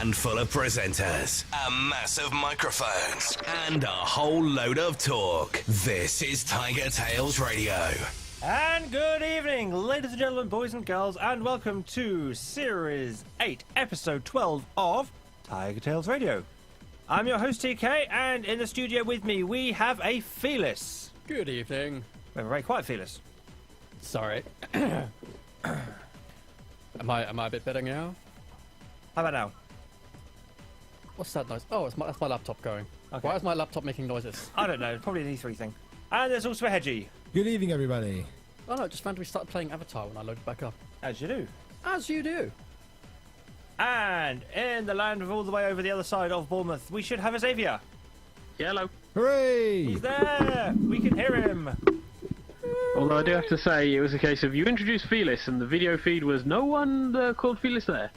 handful of presenters, a massive microphones, and a whole load of talk. This is TigerTails Radio. And good evening, ladies and gentlemen, boys and girls, and welcome to Series 8, Episode 12 of TigerTails Radio. I'm your host, TK, and in the studio with me, we have a Felis. Good evening. We have a very quiet Felis. Sorry. Am I a bit better now? How about now? What's that noise? Oh, that's my laptop going. Okay. Why is my laptop making noises? I don't know, probably an E3 thing. And there's also a Hedgie. Good evening, everybody. Oh no, it just randomly started playing Avatar when I loaded back up. As you do. As you do. And in the land of all the way over the other side of Bournemouth, we should have a Xavier. Hello. Hooray! He's there! We can hear him. Although I do have to say, it was a case of you introduced Felis and the video feed was no one called Felis there.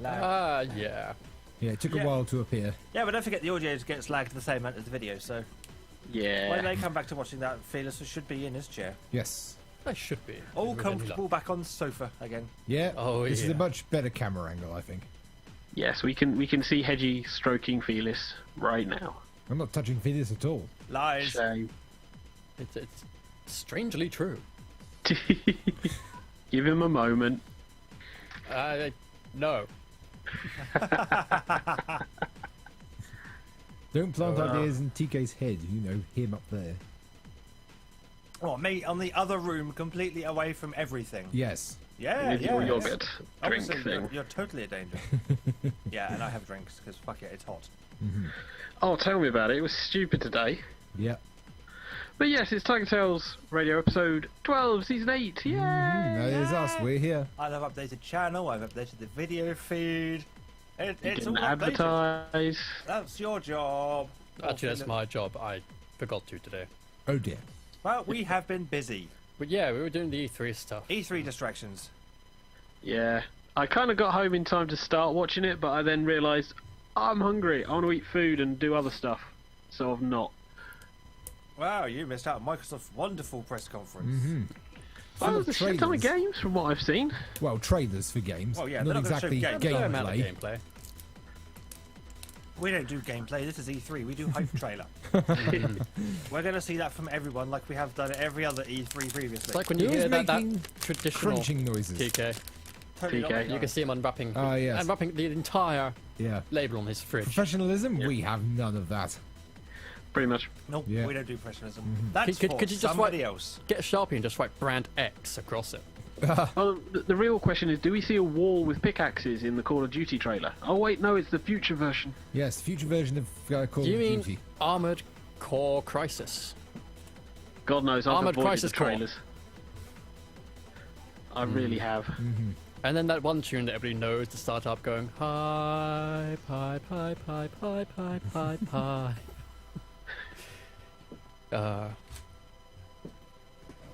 Lag. Yeah. Yeah, it took a while to appear. Yeah, but don't forget the audio gets lagged the same amount as the video, so Yeah. when they come back to watching that, Felis should be in his chair. Yes. They should be. All With comfortable back on the sofa again. Yeah. Oh, This is a yeah. much better camera angle, I think. Yes, we can see Hedgie stroking Felis right now. I'm not touching Phineas at all. Lies. Shame. It's strangely true. Give him a moment. No. Don't plant ideas in TK's head. You know, him up there. Oh, me on the other room, completely away from everything. Yes. Yeah, With yeah. your yes. yogurt drink Obviously, thing. you're totally a danger. Yeah, and I have drinks, because fuck it, it's hot. Oh, tell me about it. It was stupid today. Yeah. But yes, it's TigerTails Radio Episode 12, Season 8. Yay! That is us. We're here. I've updated channel, I've updated the video feed. You It's all didn't updated. advertise. That's your job. Actually, that's my job. I forgot to today. Oh dear. Well, we have been busy. But yeah, we were doing the E3 stuff. E3 distractions. Yeah. I kind of got home in time to start watching it, but I then realised I'm hungry. I want to eat food and do other stuff. So I've not. Wow, you missed out on Microsoft's wonderful press conference. Oh, Full of there's a shit ton of trailers. games from what I've seen. Well, trailers for games. Well, yeah, not they're not gonna show exactly games. Fair amount of gameplay. gameplay. We don't do gameplay, this is E3, we do hype trailer. We're going to see that from everyone like we have done at every other E3 previously. It's like when you Who's hear that making traditional crunching noises? TK. Totally not PK. like You can see him unwrapping, Ah, yes. unwrapping the entire Yeah. label on his fridge. Professionalism? We have none of that. Pretty much. Nope, Yeah. we don't do professionalism. That's Could- for could you just somebody write- else. Get a Sharpie and just write brand X across it. Oh, the real question is, do we see a wall with pickaxes in the Call of Duty trailer? Oh wait, no, it's the future version. Yes, future version of Call Do you of mean Duty. Armored Core Crisis? God knows I've Armored avoided Crisis the Core. trailers. I really have. And then that one tune that everybody knows to start up going, hi, pie, pie, pie, pie, pie, pie, pie.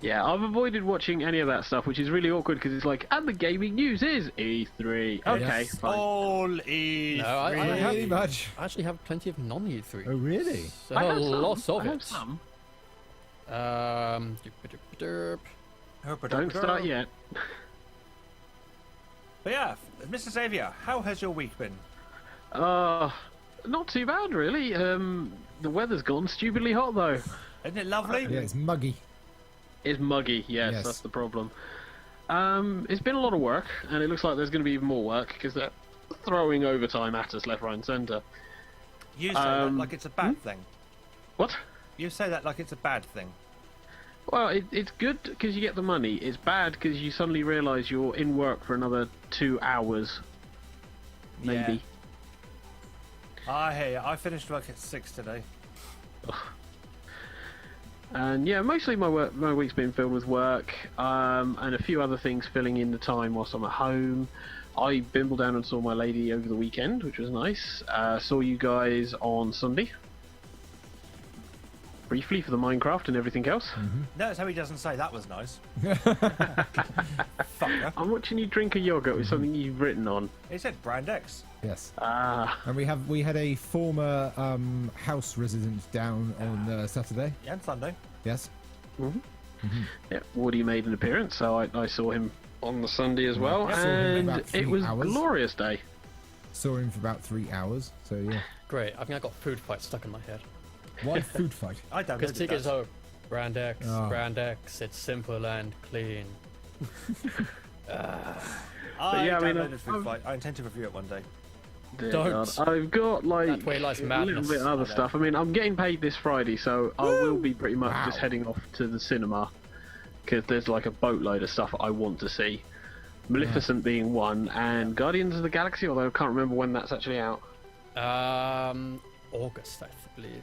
Yeah, I've avoided watching any of that stuff, which is really awkward because it's like, and the gaming news is E3. Okay, Yes. fine. All E3. No, I Pretty have, much. I actually have plenty of non-E3. Oh, really? So I have some. lots of I have it. some. Derp. Don't start yet. But yeah, Mr. Xavier, how has your week been? Not too bad really. The weather's gone stupidly hot though. Isn't it lovely? Yeah, it's muggy. It's muggy, yes, Yes. that's the problem. It's been a lot of work, and it looks like there's going to be even more work because they're throwing overtime at us left, right, and centre. You say that like it's a bad thing. What? You say that like it's a bad thing. Well, it's good because you get the money. It's bad because you suddenly realise you're in work for another 2 hours, maybe. Yeah. I hear you. I finished work at 6 today. And yeah, mostly my week's been filled with work, and a few other things filling in the time whilst I'm at home. I bimbled down and saw my lady over the weekend, which was nice. Saw you guys on Sunday. Briefly for the Minecraft and everything else. Notice how he doesn't say that was nice. Fucker. I'm watching you drink a yogurt with something you've written on. He said brand X. Yes. Ah, And we had a former house resident down on Saturday. Yeah, and Sunday. Yes. yeah, Woody made an appearance, so I saw him on the Sunday as well, I saw him and about it 3 was hours. a glorious day. Saw him for about 3 hours. So yeah. Great. I think I got food fight stuck in my head. Why food fight? I Because downloaded Tigger's that. home. Brand X, Oh. Brand X. It's simple and clean. I yeah, I mean, downloaded Food I've- Fight. I intend to review it one day. Dear Don't. God. I've got like That way lies a little madness. bit of other stuff. I mean, I'm getting paid this Friday, so I will be pretty much Wow. just heading off to the cinema because there's like a boatload of stuff I want to see. Maleficent being one, and Guardians of the Galaxy, although I can't remember when that's actually out. August, I believe.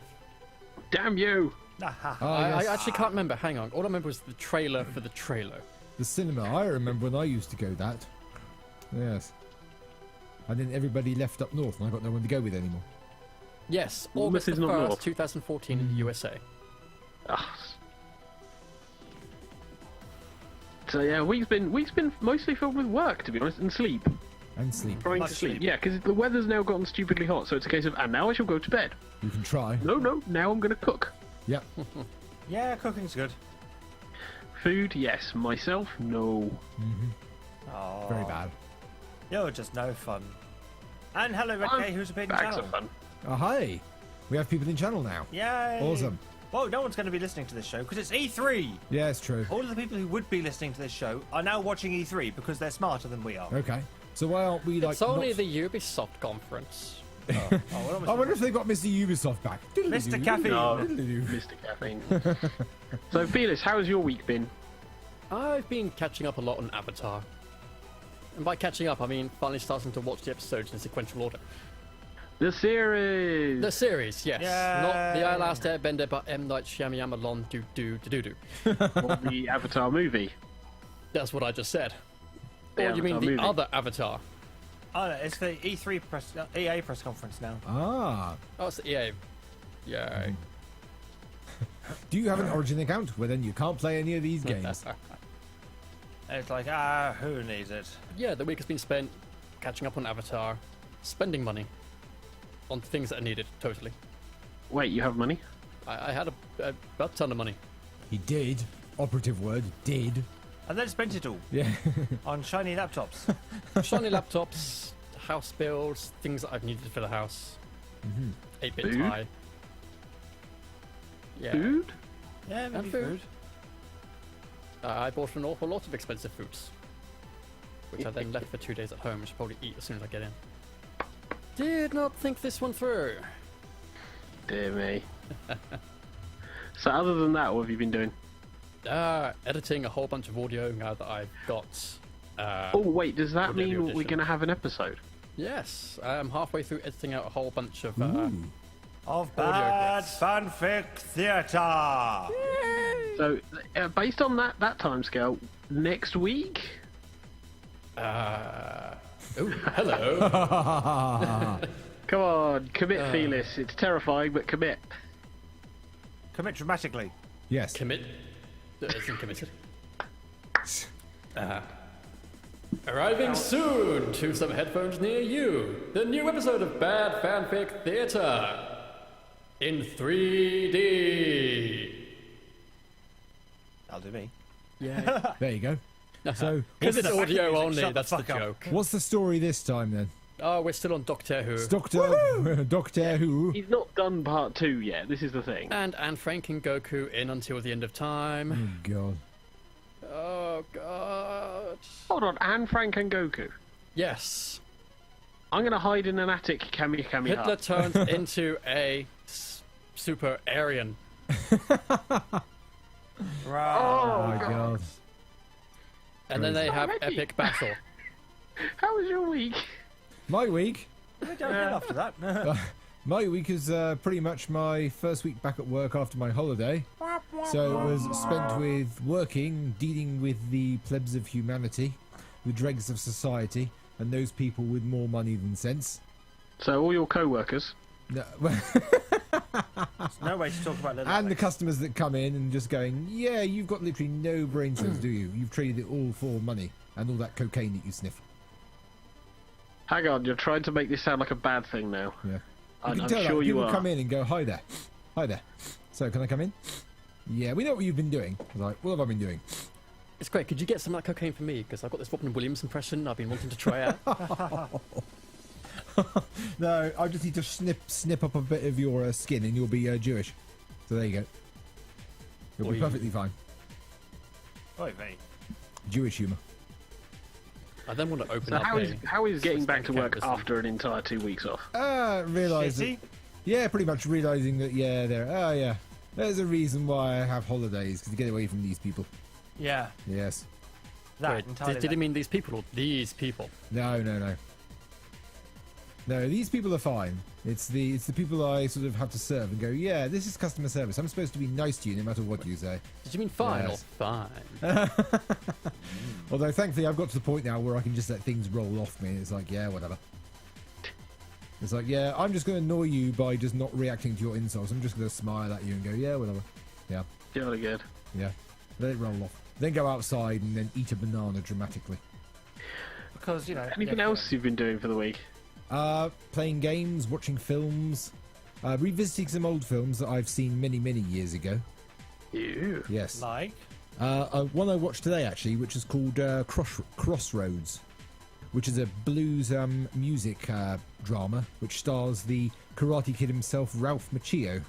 Damn you! Oh, I yes. actually can't remember. Hang on. All I remember was the trailer for the trailer. The cinema. I remember when I used to go that. Yes. And then everybody left up north, and I got no one to go with anymore. Yes, Well, August the Mrs. Not 1st, North. 2014 in the USA. Ah. So yeah, week's been mostly filled with work, to be honest, and sleep. And sleep. Trying Much to sleep. sleep. Yeah, because the weather's now gotten stupidly hot, so it's a case of, and now I shall go to bed. You can try. No, now I'm going to cook. Yep. Yeah, cooking's good. Food, yes. Myself, no. Oh, Very bad. You're just no fun. And hello, Red K, who's appeared in Bags channel. of fun. Oh, hi. We have people in channel now. Yay! Awesome. Well, no one's going to be listening to this show because it's E3. Yeah, it's true. All of the people who would be listening to this show are now watching E3 because they're smarter than we are. Okay. So why aren't we like? It's only not- the Ubisoft conference. Oh, what was I wonder if they got Mr. Ubisoft back. Mr. Caffeine. No. Diddle-doo. Mr. Caffeine. So, Felix, how's your week been? I've been catching up a lot on Avatar. And by catching up, I mean finally starting to watch the episodes in sequential order. The series! The series, yes. Yay. Not The Last Airbender, but M. Night Shyamalan do. Or the Avatar movie. That's what I just said. The Or you mean Avatar the movie. other Avatar? Oh, no, it's the E3 press, EA press conference now. Ah. Oh, it's the EA. Yay. Do you have an Origin account? Well, then you can't play any of these games. It's like, who needs it? Yeah, the week has been spent catching up on Avatar, spending money on things that are needed, totally. Wait, you have money? I had a ton of money. He did. Operative word. Did. And then spent it all Yeah. on shiny laptops. Shiny laptops, house builds, things that I've needed for the house. 8-bit Food? tie. Yeah. Food? Yeah, maybe And food. food. I bought an awful lot of expensive foods, which I then left for 2 days at home, which I'll probably eat as soon as I get in. Did not think this one through. Dear me. So, other than that, what have you been doing? Editing a whole bunch of audio now that I've got. Oh, wait, does that Audio mean we're edition. going to have an episode? Yes, I'm halfway through editing out a whole bunch of. Ooh. Of Audio bad clips. fanfic theatre. So, based on that timescale, next week? Oh, hello. Come on, commit, Felix. It's terrifying, but commit. Commit dramatically. Yes. Commit. Isn't committed. Arriving soon to some headphones near you. The new episode of Bad Fanfic Theatre in 3D. That'll do me. Yeah. There you go. So, Because it's the fucking audio music? only, Shut the that's the fuck up. joke. what's the story this time then? Oh, we're still on Doctor Who. Doctor Who. He's not done part 2 yet, this is the thing. And Anne Frank and Goku in until the end of Oh time. God. Oh, God. Hold on, Anne, Frank, and Goku. Yes. I'm going to hide in an attic, Kami Hitler Hut. turns into a super Aryan. Right. Oh my God. And then they have Already? epic battle. How was your week? My week. We're down here after that. My week is pretty much my first week back at work after my holiday. So it was spent with working, dealing with the plebs of humanity, the dregs of society, and those people with more money than sense. So, all your co-workers. No, There's no way to talk about little and the Alex. customers that come in and just going, yeah, you've got literally no brain cells, do you? You've traded it all for money and all that cocaine that you sniff. Hang on, you're trying to make this sound like a bad thing now. Yeah. You I'm can tell sure that. you People are. come in and go, hi there. Hi there. So, can I come in? Yeah, we know what you've been doing. I was like, what have I been doing? It's great. Could you get some of that cocaine for me? Because I've got this Robin Williams impression I've been wanting to try out. No, I just need to snip up a bit of your skin and you'll be Jewish. So there you go. You'll be Oi. perfectly fine. Oi, mate. Jewish humour. I then want to open So up. how is getting back to work canvas and- after an entire 2 weeks off? Realise that, Shitty? yeah, pretty much realising that, there's a reason why I have holidays, because to get away from these people. Yeah. Yes. That Wait, entirely. did he mean these people or these people? No. No, these people are fine. It's the people I sort of have to serve and go, yeah, this is customer service. I'm supposed to be nice to you no matter what you say. Did you mean fine Yes. or fine? Although thankfully I've got to the point now where I can just let things roll off me. It's like, yeah, whatever. It's like, yeah, I'm just going to annoy you by just not reacting to your insults. I'm just going to smile at you and go, yeah, whatever. Yeah, Jolly good. yeah. Let it roll off. Then go outside and then eat a banana dramatically. Because, Anything else you've been doing for the week? Playing games, watching films, revisiting some old films that I've seen many, many years ago. You. Yes. Like? One I watched today, actually, which is called Crossroads, which is a blues music drama, which stars the Karate Kid himself, Ralph Macchio.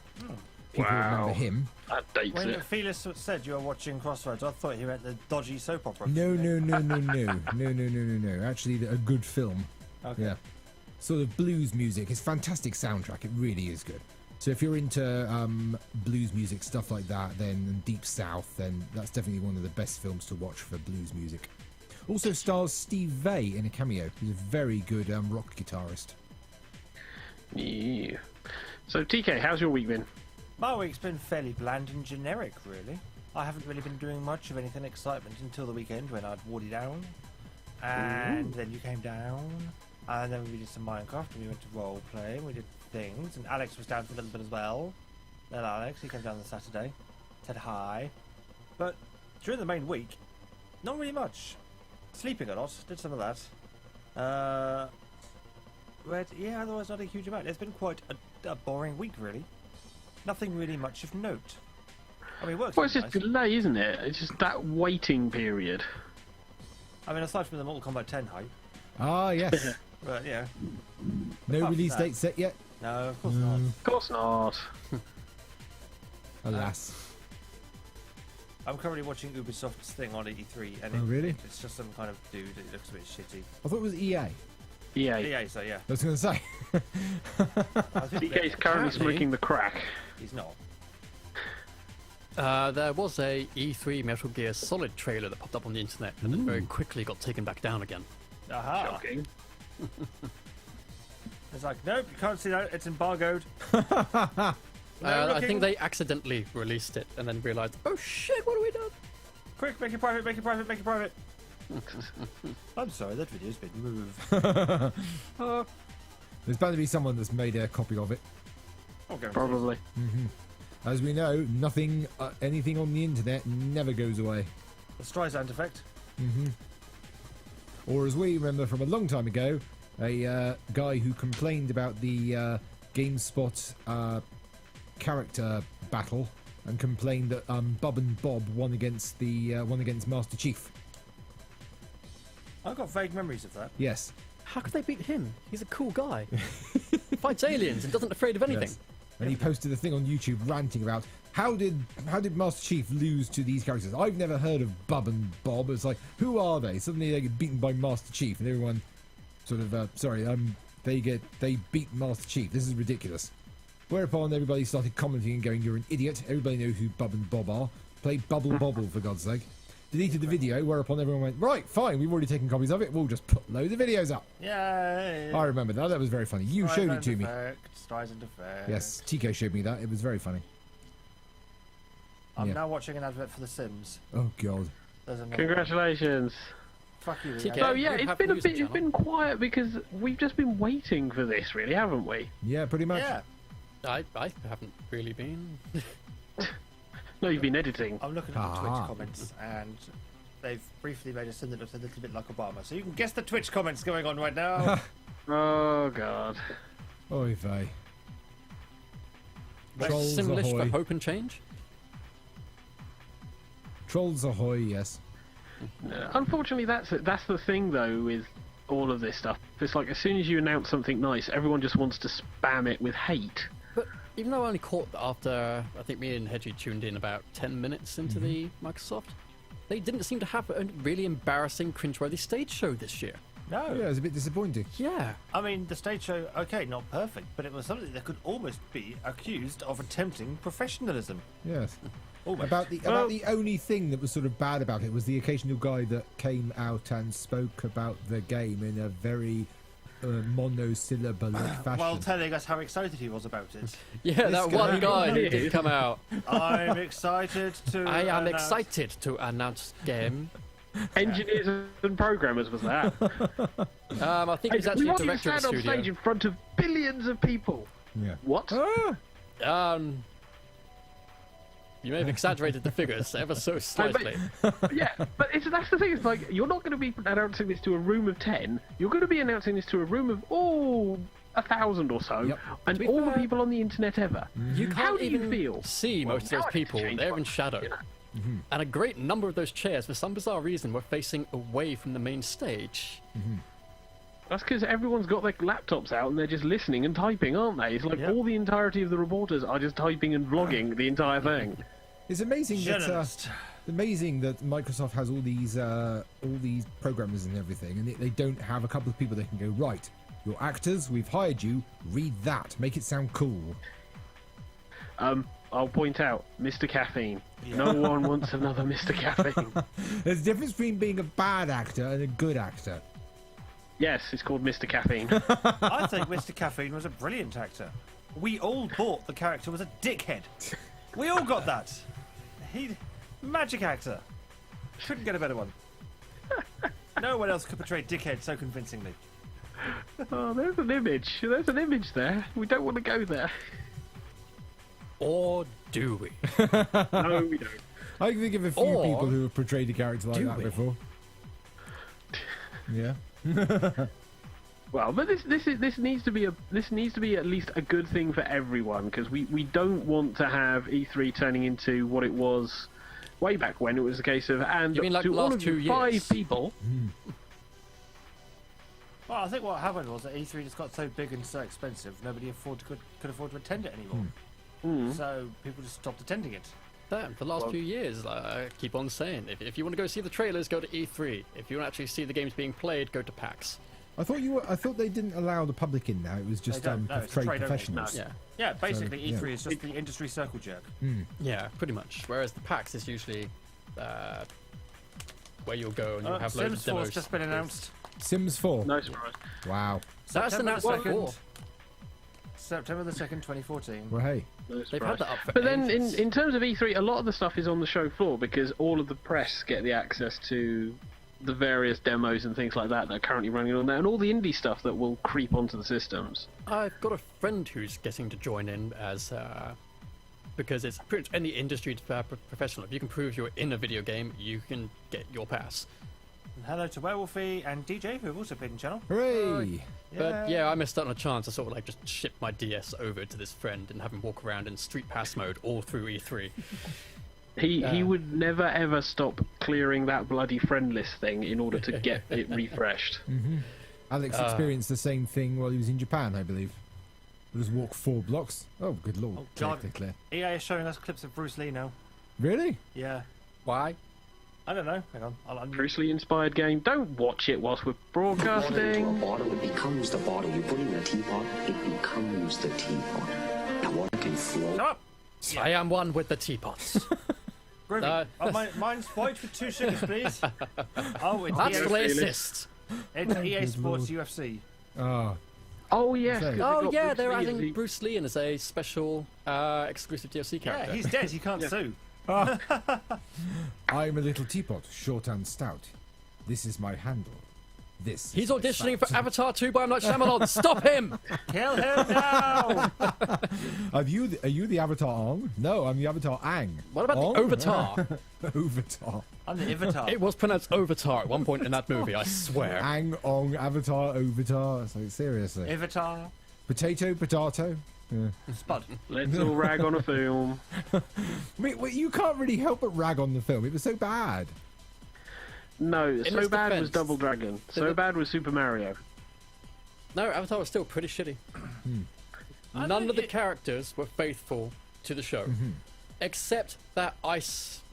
People remember him. That dates When it. Felix said you were watching Crossroads, I thought he meant the dodgy soap opera. No. Actually, a good film. Okay. Yeah. Sort of blues music. It's fantastic soundtrack. It really is good. So if you're into blues music, stuff like that, then Deep South, then that's definitely one of the best films to watch for blues music. Also stars Steve Vai in a cameo. He's a very good rock guitarist. Yeah. So TK, how's your week been? My week's been fairly bland and generic, really. I haven't really been doing much of anything excitement until the weekend when I'd warded down. And then you came down. And then we did some Minecraft and we went to role play and we did things. And Alex was down for a little bit as well. Then Alex, he came down on Saturday. Said hi. But during the main week, not really much. Sleeping a lot, did some of that. But yeah, otherwise not a huge amount. It's been quite a boring week, really. Nothing really much of note. I mean, work's Well, it's been just nice. delay, isn't it? It's just that waiting period. I mean, aside from the Mortal Kombat 10 hype. Ah, yes. But yeah. No Apart from release that- date set yet? No, of course not. Of course not. Alas. I'm currently watching Ubisoft's thing on E3, and Oh, really? it's just some kind of dude. It looks a bit shitty. I thought it was EA. EA. EA, so yeah. I was going to say. I think TK's currently smoking the crack. He's not. There was a E3 Metal Gear Solid trailer that popped up on the internet and then very quickly got taken back down again. Aha! Shocking. It's like, nope, you can't see that. It's embargoed. I think they accidentally released it and then realized, oh shit, what have we done? Quick, make it private, make it private, make it private. I'm sorry, that video's been removed. There's bound to be someone that's made a copy of it. Okay. Probably. As we know, nothing, anything on the internet never goes away. The Streisand effect. Or as we remember from a long time ago, a guy who complained about the GameSpot character battle and complained that Bub and Bob won against Master Chief. I've got vague memories of that. Yes. How could they beat him? He's a cool guy. Fights aliens and doesn't afraid of anything. Yes. And he posted a thing on YouTube ranting about how did Master Chief lose to these characters? I've never heard of Bub and Bob. It's like, who are they? Suddenly they get beaten by Master Chief, and everyone sort of they beat Master Chief. This is ridiculous. Whereupon everybody started commenting and going, "You're an idiot." Everybody knows who Bub and Bob are. Play Bubble Bobble for God's sake. Deleted the video, whereupon everyone went, right, fine, we've already taken copies of it, we'll just put loads of videos up. Yay! I remember that, that was very funny. You showed it to me. Streisand effect. Yes, TK showed me that, it was very funny. I'm Yeah. now watching an advert for The Sims. Oh, God. There's another. Congratulations. Fuck you. TK. EA. So yeah, you it's have been a news bit. channel. It's been quiet because we've just been waiting for this, really, haven't we? Yeah, pretty much. Yeah. I haven't really been. No, you've been editing. I'm looking at the Ah. Twitch comments, and they've briefly made a sim that looks a little bit like Obama. So you can guess the Twitch comments going on right now. Oh God. Oy vey. Like Trolls Simlish ahoy. for hope and change. Trolls ahoy, yes. Unfortunately, that's the thing though with all of this stuff. It's like as soon as you announce something nice, everyone just wants to spam it with hate. But even though I only caught that after, I think me and Hedgie tuned in about 10 minutes into the Microsoft, they didn't seem to have a really embarrassing, cringeworthy stage show this year. No. Yeah, it was a bit disappointing. Yeah. I mean, the stage show, okay, not perfect, but it was something that could almost be accused of attempting professionalism. Yes. Almost. About the only thing that was sort of bad about it was the occasional guy that came out and spoke about the game in a very monosyllable fashion. While telling us how excited he was about it. Yeah, that one guy who did come out. I'm excited to. I am announce- excited to announce game. Engineers and programmers was that. I think he's we actually want you to director of stand the on stage studio. in front of billions of people. Yeah. What? You may have exaggerated the figures ever so slightly. Yeah, but that's the thing. It's like you're not going to be announcing this to a room of 10. You're going to be announcing this to a room of 1,000 or so, Yep. and To be all the fair- people on the internet ever. You can't How do you even feel? see Well, most of now those I need to people. change They're my- in shadow. you know. And a great number of those chairs, for some bizarre reason, were facing away from the main stage. That's because everyone's got their laptops out and they're just listening and typing, aren't they? It's like Yep. all the entirety of the reporters are just typing and vlogging the entire thing. It's amazing Journalist. that Microsoft has all these programmers and everything, and they don't have a couple of people that can go, right, you're actors, we've hired you, read that, make it sound cool. I'll point out, Mr. Caffeine. No one wants another Mr. Caffeine. There's a difference between being a bad actor and a good actor. Yes, it's called Mr. Caffeine. I think Mr. Caffeine was a brilliant actor. We all thought the character was a dickhead. We all got that. Magic actor. Couldn't get a better one. No one else could portray dickhead so convincingly. Oh, there's an image. There's an image there. We don't want to go there. Or do we? No, we don't. I can think of a few Or people who have portrayed a character like do that we? before. Yeah. Well, but this needs to be at least a good thing for everyone, because we don't want to have E3 turning into what it was way back when. It was a case of, and You mean like to the all last of you 2 5 years? people. Well, I think what happened was that E3 just got so big and so expensive, nobody could afford to attend it anymore. So people just stopped attending it. Damn, for the last few years, I keep on saying, if you want to go see the trailers, go to E3. If you want to actually see the games being played, go to PAX. I thought they didn't allow the public in now. It was just They don't. No, it's trade trade only. professionals. No. Yeah. Yeah, basically So, E3 is just the industry circle jerk. Yeah, pretty much. Whereas the PAX is usually where you'll go and you'll have loads Sims of 4 demos. has just been announced. Sims 4. No surprise. Wow. That's September announced the before. 2nd. September the 2nd, 2014. Well, hey. No They've surprise. had that up for But then, ages. in terms of E3, a lot of the stuff is on the show floor because all of the press get the access to the various demos and things like that that are currently running on there, and all the indie stuff that will creep onto the systems. I've got a friend who's getting to join in as because it's pretty much any industry professional. If you can prove you're in a video game, you can get your pass. And hello to Werewolfie and DJ, who have also been in the channel. Hooray! But yeah, I missed out on a chance to sort of like just ship my DS over to this friend and have him walk around in Street Pass mode all through E3. He would never ever stop clearing that bloody friend list thing in order to get it refreshed. Alex experienced the same thing while he was in Japan, I believe. He just walk 4 blocks. Oh, good lord. Oh, Clear, God. clear, clear. EA is showing us clips of Bruce Lee now. Really? Yeah. Why? I don't know. Hang on. I'll Bruce Lee inspired game. Don't watch it whilst we're broadcasting. A bottle, it becomes the bottle. You put it in a teapot, it becomes the teapot. The water can flow. Shut up! I am one with the teapots. Groovy. Mine's white with 2 sugars, please. Oh, it's That's EA, racist. it's EA Sports UFC. Oh. Oh yes. Okay. 'cause Oh they've got yeah, Bruce they're Lee adding as the- Bruce Lee in as a special exclusive DLC Yeah, character. he's dead. He can't sue. I'm a little teapot, short and stout. This is my handle. This. He's is my auditioning spout. for Avatar 2 by M. Night Shyamalan. Stop him! Kill him now! Are you the Avatar Ong? No, I'm the Avatar Ang. What about Ong? the Avatar? Avatar. I'm the Ivatar. It was pronounced Avatar at one point in that movie, I swear. Ang, Ong, Avatar, Avatar. It's like, seriously. Ivatar. Potato, potato. Yeah. Spud. Let's all rag on a film. Wait, you can't really help but rag on the film. It was so bad. No, so its bad was defense, Double Dragon. So bad was Super Mario. No, Avatar was still pretty shitty. None of the characters were faithful to the show, except that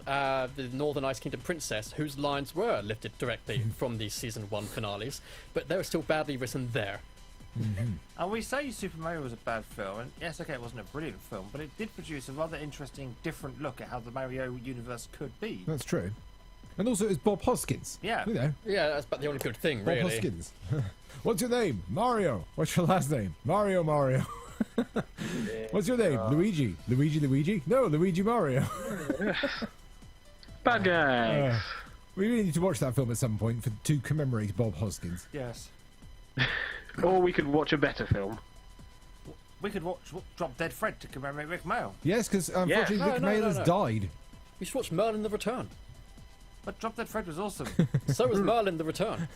the Northern Ice Kingdom princess, whose lines were lifted directly from the season 1 finales, but they were still badly written there. And we say Super Mario was a bad film, and yes, okay, it wasn't a brilliant film, but it did produce a rather interesting, different look at how the Mario universe could be. That's true. And also, it's Bob Hoskins. Yeah. You know, Yeah, that's about the only good thing, Bob really. Hoskins. What's your name? Mario. What's your last name? Mario. What's your name? Luigi. Luigi? No, Luigi Mario. Bad guy. We really need to watch that film at some point to commemorate Bob Hoskins. Yes. Or we could watch a better film. We could watch Drop Dead Fred to commemorate Rick Mail. Yes, because unfortunately No, Rick no, Mail no, has no. died. You should watch Merlin the Return. But Drop Dead Fred was awesome. So was Merlin the Return.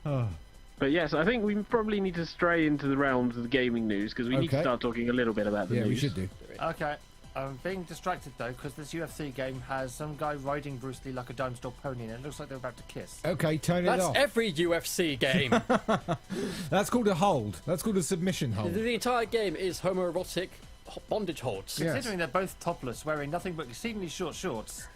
But yes, I think we probably need to stray into the realms of the gaming news because we need to Okay. start talking a little bit about the Yeah, news. we should do. Okay. I'm being distracted though because this UFC game has some guy riding Bruce Lee like a dime store pony and it looks like they're about to kiss. Okay, turn it That's off. every UFC game. That's called a hold. That's called a submission hold. The entire game is homoerotic bondage holds. Yeah. Considering they're both topless, wearing nothing but exceedingly short shorts.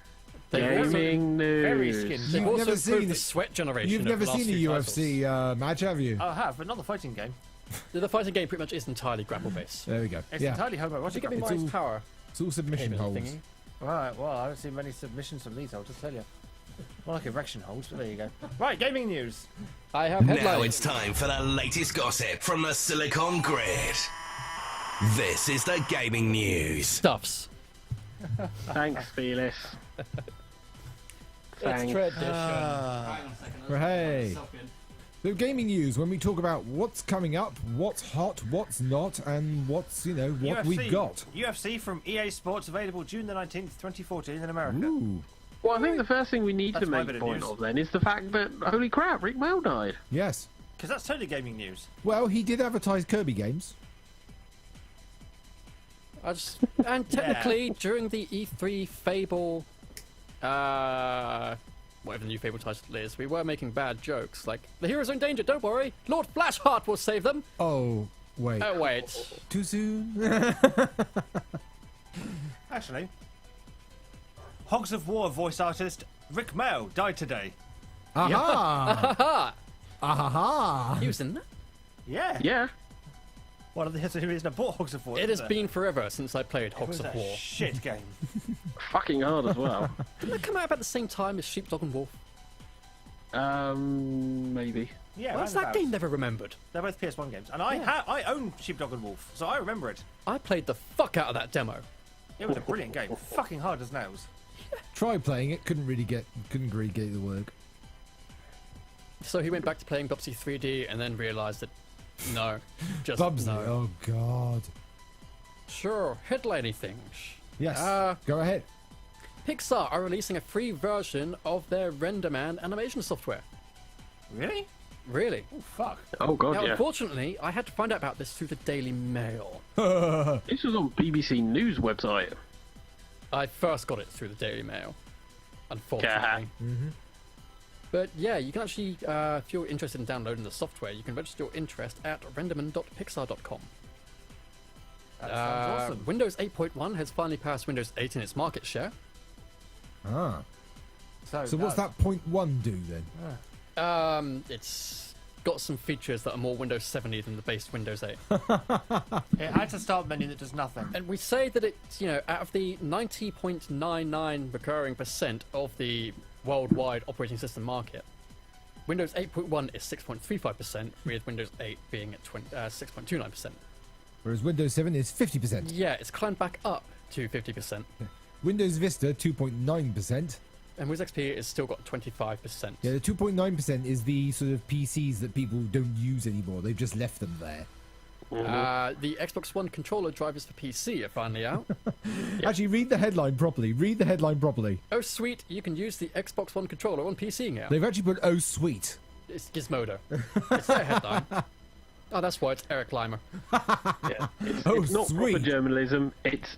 They've also, Gaming Very news. skinny. they've You've also never seen improved the it. sweat generation. You've of never the last seen a few UFC match, have you? I have, but not the fighting game. titles. The fighting game pretty much is entirely grapple based. There we go. It's Yeah, entirely Did you homoerotic. get me It's Mine's all- power? it's all submission cable holds. thingy? Right, well, I haven't seen many submissions from these, I'll just tell you. More like erection holds, but there you go. Right, gaming news. I have Now headlines. it's time for the latest gossip from the Silicon Grid. This is the gaming news. Stuffs. Thanks, Felis. It's Thanks. tradition. Hey. So gaming news, when we talk about what's coming up, what's hot, what's not, and what's, what we've got. UFC from EA Sports available June the 19th, 2014 in America. Ooh. Well, I think the first thing we need That's to my make bit of point news. of then is the fact that, holy crap, Rick Mail died. Yes. Because that's totally gaming news. Well, he did advertise Kirby games. And technically, during the E3 Fable, whatever the new Fable title is, we were making bad jokes. Like, the heroes are in danger, don't worry. Lord Flashheart will save them. Oh, wait. Oh, wait. Too soon? Actually, Hogs of War voice artist Rick Mail died today. Aha! Aha! He was in that. Yeah. Yeah. One of the reasons I bought Hogs of War. It has isn't been forever since I played It Hogs was of a War. shit game. Fucking hard as well. Didn't that come out about the same time as Sheepdog and Wolf? Maybe. Yeah, Why's that roundabouts. game never remembered? They're both PS1 games, and I own Sheepdog and Wolf, so I remember it. I played the fuck out of that demo. It was a brilliant game, fucking hard as nails. Tried playing it, couldn't really get it to work. So he went back to playing Bubsy 3D and then realised that no, just Bubsy, no. oh god. Sure, headlining things. Yes, Uh, go ahead. Pixar are releasing a free version of their RenderMan animation software. Really? Really? Oh fuck. Oh god, Now, yeah. unfortunately, I had to find out about this through the Daily Mail. This was on BBC News website. I first got it through the Daily Mail, unfortunately. But yeah, you can actually, if you're interested in downloading the software, you can register your interest at renderman.pixar.com. That sounds awesome. Windows 8.1 has finally passed Windows 8 in its market share. Ah. So So what's that point one do then? It's got some features that are more Windows 7-y than the base Windows 8. It had a start menu that does nothing. And we say that it's, out of the 90.99 recurring percent of the worldwide operating system market, Windows 8.1 is 6.35%, with Windows 8 being at 6.29%. Whereas Windows 7 is 50%. Yeah, it's climbed back up to 50%, Windows Vista 2.9%. and Windows XP has still got 25%. Yeah, the 2.9% is the sort of PCs that people don't use anymore. They've just left them there. The Xbox One controller drivers for PC are finally out. Actually, read the headline properly. Read the headline properly. Oh, sweet, you can use the Xbox One controller on PC now. They've actually put, oh, sweet. It's Gizmodo. It's their headline. Oh, that's why it's Eric Limer. Yeah. Oh, It's not proper sweet. journalism. It's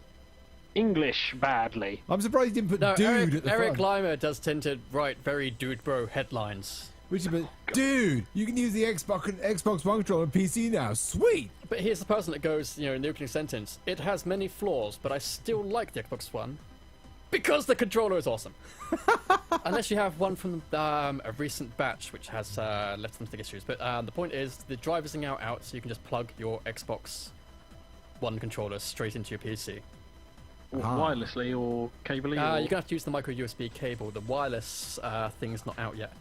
English badly. I'm surprised he didn't put No, dude at the Eric front. Limer does tend to write very dude bro headlines. Which is, but dude, you can use the Xbox One controller on PC now. Sweet. But here's the person that goes, in the opening sentence, it has many flaws, but I still like the Xbox One because the controller is awesome. Unless you have one from a recent batch which has left some stick issues. But the point is, the drivers are now out, so you can just plug your Xbox One controller straight into your PC. Wirelessly or cably? You're going to have to use the micro USB cable. The wireless thing's not out yet.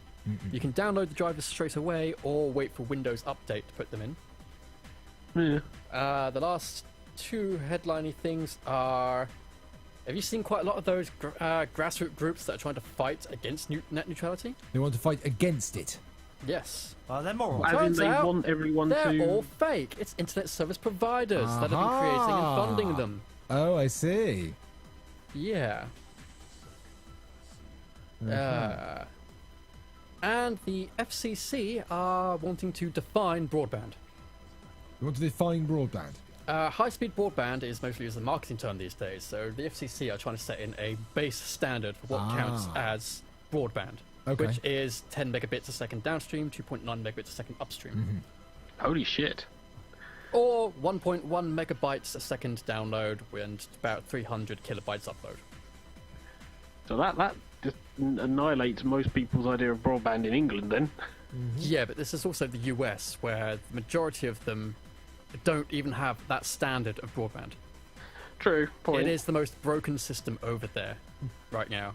You can download the drivers straight away or wait for Windows Update to put them in. Yeah. The last two headliney things are... Have you seen quite a lot of those grassroots groups that are trying to fight against net neutrality? They want to fight against it. Yes. Well, they're moral. As in Turns they out want everyone They're to... all fake. It's internet service providers that have been creating and funding them. Oh, I see. Yeah. And the FCC are wanting to define broadband. You want to define broadband? High-speed broadband is mostly used as a marketing term these days, so the FCC are trying to set in a base standard for what counts as broadband, Okay. which is 10 megabits a second downstream, 2.9 megabits a second upstream, Holy shit. or 1.1 megabytes a second download and about 300 kilobytes upload. So that just annihilates most people's idea of broadband in England then. Yeah, but this is also the US, where the majority of them don't even have that standard of broadband. True. Point. It is the most broken system over there right now.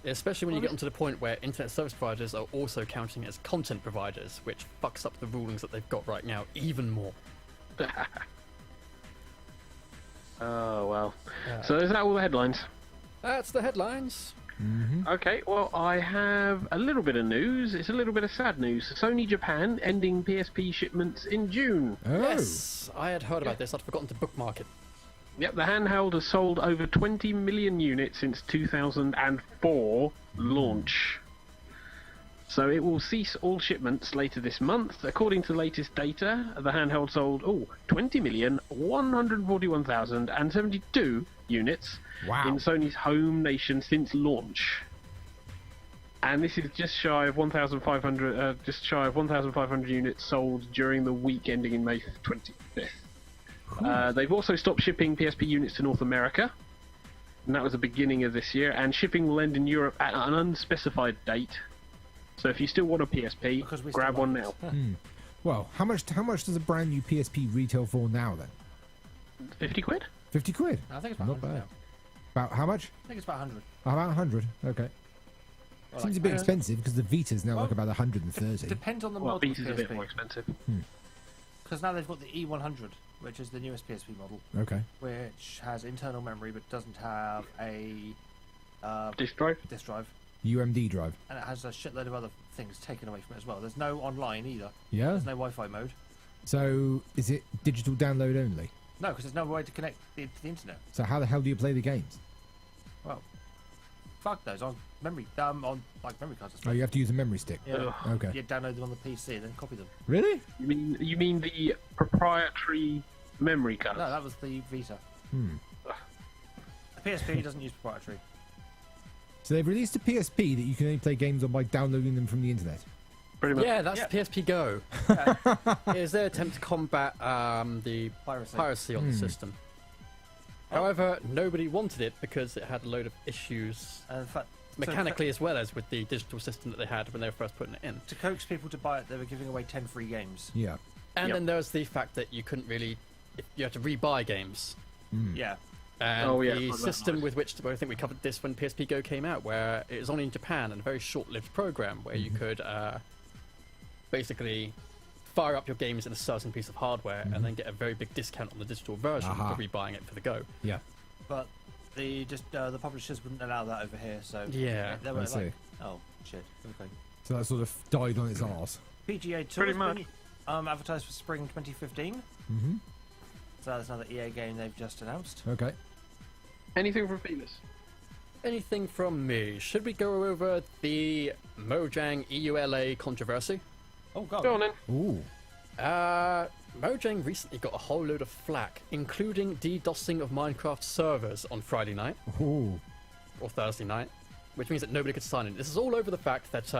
Especially when you get onto the point where internet service providers are also counting as content providers, which fucks up the rulings that they've got right now even more. Oh, well. So is that all the headlines? That's the headlines. Okay, well, I have a little bit of news. It's a little bit of sad news. Sony Japan ending PSP shipments in June. Oh. Yes, I had heard about this. I'd forgotten to bookmark it. Yep, the handheld has sold over 20 million units since 2004 launch. So it will cease all shipments later this month. According to the latest data, the handheld sold 20,141,072 units Wow. in Sony's home nation since launch. And this is just shy of 1,500 units sold during the week ending in May 25th. They've also stopped shipping PSP units to North America, and that was the beginning of this year. And shipping will end in Europe at an unspecified date. So if you still want a PSP, Because we grab still one want now. Well, how much does a brand new PSP retail for now then? 50 quid? 50 quid. I think it's about Not 100 bad. now. About how much? I think it's about 100. About 100. Okay. Or Seems like- a bit expensive because the Vita's now Well, like about 130. Depends on the Well, model of Vita's a bit more PSP. expensive. Because now they've got the E100, which is the newest PSP model, Okay. which has internal memory but doesn't have a Disk drive? disk drive. UMD drive. And it has a shitload of other things taken away from it as well. There's no online either. Yeah. There's no Wi-Fi mode. So is it digital download only? No, because there's no way to connect to the internet. So how the hell do you play the games? Well, fuck those on memory on like memory cards. Oh, you have to use a memory stick. Yeah. Ugh. Okay. You download them on the PC and then copy them. Really? You mean the proprietary memory card? No, that was the Vita. Hmm. The PSP doesn't use proprietary. So they've released a PSP that you can only play games on by downloading them from the internet. Pretty much. Yeah, that's Yeah. PSP Go. Yeah. It is their attempt to combat the piracy on the system. However, nobody wanted it because it had a load of issues And in fact, mechanically as well as with the digital system that they had when they were first putting it in. to coax people to buy it, they were giving away 10 free games. Yeah. And Yep. then there was the fact that you couldn't really, you had to rebuy games. Yeah. And Oh, yeah, the that's system nice. with which, I think we covered this when PSP Go came out, where it was only in Japan and a very short-lived program where you could basically fire up your games in a certain piece of hardware and then get a very big discount on the digital version Aha. for rebuying it for the Go. Yeah. But the publishers wouldn't allow that over here, so Yeah, they were I see. like, oh shit, okay. So that sort of died on its arse. PGA Tour Pretty has much. been advertised for spring 2015. Mm-hmm. So that's another EA game they've just announced. Okay. Anything from Felis? Anything from me? Should we go over the Mojang EULA controversy? Oh god. Go on then. Ooh. Mojang recently got a whole load of flack, including DDoSing of Minecraft servers on Friday night Ooh. or Thursday night, which means that nobody could sign in. This is all over the fact that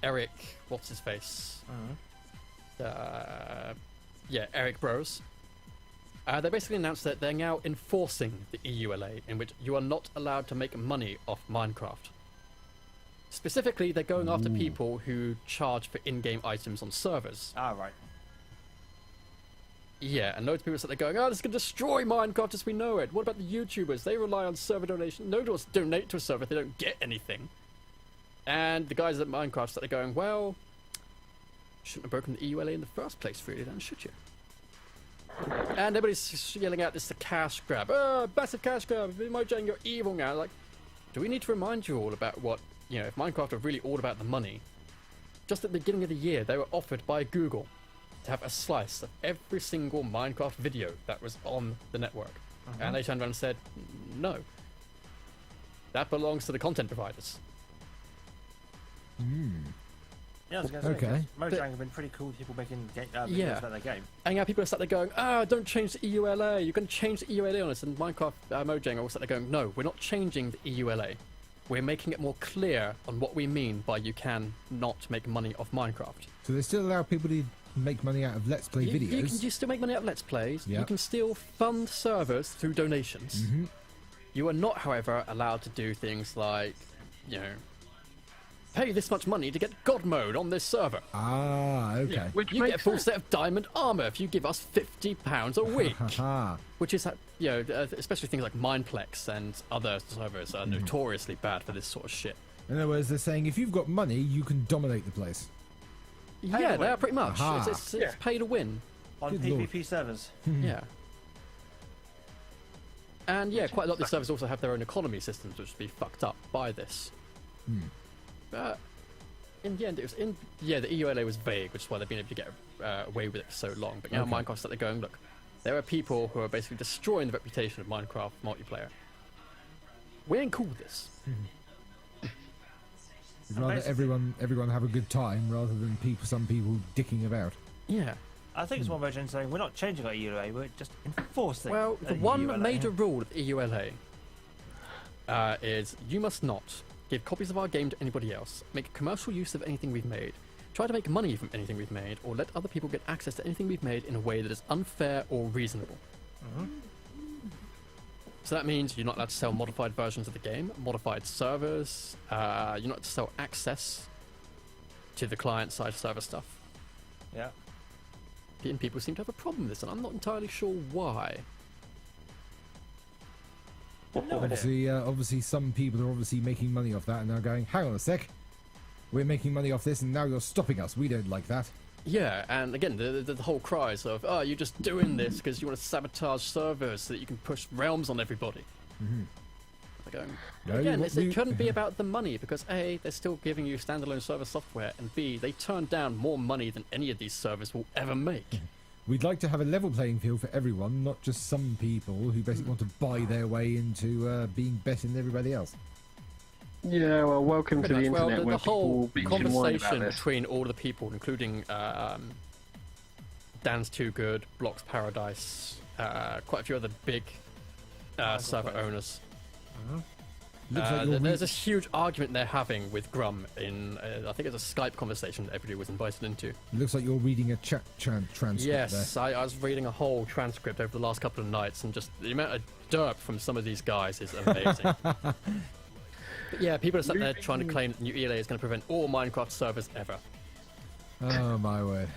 Eric, what's his face? Eric Bros. They basically announced that they're now enforcing the EULA, in which you are not allowed to make money off Minecraft. Specifically, they're going after people who charge for in-game items on servers. Ah, right. Yeah, and loads of people said they're going, oh, this is going to destroy Minecraft as we know it. What about the YouTubers? They rely on server donation. No one wants to donate to a server if they don't get anything. And the guys at Minecraft started going, well, shouldn't have broken the EULA in the first place, really, then, should you? And everybody's yelling out, this is a cash grab. Oh, massive cash grab. Mojang, you're evil now. Like, do we need to remind you all about what, if Minecraft are really all about the money? Just at the beginning of the year, they were offered by Google to have a slice of every single Minecraft video that was on the network. And they turned around and said, no. That belongs to the content providers. Yeah, I was going to say, Okay. Mojang have been pretty cool with people making videos about their game. And now people are sat there going, don't change the EULA, you're going to change the EULA on us. And Minecraft, Mojang are all sat there going, no, we're not changing the EULA. We're making it more clear on what we mean by you can not make money off Minecraft. So they still allow people to make money out of Let's Play videos? You still make money out of Let's Plays. Yep. You can still fund servers through donations. You are not, however, allowed to do things like, pay this much money to get God mode on this server. Ah, okay. Yeah, which You makes get a full sense. set of diamond armor if you give us £50 a week. Haha. Which is, especially things like Mineplex and other servers are notoriously bad for this sort of shit. In other words, they're saying if you've got money, you can dominate the place. Yeah, they are pretty much. Aha. It's Yeah. pay to win. On Good PvP lord. servers. Yeah. And quite a lot of these servers also have their own economy systems, which would be fucked up by this. But in the end, the EULA was vague, which is why they've been able to get away with it for so long. But now Minecraft started going, look, there are people who are basically destroying the reputation of Minecraft multiplayer. We ain't cool with this. We'd rather everyone have a good time rather than some people dicking about. Yeah. I think it's one Mojang saying we're not changing our EULA, we're just enforcing. Well, the one major rule of the EULA is you must not give copies of our game to anybody else, make commercial use of anything we've made, try to make money from anything we've made, or let other people get access to anything we've made in a way that is unfair or reasonable. So that means you're not allowed to sell modified versions of the game, modified servers, you're not allowed to sell access to the client-side server stuff. Yeah. And people seem to have a problem with this, and I'm not entirely sure why. Obviously, some people are obviously making money off that and are going, hang on a sec, we're making money off this and now you're stopping us. We don't like that. Yeah, and again, the whole cries of, oh, you're just doing this because you want to sabotage servers so that you can push realms on everybody. They're going, No, again, what it couldn't be about the money because A, they're still giving you standalone server software, and B, they turn down more money than any of these servers will ever make. We'd like to have a level playing field for everyone, not just some people who basically want to buy their way into being better than everybody else. Yeah, well, welcome to the Pretty much. internet The where whole people bitch and whine about conversation this. between all the people, including Dan's Too Good, Blocks Paradise, quite a few other big server owners. Looks like you're There's a huge argument they're having with Grum in, I think it's a Skype conversation that everybody was invited into. looks like you're reading a chat transcript Yes, I was reading a whole transcript over the last couple of nights, and just the amount of derp from some of these guys is amazing. But yeah, people are sat there trying to claim that the new ELA is going to prevent all Minecraft servers ever. there. Oh my word.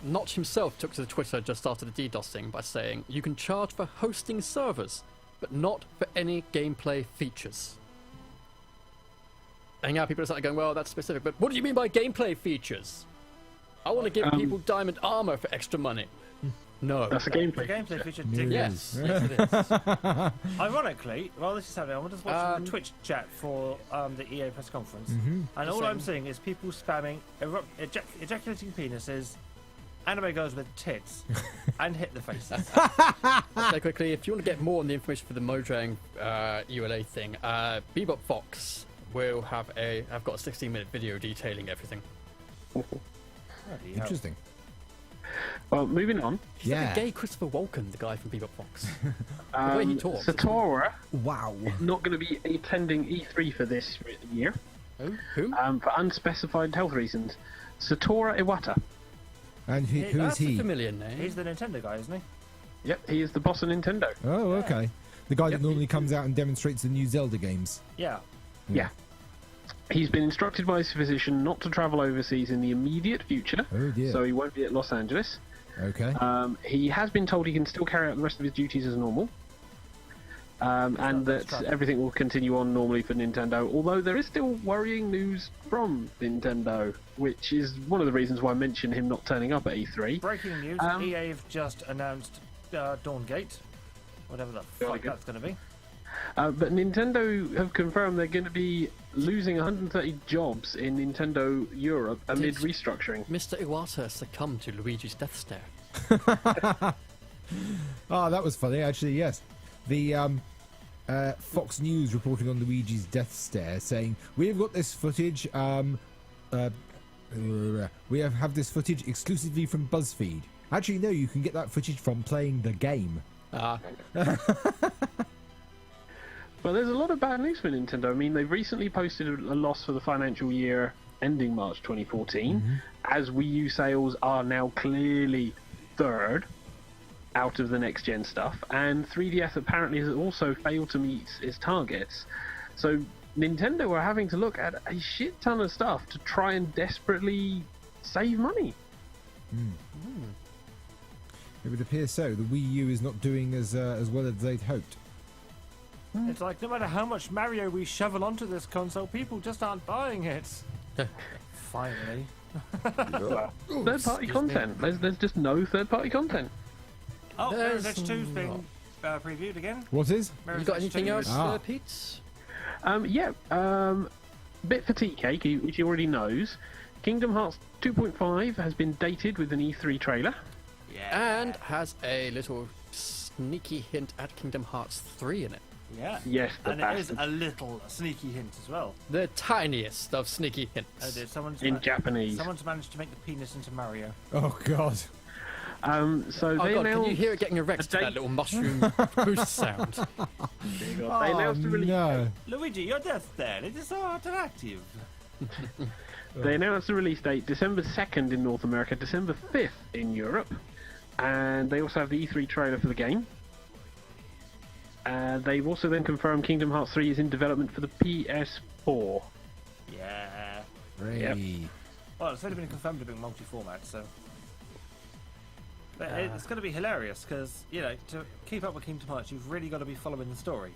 Notch himself took to the Twitter just after the DDoSing by saying, you can charge for hosting servers, but not for any gameplay features. And now people are starting going, well, that's specific, but what do you mean by gameplay features? I want to give people diamond armor for extra money. No. That's a The gameplay. gameplay feature No. did. Yes, yes it is. Ironically, well, this is happening. I'm just watching the Twitch chat for the EA press conference, and all I'm seeing is people spamming ejaculating penises, anime girls with tits, and hit the faces. So quickly, if you want to get more on the information for the Mojang ULA thing, Bebop Fox will have got a 16-minute video detailing everything. Bloody hell. Interesting. Well, moving on. He's like a gay Christopher Walken, the guy from Bebop Fox. The way he talks. Satoru Wow. not going to be attending E3 for this year. Oh, who? For unspecified health reasons. Satoru Iwata. And who is That's a he? familiar name. He's the Nintendo guy, isn't he? Yep, he is the boss of Nintendo. Oh, okay. The guy Yep. that normally comes out and demonstrates the new Zelda games. Yeah. Yeah. He's been instructed by his physician not to travel overseas in the immediate future, Oh dear. so he won't be at Los Angeles. Okay. He has been told he can still carry out the rest of his duties as normal, and that everything will continue on normally for Nintendo, although there is still worrying news from Nintendo, which is one of the reasons why I mentioned him not turning up at E3. Breaking news: EA have just announced Dawngate, whatever the fuck that's going to be. But Nintendo have confirmed they're going to be losing 130 jobs in Nintendo Europe amid restructuring. Mr. Iwata succumbed to Luigi's death stare. Oh, that was funny, actually, yes. The Fox News reporting on Luigi's death stare saying, we have got this footage, we have this footage exclusively from BuzzFeed. Actually, no, you can get that footage from playing the game. Well, there's a lot of bad news for Nintendo. I mean, they've recently posted a loss for the financial year ending March 2014, as Wii U sales are now clearly third out of the next-gen stuff, and 3DS apparently has also failed to meet its targets. So Nintendo are having to look at a shit ton of stuff to try and desperately save money. It would appear so. The Wii U is not doing as well as they'd hoped. It's like no matter how much Mario we shovel onto this console, people just aren't buying it. Finally. Third-party content. There's just no third-party content. Oh, There's Mirror's Edge 2's being previewed again. What is? Mirror's You got Edge anything 2. else, Pete? Bit for tea cake, which he already knows. Kingdom Hearts 2.5 has been dated with an E3 trailer. Yeah. And has a little sneaky hint at Kingdom Hearts 3 in it. Yeah. Yes, the And it is bastard. a little sneaky hint as well. The tiniest of sneaky Oh hints. dear, In Japanese. Someone's managed to make the penis into Mario. Oh, God. So Oh they god, announced, can you hear it getting erect to date- that little mushroom boost sound? they Oh, announced the release. no. Luigi, your death there. It is so interactive. They announced the release date December 2nd in North America, December 5th in Europe, and they also have the E3 trailer for the game. They've also then confirmed Kingdom Hearts 3 is in development for the PS4. Yeah. Hooray. Well, it's only been confirmed to be multi-format, so. But it's going to be hilarious because, you know, to keep up with Kingdom Hearts, you've really got to be following the story,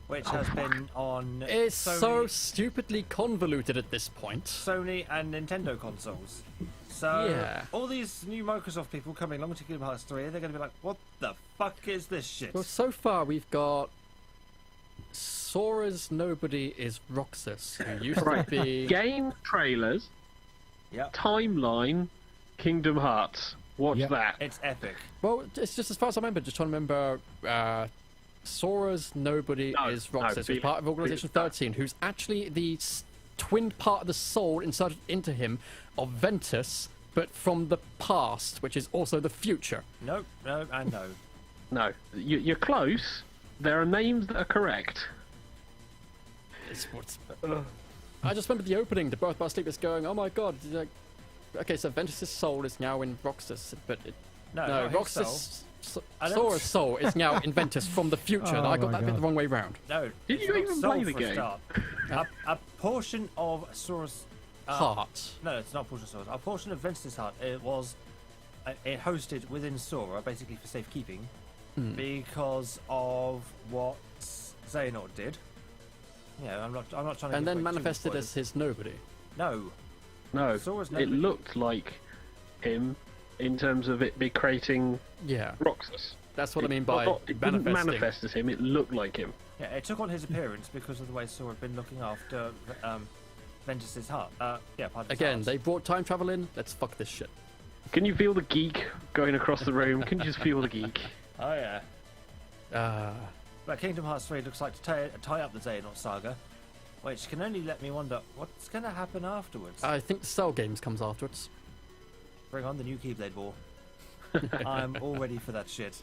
which has been on It's so Sony, stupidly convoluted at this point. Sony and Nintendo consoles. So Yeah. all these new Microsoft people coming along to Kingdom Hearts 3, they're going to be like, what the fuck is this shit? Well, so far we've got Sora's Nobody is Roxas, who used Right. to be... Game trailers, Yep. timeline, Kingdom Hearts. Watch Yep. that. It's epic. Well, it's just as far as I remember, just trying to remember... Sora's Nobody No, is no, Roxas, who's be- part of Organization be- 13, who's actually the twin part of the soul inserted into him of Ventus, but from the past, which is also the future. No, no, and no. No, you're close. There are names that are correct. It's what's... I just remember the opening, the Birth by Sleep is going, oh my god, it's like, okay, so Ventus's soul is now in Roxas, but No, no, not his Roxas... I don't- Sora's soul is now in Ventus from the future. Oh I got my that bit God. the wrong way round. No. Did it's you not even soul play the for a game? start. A portion of Sora's Heart. No, it's not portion of Sora's. A portion of Ventus's heart. It was it hosted within Sora, basically for safekeeping, because of what Xehanort did. Yeah, I'm not trying to. And give then away too many manifested as spoilers. his nobody. No. No, Sora's it Nobody. looked like him in terms of it be creating Yeah, Roxas. that's what I mean by It didn't manifesting. manifest as him, it looked like him. Yeah, it took on his appearance because of the way Sora had been looking after Ventus's heart. Yeah, part of his Again, heart. they brought time travel in. Let's fuck this shit. Can you feel the geek going across the room? Can you just feel the geek? Oh yeah. Uh, But Kingdom Hearts 3 looks like to tie up the Xehanort saga, which can only let me wonder what's going to happen afterwards. I think the Cell Games comes afterwards. Bring on the new Keyblade War. I'm all ready for that shit.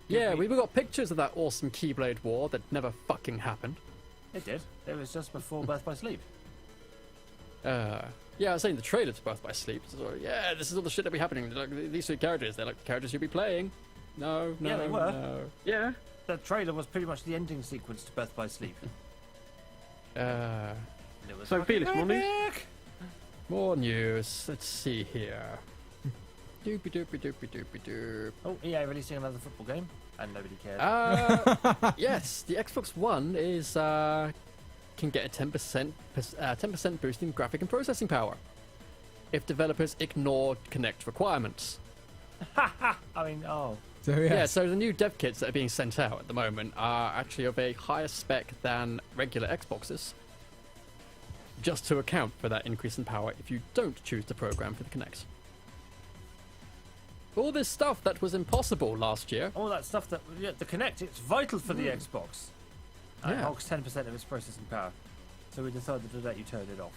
Yeah, we've got pictures of that awesome Keyblade War that never fucking happened. It did. It was just before Birth by Sleep. Yeah, I was saying the trailer to Birth by Sleep. So, yeah, this is all the shit that'll be happening. They're like, these three characters, they're like the characters you'll be playing. No, Yeah, they were. no. Yeah. The trailer was pretty much the ending sequence to Birth by Sleep. Uh, It was So, fucking Felix, more news? epic. more news. Let's see here. Doopy doopy doopy doopy doop. Oh, EA releasing another football game, and nobody cared. Yes, the Xbox One is can get a 10% boost in graphic and processing power if developers ignore Kinect requirements. I mean, oh. So Yeah, so the new dev kits that are being sent out at the moment are actually of a higher spec than regular Xboxes, just to account for that increase in power if you don't choose to program for the Kinect. All this stuff that was impossible last year. All that stuff that the Kinect, it's vital for the Xbox. And it Yeah. hogs 10% of its processing power. So we decided to let you turn it off.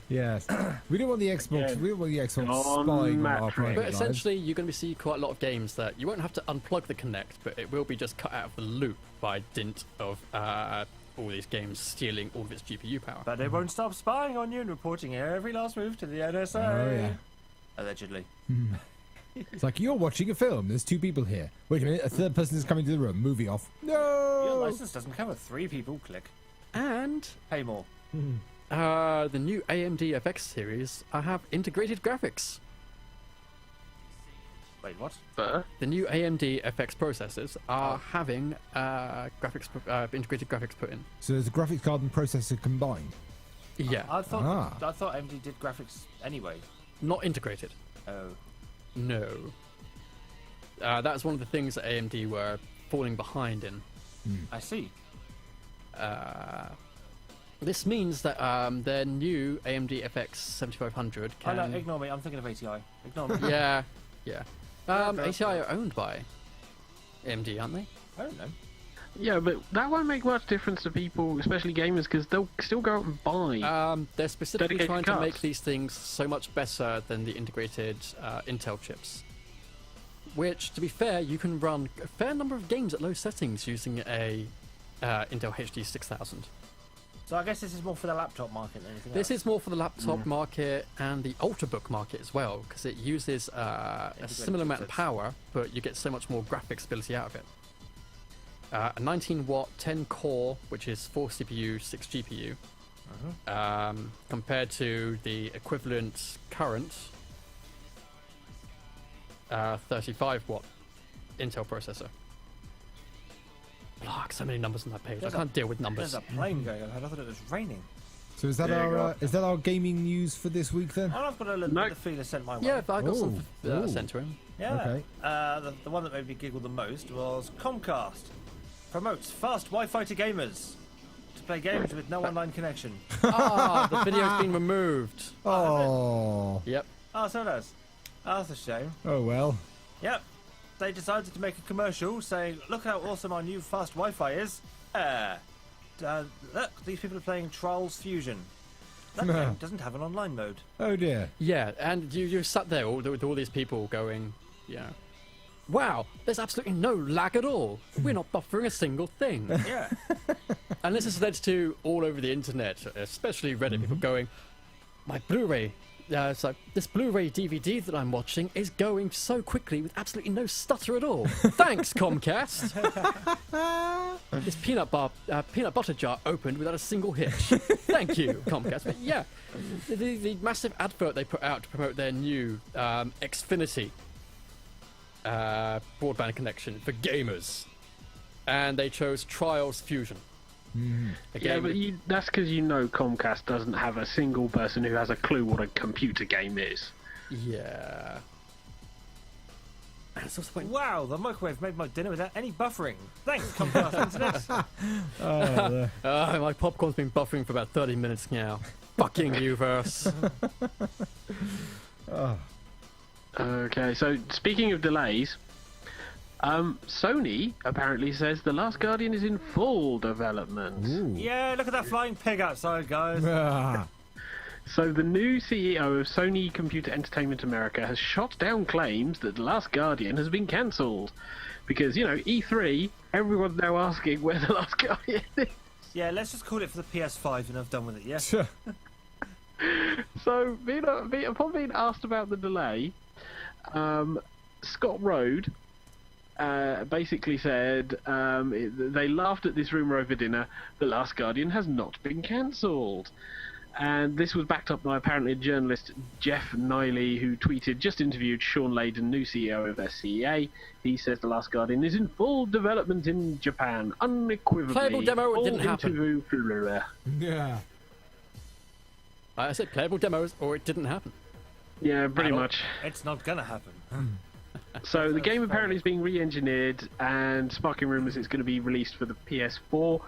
yes, we don't want the Xbox. Yeah. We don't want the Xbox On spying on Matt our Trey. private But lives. essentially, you're going to see quite a lot of games that you won't have to unplug the Kinect, but it will be just cut out of the loop by dint of all these games stealing all of its GPU power. But it won't stop spying on you and reporting every last move to the NSA. Oh, yeah. Allegedly. It's like you're watching a film. There's two people here. Wait a minute, a third person is coming to the room. Movie off. Your No. license doesn't cover 3 people. Click. And Pay more. the new AMD FX series have integrated graphics. Wait, what? But The new AMD FX processors are having integrated graphics put in. So there's a graphics card and processor combined. Yeah, I thought Ah. I thought AMD did graphics anyway. not integrated. Oh. No. That's one of the things that AMD were falling behind in. I see. This means that their new AMD FX 7500 Oh can... no, ignore me. I'm thinking of ATI. Ignore me. Yeah, yeah. Okay, ATI okay. are owned by AMD, aren't they? I don't know. yeah, but that won't make much difference to people, especially gamers, because they'll still go out and buy. They're specifically Dedicated trying to make cards. these things so much better than the integrated Intel chips. Which, to be fair, you can run a fair number of games at low settings using a Intel HD 6000. So I guess this is more for the laptop market than anything This else. is more for the laptop market and the ultrabook market as well, because it uses a similar amount of chipsets. power, but you get so much more graphics ability out of it. A 19 watt, 10 core, which is 4 CPU, 6 GPU, compared to the equivalent current 35 watt Intel processor. Fuck, so many numbers on that page. There's I can't deal with numbers. There's a plane going overhead. I thought it was raining. So is that There you our go. is that our gaming news for this week then? Oh, I've got a little No. bit of feeler sent my way. Yeah, I got some Ooh. sent to him. Yeah. Okay. The one that made me giggle the most was Comcast promotes fast Wi-Fi to gamers to play games with no online connection. Ah, the video's been removed. Oh. Yep. Oh, so it does. Oh, that's a shame. Oh well. Yep. They decided to make a commercial saying, "Look how awesome our new fast Wi-Fi is." Look, these people are playing Trials Fusion. That game doesn't have an online mode. Oh dear. Yeah, and you sat there with all these people going, yeah, wow, there's absolutely no lag at all. We're not buffering a single thing. Yeah. And this has led to all over the internet, especially Reddit, people going, my Blu-ray, it's like, this Blu-ray DVD that I'm watching is going so quickly with absolutely no stutter at all. Thanks, Comcast. This peanut butter jar opened without a single hitch. Thank you, Comcast. But yeah, the massive advert they put out to promote their new Xfinity broadband connection for gamers, and they chose Trials Fusion. Yeah, but that's because you know Comcast doesn't have a single person who has a clue what a computer game is. Yeah. And it's also like, Wow, the microwave made my dinner without any buffering. Thanks, Comcast Internet. my popcorn's been buffering for about 30 minutes now. Fucking Uverse. Okay, so speaking of delays, Sony apparently says The Last Guardian is in full development. Yeah, look at that flying pig outside, guys. Ah. So the new CEO of Sony Computer Entertainment America has shot down claims that The Last Guardian has been cancelled. Because, E3, everyone's now asking where The Last Guardian is. Yeah, let's just call it for the PS5 and I've done with it, yeah? So, upon being asked about the delay, Scott Rode basically said they laughed at this rumour over dinner. The Last Guardian has not been cancelled. And this was backed up by apparently journalist Jeff Niley, who tweeted, just interviewed Sean Layden, new CEO of SCEA. He says The Last Guardian is in full development in Japan, unequivocally. Playable demo, it didn't happen. Yeah. I said playable demos, or it didn't happen. Yeah, pretty much. It's not gonna happen. So the game apparently is being re-engineered and sparking rumours it's going to be released for the PS4.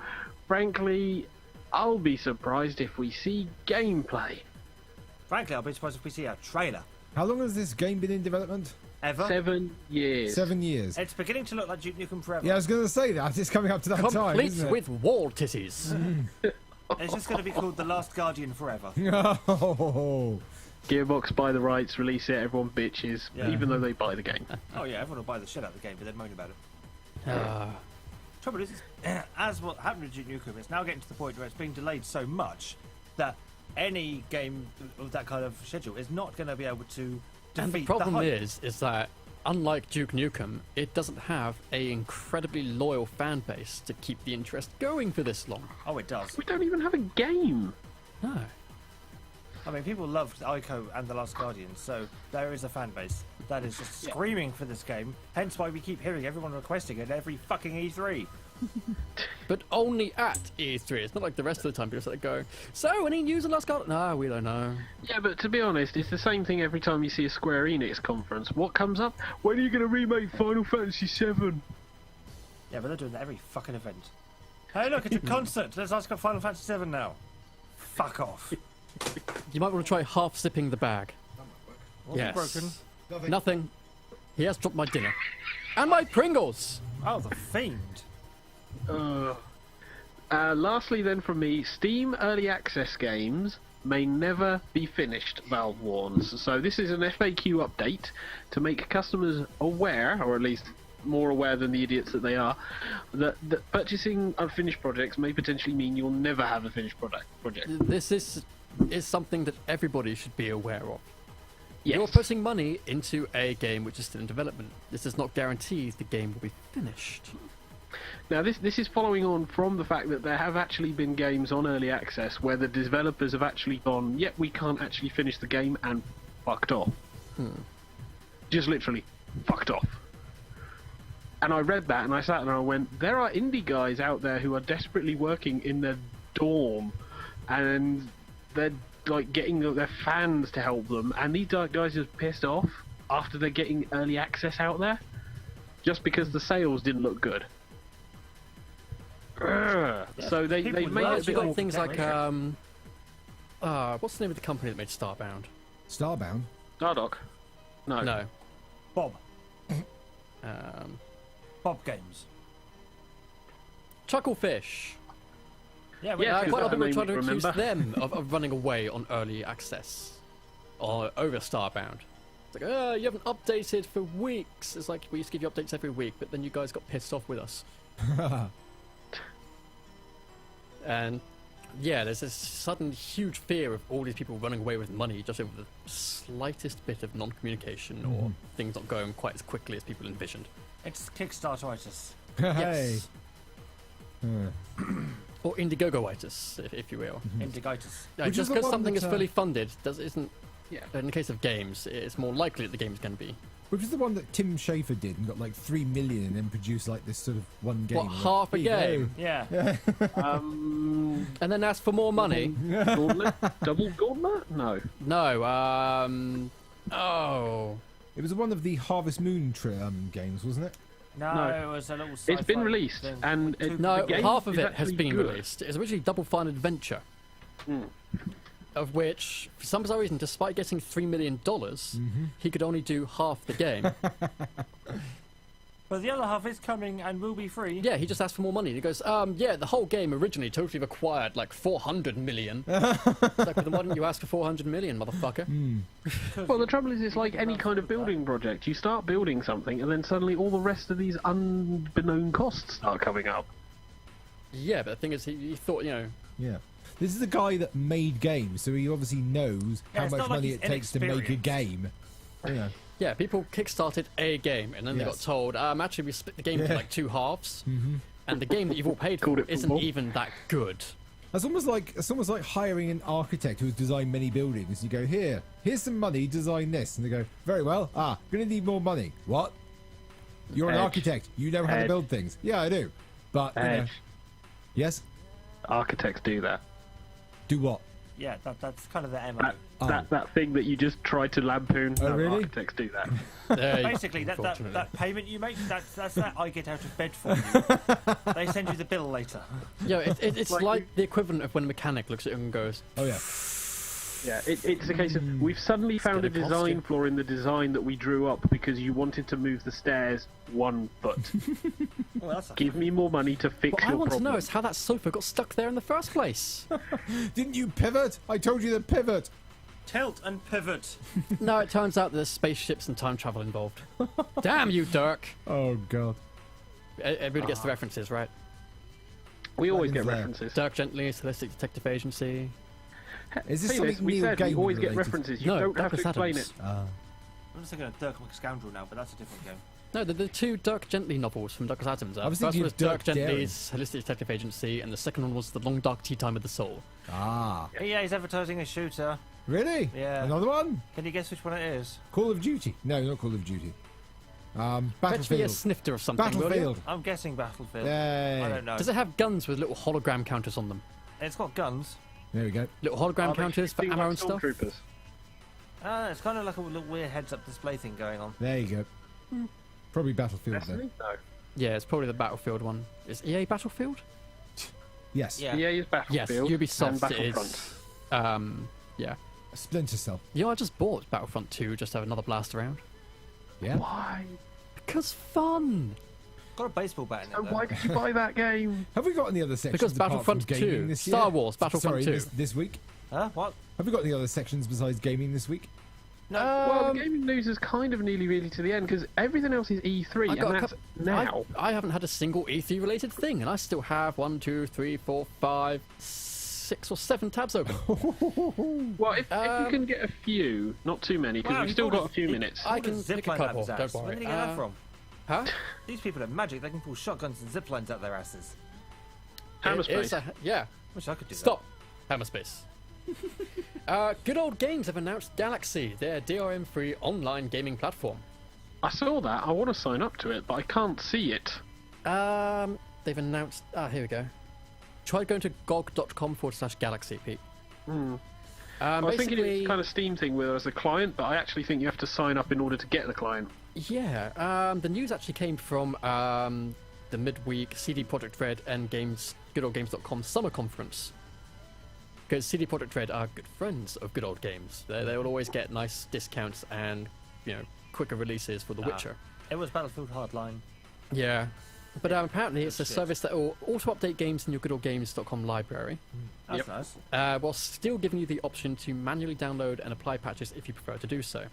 Frankly, I'll be surprised if we see gameplay. Frankly, I'll be surprised if we see a trailer. How long has this game been in development? Ever? 7 years. 7 years. It's beginning to look like Duke Nukem Forever. Yeah, I was going to say that. It's coming up to that time, Complete isn't it? with wall titties. It's just going to be called The Last Guardian Forever. Oh. Gearbox buy the rights, release it, everyone bitches, Yeah. even though they buy the game. Oh yeah, everyone will buy the shit out of the game, but then moan about it. Ah. Trouble is, as what happened with Duke Nukem, it's now getting to the point where it's being delayed so much that any game of that kind of schedule is not going to be able to defeat And the problem hype. is that unlike Duke Nukem, it doesn't have a incredibly loyal fan base to keep the interest going for this long. Oh, it does. We don't even have a game. No. I mean, people loved Ico and The Last Guardian, so there is a fan base that is just screaming for this game. Hence why we keep hearing everyone requesting it every fucking E3. But only at E3. It's not like the rest of the time people start going, so any news on Last Guardian? No, we don't know. Yeah, but to be honest, it's the same thing every time you see a Square Enix conference. What comes up? When are you going to remake Final Fantasy VII? Yeah, but they're doing that every fucking event. Hey, look, it's a concert. Let's ask about Final Fantasy VII now. Fuck off. You might want to try half sipping the bag. What's broken? Nothing. He has dropped my dinner. And my Pringles! Oh, the fiend. Lastly then from me, Steam Early Access games may never be finished, Valve warns. So this is an FAQ update to make customers aware, or at least more aware than the idiots that they are, that purchasing unfinished projects may potentially mean you'll never have a finished project. This is something that everybody should be aware of. Yes. You're putting money into a game which is still in development. This does not guarantee the game will be finished. Now this is following on from the fact that there have actually been games on early access where the developers have actually gone, yep, we can't actually finish the game, and fucked off. Just literally fucked off. And I read that and I sat and I went, there are indie guys out there who are desperately working in their dorm and they're like getting their fans to help them, and these guys are pissed off after they're getting early access out there just because the sales didn't look good. So they've made it a You've bit got more things like what's the name of the company that made Starbound? Starbound? Stardock. No. Bob. Um, Bob Games. Chucklefish. Yeah, Yeah, Quite a lot of people name trying to we accuse remember. them of running away on early access or over Starbound. It's like, you haven't updated for weeks. It's like, we used to give you updates every week, but then you guys got pissed off with us. And yeah, there's this sudden huge fear of all these people running away with money just over the slightest bit of non-communication or things not going quite as quickly as people envisioned. It's Kickstarteritis. Hey. Or Indiegogo-itis, if you will. Indigitis. No, Which is just the because one something that, is fully funded isn't. Yeah. In the case of games, it's more likely that the game is going to be. Which is the one that Tim Schafer did and got like 3 million and then produced like this sort of one game. What, half a Here you game? Yeah. And then ask for more money. Gauntlet? Double Gauntlet? No. No, oh. go. It was one of the Harvest Moon games, wasn't it? No, it was a little It's been sci-fi released, thing. and No, the game half of is it has actually been good. released. It was originally Double Fine Adventure. Of which, for some bizarre reason, despite getting $3 million, he could only do half the game. But the other half is coming and will be free. Yeah, he just asked for more money. He goes, yeah, the whole game originally totally required like 400 million. Like, then why didn't you ask for 400 million, motherfucker? Well, the trouble is, it's like any kind of building project. You start building something, and then suddenly all the rest of these unbeknown costs start coming up. Yeah, but the thing is, he thought, you know... Yeah. This is the guy that made games, so he obviously knows how it's much not like money he's it takes to make a inexperienced. game. Yeah. Yeah, people kickstarted a game, and then they got Yes. told, actually, we split the game into like 2 halves, Mm-hmm. and the game that you've all paid Called for it isn't football. even that good. It's almost like hiring an architect who's designed many buildings. You go, here's some money, design this. And they go, very well. Gonna need more money. What? You're an Edge. architect. You know how to Edge. build things. Yeah, I do. But, you know, Edge. yes? Architects do that. Do what? Yeah, that's kind of the MO. That thing that you just tried to lampoon. Oh, No, really? Architects do that. Basically, Unfortunately. that payment you make, that's that I get out of bed for you. They send you the bill later. Yeah, it's Like like the equivalent of when a mechanic looks at you and goes, Oh, yeah. Yeah, it's a case of we've suddenly found a gonna cost design you. flaw in the design that we drew up because you wanted to move the stairs 1 foot. Well, that's Give me more money to fix what I your want problem. to know is how that sofa got stuck there in the first place. Didn't you pivot? I told you to pivot. tilt and pivot. No, it turns out there's spaceships and time travel involved. Damn you, Dirk! Oh, God. Everybody gets the references, right? We always get Dragon's Lair. references. Dirk Gently, Holistic Detective Agency. Is this Hey, something Liz, we Neil said we Gaiman always get related? references. You No, don't have to Douglas explain Adams. it. I'm just thinking of Dirk McScoundrel now, but that's a different game. No, the 2 Dirk Gently novels from Douglas Adams. I was The first thinking one was of Dirk Dirk Gently's Holistic Detective Agency, and the second one was The Long Dark Tea Time of the Soul. Ah. Yeah, he's advertising a shooter. Really? Yeah. Another one? Can you guess which one it is? Call of Duty. No, not Call of Duty. Fetch me a Battlefield. snifter of something, will you? Battlefield. I'm guessing Battlefield. Yay. I don't know. Does it have guns with little hologram counters on them? It's got guns. There we go. Little hologram counters for ammo and stuff? Stormtroopers. It's kind of like a little weird heads-up display thing going on. There you go. Probably Battlefield Destiny? though. No. Yeah, it's probably the Battlefield one. Is EA Battlefield? Yes. Yeah. EA is Yes, Battlefield and Ubisoft Battlefront. is. Yeah. Splinter Cell. You know, I just bought Battlefront 2 just to have another blast around. Yeah. Why? Because fun! Got a baseball bat in it. So though. why did you buy that game? Have we got any other sections Because apart from Battlefront gaming 2, this year? Star Wars Battlefront Sorry, 2. this week. Huh? What? Have we got any other sections besides gaming this week? No. Well, the gaming news is kind of nearly really to the end because everything else is E3, I got and a that's couple. now. I haven't had a single E3 related thing, and I still have 1, 2, 3, 4, 5, 6 or 7 tabs open. Well, if you can get a few, not too many, because Wow, we've he still pulled got a few minutes. I What can does pick a zipline out couple, his ass? don't Where worry. did he get that from? Huh? These people are magic. They can pull shotguns and zip lines out their asses. Hammer It is space. yeah. Wish I could do Stop. Hammer space. Good Old Games have announced Galaxy, their DRM-free online gaming platform. I saw that. I want to sign up to it, but I can't see it. They've announced. Here we go. Try going to gog.com/galaxy, Pete. I was thinking Basically, it's kind of Steam thing where there's a client, but I actually think you have to sign up in order to get the client. yeah. The news actually came from the midweek CD Projekt Red and GoodOldGames.com summer conference. Because CD Projekt Red are good friends of Good Old Games. They will always get nice discounts and quicker releases for The Witcher. It was Battlefield Hardline. Yeah. But apparently it's a Shit. service that will auto-update games in your GoodOldGames.com library, That's Yep. nice. while still giving you the option to manually download and apply patches if you prefer to do so.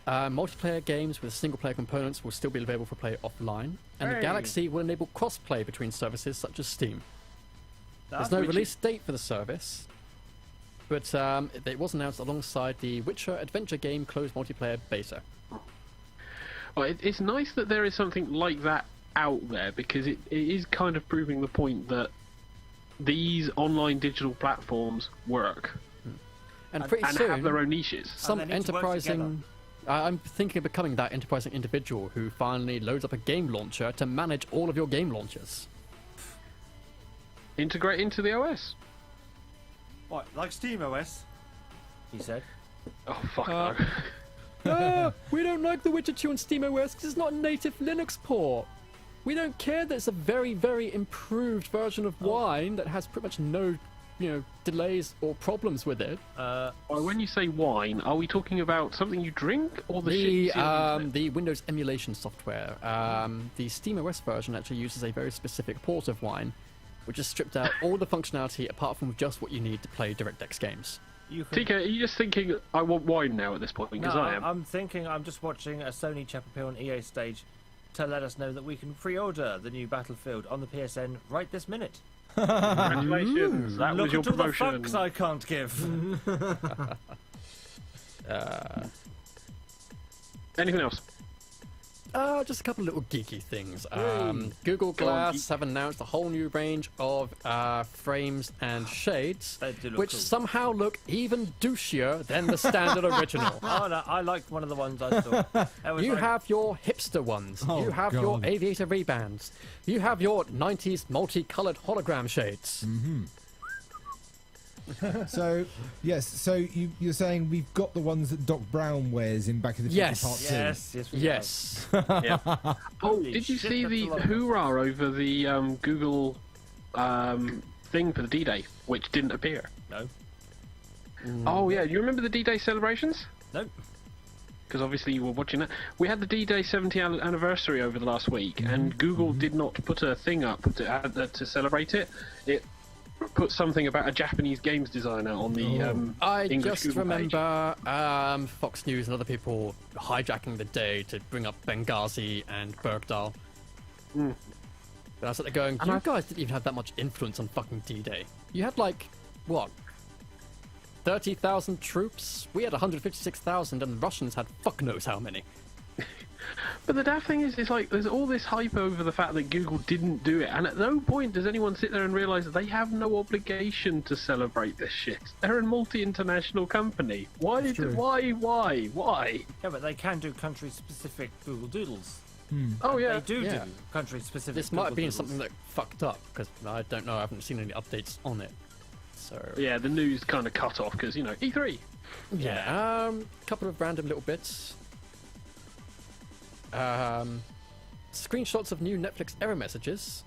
Multiplayer games with single-player components will still be available for play offline, and the Hey. Galaxy will enable cross-play between services such as Steam. That's There's no Which is- release date for the service, but it was announced alongside the Witcher adventure game closed multiplayer beta. Well, it's nice that there is something like that out there because it is kind of proving the point that these online digital platforms work And pretty and soon, have their own niches. some And they need to work enterprising. I'm thinking of becoming that enterprising individual who finally loads up a game launcher to manage all of your game launchers. Integrate into the OS. What, like SteamOS? He said. Oh, fuck Uh, no. We don't like The Witcher 2 on SteamOS because it's not a native Linux port. We don't care that it's a very, very improved version of Wine that has pretty much no delays or problems with it. Well, when you say wine, are we talking about something you drink or the shit you see on the internet? The Windows emulation software. The SteamOS version actually uses a very specific port of wine, which has stripped out all the functionality apart from just what you need to play DirectX games. TK, are you just thinking, I want wine now at this point? Because No, I am. I'm thinking I'm just watching a Sony chap appear on EA stage to let us know that we can pre-order the new Battlefield on the PSN right this minute. Congratulations, that Look was your at all the promotion. fucks I can't give. Anything else? Just a couple of little geeky things. Google Glass have announced a whole new range of frames and shades, They do look which cool. somehow look even douchier than the standard original. Oh no, I liked one of the ones I saw. It was You like- have your hipster ones. Oh, you have your God. aviator rebands. You have your 90s multicolored hologram shades. So, yes, so you're saying we've got the ones that Doc Brown wears in Back to the Future Yes. Part 2? Yes, we Yes. Yeah. Oh, Holy did you shit, see that's the a lot of hoorah over the Google thing for the D-Day, which didn't appear? No, Oh, yeah. You remember the D-Day celebrations? nope. Because obviously you were watching that. We had the D-Day 70th anniversary over the last week, and Google did not put a thing up to celebrate it. It put something about a Japanese games designer on the I English just Google page. remember Fox News and other people hijacking the day to bring up Benghazi and Bergdahl. And I was sat there going, you guys didn't even have that much influence on fucking D-Day. You had what? 30,000 troops? We had 156,000 and the Russians had fuck knows how many. But the daft thing is, it's like there's all this hype over the fact that Google didn't do it, and at no point does anyone sit there and realise that they have no obligation to celebrate this shit. They're a multi-international company. Why? Why? Yeah, but they can do country-specific Google Doodles. Oh yeah. They do Yeah. do country-specific. This might have been Doodles. something that fucked up, because I don't know, I haven't seen any updates on it. So, Yeah, the news kind of cut off because E3. yeah, couple of random little bits. Screenshots of new Netflix error messages,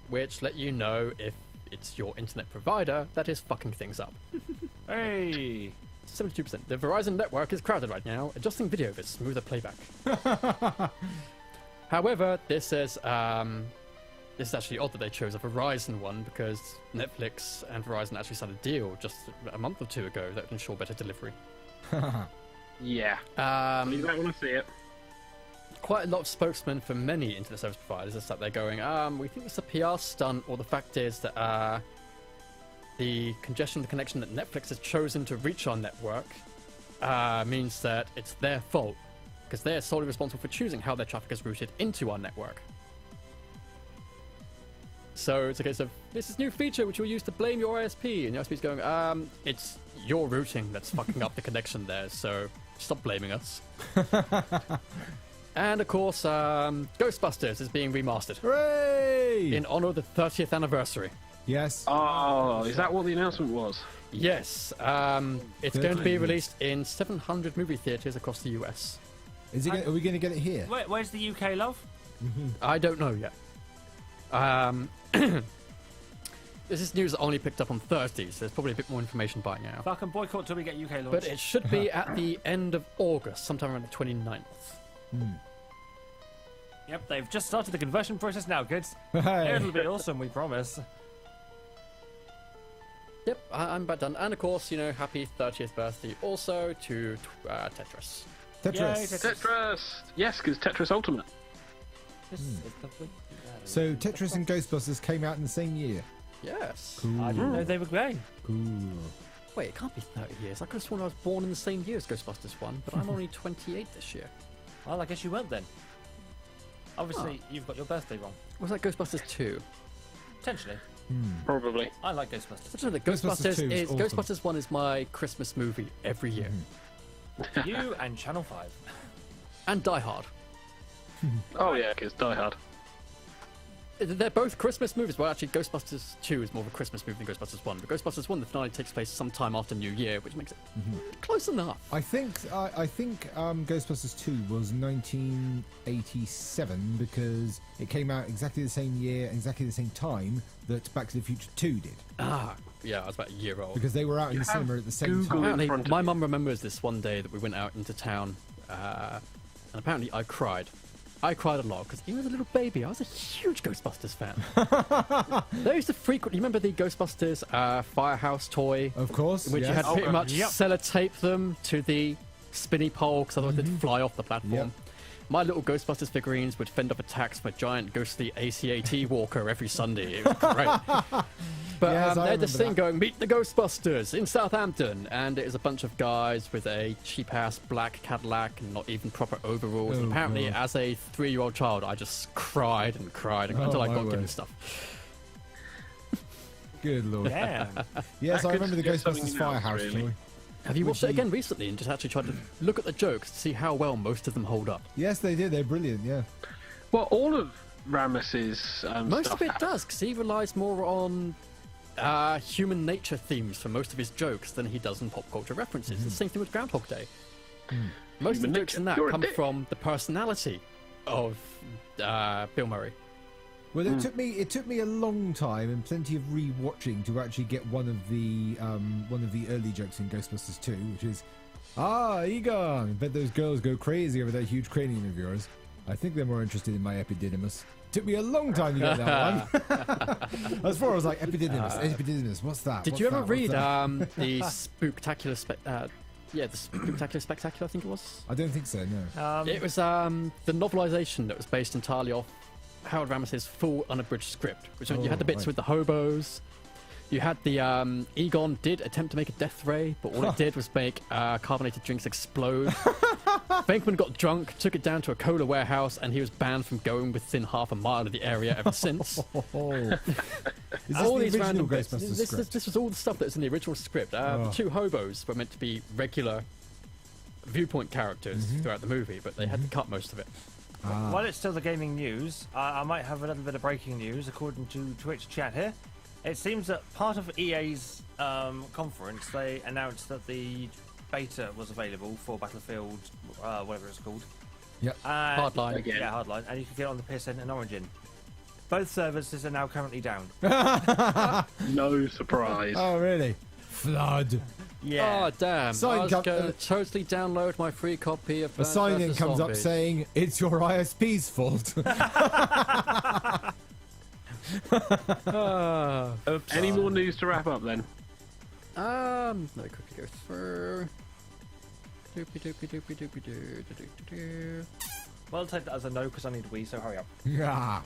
which let you know if it's your internet provider that is fucking things up. Hey, 72%. The Verizon network is crowded right now, adjusting video for smoother playback. However, this is actually odd that they chose a Verizon one, because Netflix and Verizon actually signed a deal just a month or two ago that would ensure better delivery. Yeah. You don't want to see it. Quite a lot of spokesmen for many internet service providers are sat there going, we think it's a PR stunt, or the fact is that the congestion of the connection that Netflix has chosen to reach our network means that it's their fault, because they're solely responsible for choosing how their traffic is routed into our network. So it's a case of, this is a new feature which we'll use to blame your ISP, and the ISP's going, it's your routing that's fucking up the connection there, so stop blaming us. And of course, Ghostbusters is being remastered Hooray! in honor of the 30th anniversary. Yes. Oh, is that what the announcement was? Yes, it's going to be released in 700 movie theaters across the US. Is it? Are we going to get it here? where's the UK love? I don't know yet. This is news that only picked up on Thursday, so there's probably a bit more information by now. Fucking boycott till we get UK launch. But it should be at the end of August, sometime around the 29th. Yep, they've just started the conversion process now, kids. Hey. It'll be awesome, we promise. Yep, I'm about done. And of course, happy 30th birthday also to Tetris. Tetris. Yay, Tetris. Tetris. Yes, because Tetris Ultimate. This is lovely. So Tetris and Ghostbusters came out in the same year. Yes. I didn't know they were gay. Cool. Wait, it can't be 30 years. I could have sworn I was born in the same year as Ghostbusters 1, but I'm only 28 this year. Well, I guess you weren't then. Obviously, you've got your birthday wrong. Was that Ghostbusters 2? Potentially. Probably. I like I Ghostbusters. don't know, Ghostbusters 2 is awesome. Ghostbusters 1 is my Christmas movie every year. You and Channel 5. And Die Hard. Oh yeah, because Die Hard. They're both Christmas movies. Well, actually, Ghostbusters 2 is more of a Christmas movie than Ghostbusters 1. But Ghostbusters 1, the finale takes place sometime after New Year, which makes it close enough. I think Ghostbusters 2 was 1987 because it came out exactly the same year, exactly the same time that Back to the Future 2 did. Ah, yeah, I was about a year old. Because they were out in the cinema at the same Google time. in Apparently, front of my you. mum remembers this one day that we went out into town, and apparently I cried. I cried a lot because even as a little baby, I was a huge Ghostbusters fan. They used to frequently. You remember the Ghostbusters firehouse toy? Of course, In which you yes. had pretty much Yep. sellotape them to the spinny pole because otherwise they'd fly off the platform. Yep. My little Ghostbusters figurines would fend off attacks from a giant ghostly ACAT walker every Sunday. It was great. But Yes, I they had this thing remember that. going, meet the Ghostbusters in Southampton. And it was a bunch of guys with a cheap-ass black Cadillac and not even proper overalls. Oh, and apparently, God. as a 3-year-old child, I just cried and cried until I my got given word. stuff. Good lord. Yeah. Yes, That I could remember the suggest something Ghostbusters else, firehouse really. toy. Have you Would watched it you- again recently and just actually tried to look at the jokes to see how well most of them hold up? Yes, they did. They're brilliant. Yeah. Well, all of Ramos's Most stuff of it has- does, because he relies more on human nature themes for most of his jokes than he does in pop culture references. The same thing with Groundhog Day. Most Human of the jokes nature. in that You're a come dick. from the personality of Bill Murray. Well, it took me a long time and plenty of re-watching to actually get one of the early jokes in Ghostbusters 2, which is, Egon, I bet those girls go crazy over that huge cranium of yours. I think they're more interested in my epididymis. Took me a long time to get that one. As far as like epididymis, what's that? Did What's you ever that? What's read that? the Spooktacular the Spooktacular Spectacular, I think it was? I don't think so. No. It was the novelization that was based entirely off Howard Ramos's full unabridged script, which you had the bits right. with the hobos. You had the Egon did attempt to make a death ray, but all it did was make carbonated drinks explode. Venkman got drunk, took it down to a cola warehouse, and he was banned from going within half a mile of the area ever since. Oh. Is this All the these original random bits. Ghostbusters This script? was all the stuff that was in the original script. The two hobos were meant to be regular viewpoint characters throughout the movie, but they had to cut most of it. While it's still the gaming news, I might have a little bit of breaking news according to Twitch chat here. It seems that part of EA's conference, they announced that the beta was available for Battlefield, whatever it's called. Yep. Hardline. Again. Yeah, Hardline. And you can get it on the PSN and Origin. Both services are now currently down. No surprise. Oh, really? Flood. Yeah. Oh, damn. Sign I was come- going to totally download my free copy of A Plants sign in vs. comes up Zombies. saying, it's your ISP's fault. Any more news to wrap up then? Let me quickly go through. Doopy doopy doopy doopy doo doo doo doo. Well, I'll take that as a no because I need a wee, so hurry up. Yeah.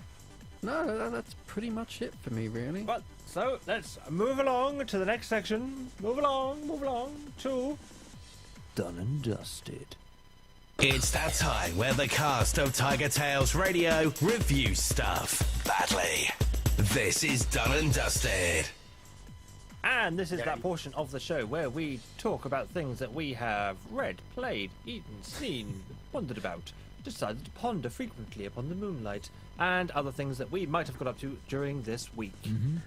No, that's pretty much it for me, really. But so let's move along to the next section. Move along to Done and Dusted. It's that time where the cast of Tiger Tales Radio review stuff badly. This is Done and Dusted. And this is that portion of the show where we talk about things that we have read, played, eaten, seen, wondered about, decided to ponder frequently upon the moonlight, and other things that we might have got up to during this week. And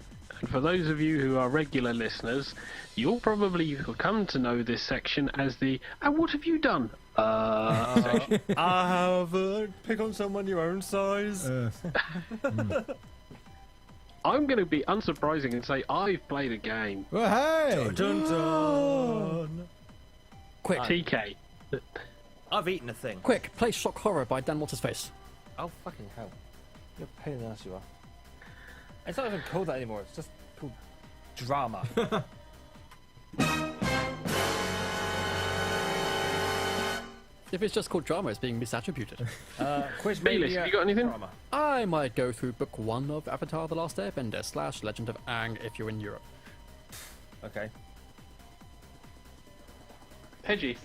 for those of you who are regular listeners, you'll probably come to know this section as the "And what have you done?" section. I haven't. Pick on someone your own size. I'm going to be unsurprising and say I've played a game. Well, hey! Dun dun. Quick, TK. I've eaten a thing. quick, play Shock Horror by Dan Watersface. Oh, fucking hell. You're a pain in the ass, you are. It's not even called that anymore. It's just called drama. If it's just called drama, it's being misattributed. Quiz Baelish, media have you got anything? Drama. I might go through book 1 of Avatar The Last Airbender / Legend of Aang if you're in Europe. Okay. Hedgie.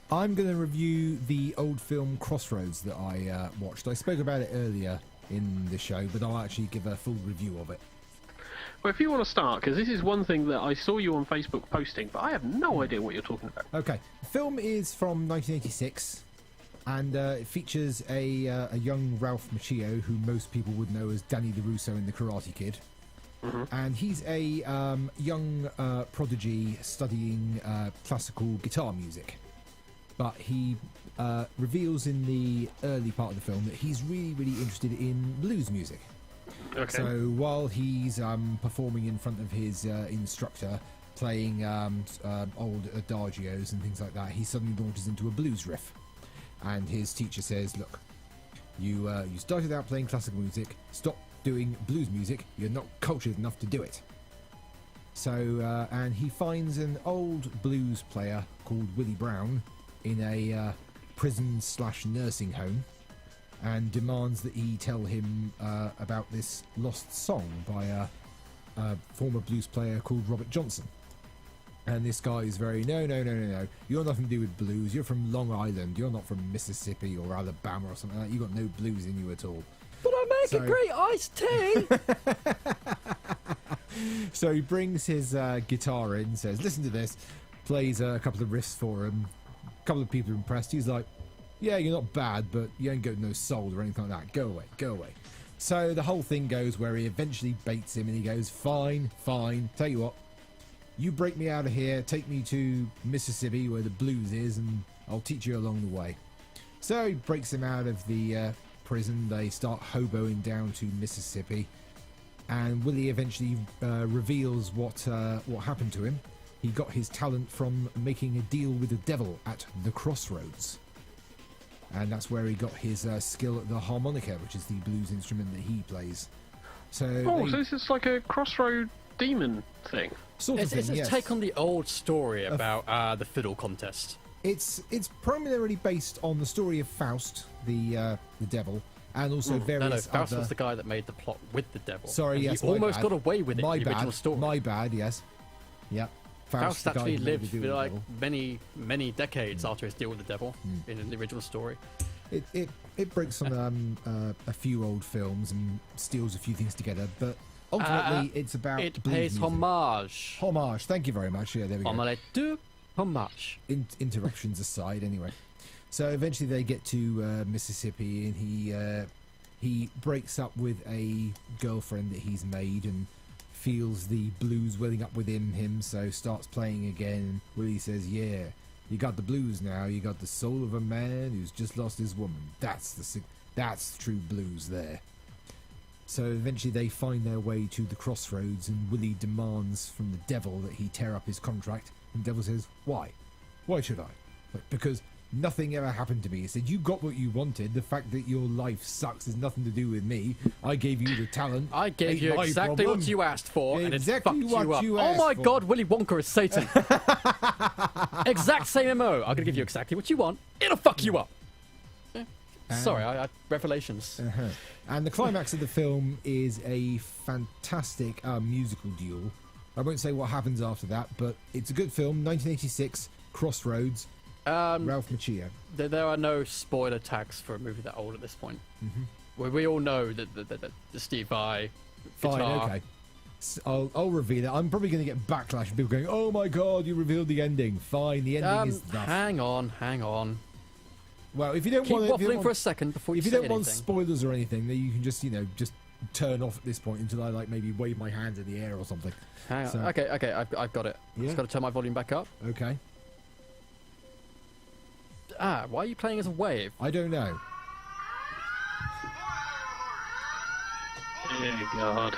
I'm going to review the old film Crossroads that I watched. I spoke about it earlier in the show, but I'll actually give a full review of it. Well, if you want to start, because this is one thing that I saw you on Facebook posting, but I have no idea what you're talking about. Okay. The film is from 1986. And it features a young Ralph Macchio, who most people would know as Danny DeRusso in The Karate Kid. And he's a young prodigy studying classical guitar music. But he reveals in the early part of the film that he's really, really interested in blues music. Okay. So while he's performing in front of his instructor, playing old adagios and things like that, he suddenly launches into a blues riff. And his teacher says, look, you started out playing classical music, stop doing blues music, you're not cultured enough to do it. So, and he finds an old blues player called Willie Brown in a prison/nursing home and demands that he tell him about this lost song by a former blues player called Robert Johnson. And this guy is very, no, you're nothing to do with blues, you're from Long Island, you're not from Mississippi or Alabama or something like that, you got no blues in you at all. But I make a great iced tea! So he brings his guitar in, says, listen to this, plays a couple of riffs for him, a couple of people are impressed, he's like, yeah, you're not bad, but you ain't got no soul or anything like that, go away. So the whole thing goes where he eventually baits him and he goes, fine, tell you what, you break me out of here, take me to Mississippi where the blues is, and I'll teach you along the way. So he breaks him out of the prison. They start hoboing down to Mississippi, and Willie eventually reveals what happened to him. He got his talent from making a deal with the devil at the Crossroads, and that's where he got his skill at the harmonica, which is the blues instrument that he plays. So so this is like a crossroad demon thing. Sort of It's thing, a yes. take on the old story about the fiddle contest. It's primarily based on the story of Faust, the devil, and also various Faust other... was the guy that made the plot with the devil. Sorry, and yes, he my almost bad. got away with it in the original story. My bad, yes. Yep. Faust the guy actually who made lived the deal for with the like devil. many decades after his deal with the devil in the original story. It breaks on a few old films and steals a few things together, but ultimately it's about It blues pays music. homage. Homage, thank you very much. Yeah, there we go. Omelette de homage. Interruptions aside, anyway. So eventually they get to Mississippi, and he breaks up with a girlfriend that he's made and feels the blues welling up within him, so starts playing again. Willie says, yeah, you got the blues now, you got the soul of a man who's just lost his woman. That's true blues there. So eventually they find their way to the Crossroads, and Willie demands from the devil that he tear up his contract, and the devil says, why should I? Because nothing ever happened to me. He said, you got what you wanted. The fact that your life sucks has nothing to do with me. I gave you the talent. I gave Ain't you my exactly problem. what you asked for, and Exactly it fucked what you you up. Oh asked my for. god, Willy Wonka is Satan. Exact same MO. I'm going to give you exactly what you want. It'll fuck you up. Sorry, I revelations. And the climax of the film is a fantastic musical duel. I won't say what happens after that, but it's a good film. 1986, Crossroads, Ralph Macchio. There are no spoiler tags for a movie that old at this point. Where we all know that the Steve Vai Fine, guitar. okay. I'll reveal it. I'm probably going to get backlash from people going, oh my god, you revealed the ending. Fine, the ending is that. Hang on. Well, if you don't Keep want waffling for a second before you if you say don't want anything. spoilers or anything, then you can just turn off at this point until I maybe wave my hands in the air or something. Hang on. So- Okay, I've got it. Yeah. Just got to turn my volume back up. Okay. Why are you playing as a wave? I don't know. Oh god.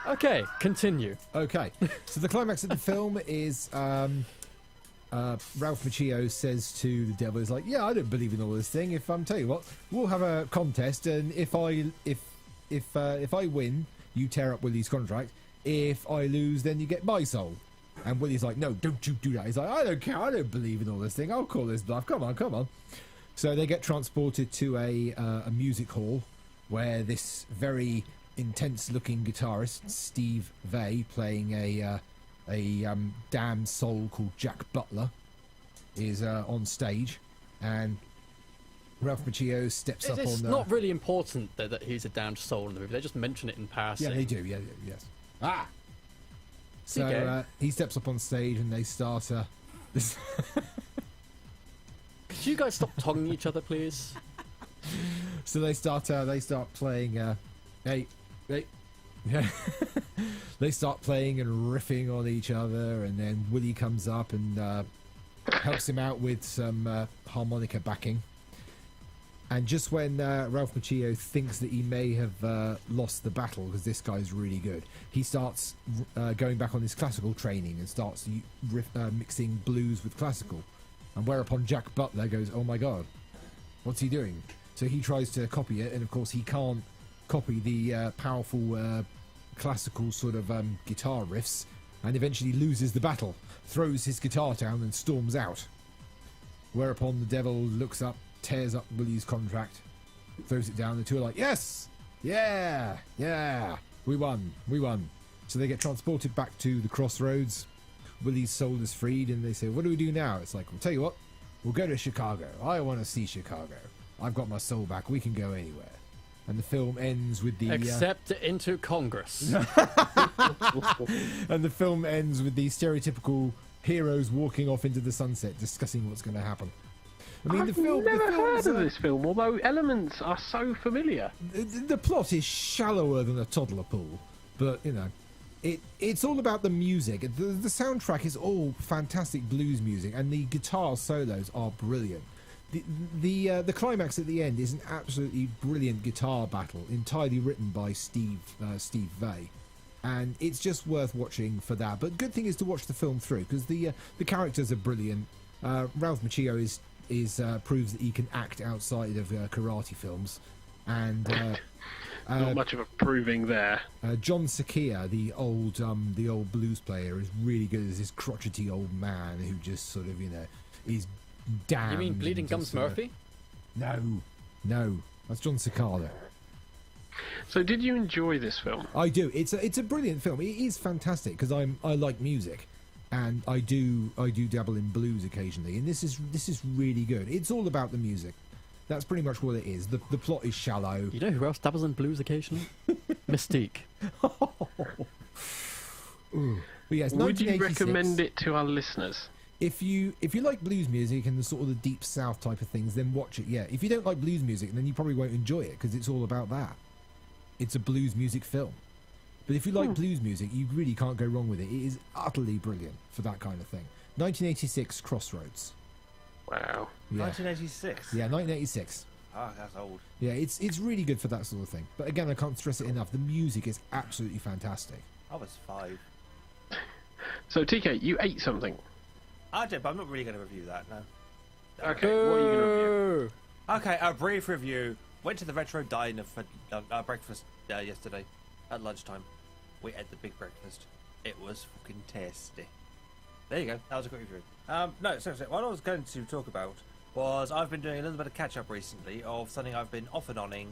Okay, continue. Okay. So the climax of the film is Ralph Macchio says to the devil, "Is like, yeah, I don't believe in all this thing. If tell you what, we'll have a contest, and if I win, you tear up Willie's contract. If I lose, then you get my soul." And Willie's like, "No, don't you do that." He's like, "I don't care. I don't believe in all this thing. I'll call this bluff. Come on." So they get transported to a music hall where this very intense-looking guitarist, Steve Vai, playing a damn soul called Jack Butler, is on stage, and Ralph Macchio steps up It's on the... not really important that he's a damned soul in the movie. They just mention it in passing. Yeah, they do. Yeah, yes. So Okay. he steps up on stage and they start. This Could you guys stop tonguing each other, please? So they start playing. Hey, yeah. They start playing and riffing on each other, and then Willie comes up and helps him out with some harmonica backing. And just when Ralph Macchio thinks that he may have lost the battle because this guy's really good, he starts going back on his classical training and starts mixing blues with classical. And whereupon Jack Butler goes, "Oh my God, what's he doing?" So he tries to copy it, and of course he can't copy the powerful classical sort of guitar riffs, and eventually loses the battle, throws his guitar down and storms out. Whereupon the devil looks up, tears up Willie's contract, throws it down. The two are like, "Yes, yeah, we won." So they get transported back to the crossroads. Willie's soul is freed, and they say, "What do we do now?" It's like, "We'll tell you what, we'll go to Chicago. I want to see Chicago. I've got my soul back. We can go anywhere." And the film ends with the Except into Congress. and the film ends with the stereotypical heroes walking off into the sunset, discussing what's going to happen. I mean, I've never heard of this film, although elements are so familiar. The plot is shallower than a toddler pool, but you know, it's all about the music. The soundtrack is all fantastic blues music, and the guitar solos are brilliant. The climax at the end is an absolutely brilliant guitar battle, entirely written by Steve Vai, and it's just worth watching for that. But good thing is to watch the film through because the characters are brilliant. Ralph Macchio is proves that he can act outside of karate films, and Not much of a proving there. John Sakia, the old blues player, is really good as this crotchety old man who just sort of is damned. You mean Bleeding Gums Murphy? No, that's John Cicada. So, did you enjoy this film? I do. It's a brilliant film. It is fantastic because I like music, and I do dabble in blues occasionally, and this is really good. It's all about the music. That's pretty much what it is. The plot is shallow. You know who else dabbles in blues occasionally? Mystique. Ooh. But yes, Would you 1986. recommend it to our listeners? If you like blues music and the sort of the deep south type of things, then watch it. Yeah. If you don't like blues music, then you probably won't enjoy it because it's all about that. It's a blues music film. But if you like blues music, you really can't go wrong with it. It is utterly brilliant for that kind of thing. 1986 Crossroads. Wow. Yeah. 1986. Yeah, 1986. Oh, that's old. Yeah, it's really good for that sort of thing. But again, I can't stress it enough. The music is absolutely fantastic. I was 5. So, TK, you ate something. I did, but I'm not really going to review that, no. Okay, what are you going to review? Okay, a brief review. Went to the Retro Diner for breakfast yesterday at lunchtime. We ate the big breakfast. It was fucking tasty. There you go. That was a quick review. No, seriously, what I was going to talk about was I've been doing a little bit of catch-up recently of something I've been off and onning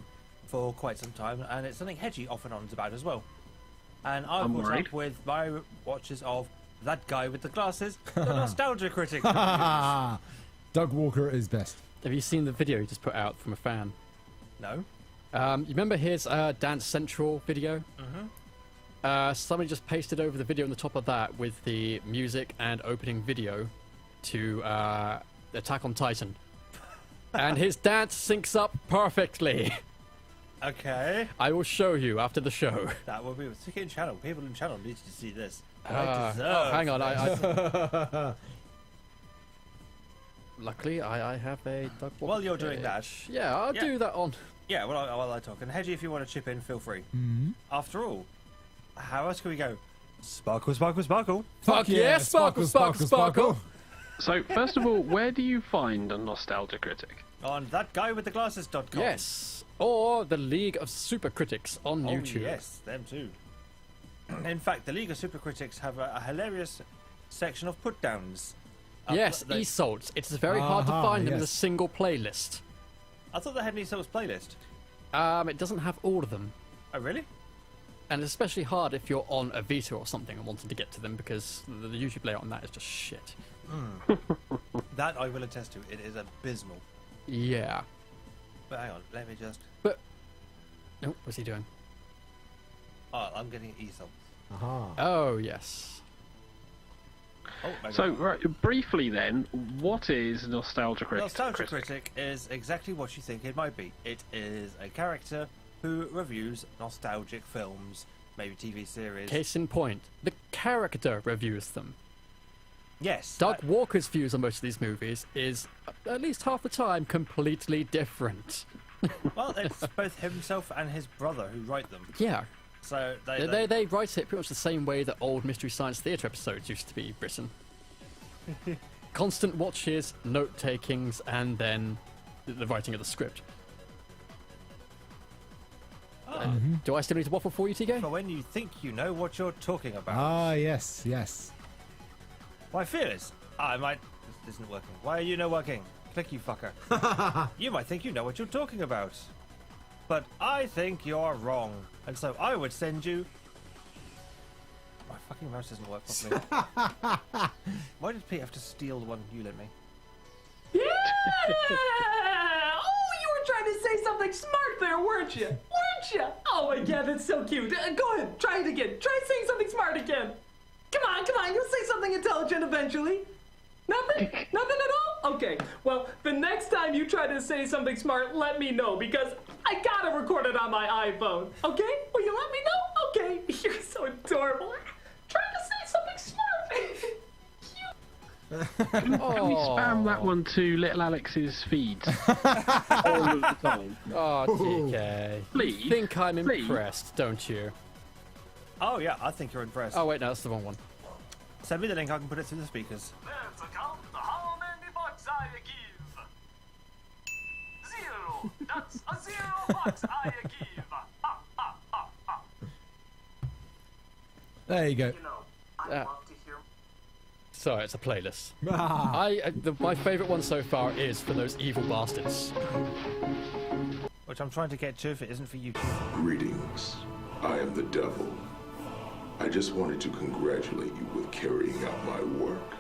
for quite some time, and it's something Hedgie off and on's about as well. And I I'm caught worried. up with my watches of That Guy with the Glasses, the Nostalgia Critic. Doug Walker at his best. Have you seen the video he just put out from a fan? No? You remember his Dance Central video? Mm-hmm. Somebody just pasted over the video on the top of that with the music and opening video to Attack on Titan. And his dance syncs up perfectly. Okay. I will show you after the show. That will be with Ticket Channel. People in Channel need to see this. Hang on, luckily, I have a Doug Walker While you're doing that, page. Yeah, I'll do that on. yeah, while I talk. And Hedgie, if you want to chip in, feel free. Mm-hmm. After all, how else can we go? Sparkle, sparkle, sparkle. Fuck yeah, sparkle, sparkle, sparkle. So, first of all, where do you find a Nostalgia Critic? On thatguywiththeglasses.com. Yes, or the League of Super Critics on Oh, YouTube. yes, them too. In fact, the League of Super Critics have a hilarious section of put-downs. Yes, they- e-salts. It's very hard to find them as a yes. single playlist. I thought they had an Eso's playlist. It doesn't have all of them. Oh, really? And it's especially hard if you're on a Vita or something and wanting to get to them because the YouTube layout on that is just shit. That I will attest to. It is abysmal. Yeah. But hang on, let me just... Oh, what's he doing? Oh, I'm getting Esol. Aha. Oh, yes. Oh, maybe So, not. right, briefly then, what is Nostalgia Critic? Nostalgia Critic is exactly what you think it might be. It is a character who reviews nostalgic films, maybe TV series. Case in point, the character reviews them. Yes. Doug Walker's views on most of these movies is, at least half the time, completely different. Well, it's both himself and his brother who write them. Yeah. So They write it pretty much the same way that old Mystery Science Theatre episodes used to be written. Constant watches, note-takings, and then the writing of the script. Do I still need to waffle for you, TK? for when you think you know what you're talking about. Ah, yes, yes. My fear is, this isn't working. Why are you not working? Click, you fucker. You might think you know what you're talking about. But I think you're wrong. And so I would send you... My fucking mouse doesn't work properly. Why did Pete have to steal the one you lent me? Yeah! Oh, you were trying to say something smart there, weren't you? Weren't you? Oh my god, that's so cute. Go ahead, try it again. Try saying something smart again. Come on, you'll say something intelligent eventually. Nothing? Nothing at all? Okay, well, the next time you try to say something smart, let me know, because I gotta record it on my iPhone. Okay? Will you let me know? Okay. You're so adorable. Trying to say something smart. Can we spam that one to little Alex's feeds all of the time? Oh, TK. Please, You think I'm please. impressed, don't you? Oh yeah, I think you're impressed. Oh, wait, no, that's the wrong one. Send me the link, I can put it through the speakers. Let's count how many bucks I give. 0. That's a 0 bucks I give. Ha, ha, ha, ha. There you go. You know, I Ah. love to hear. Sorry, it's a playlist. Ah, My favourite one so far is for those evil bastards. Which I'm trying to get to if it isn't for YouTube. Greetings. I am the devil. I just wanted to congratulate you with carrying out my work.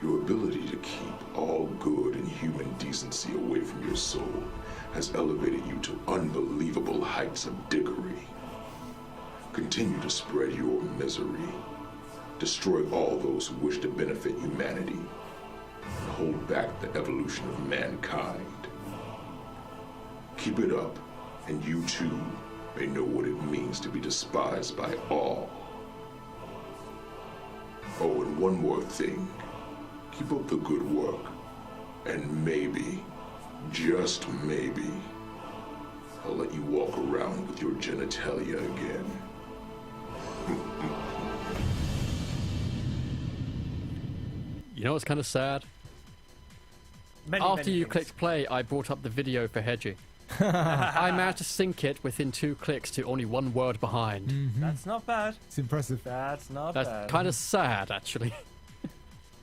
Your ability to keep all good and human decency away from your soul has elevated you to unbelievable heights of dickery. Continue to spread your misery. Destroy all those who wish to benefit humanity. And hold back the evolution of mankind. Keep it up, and you too may know what it means to be despised by all. Oh, and one more thing. Keep up the good work, and maybe, just maybe, I'll let you walk around with your genitalia again. You know what's kind of sad? After you clicked play, I brought up the video for Hedgie. I managed to sync it within 2 clicks to only 1 word behind. That's not bad. it's impressive. That's not That's bad. kind of sad, actually.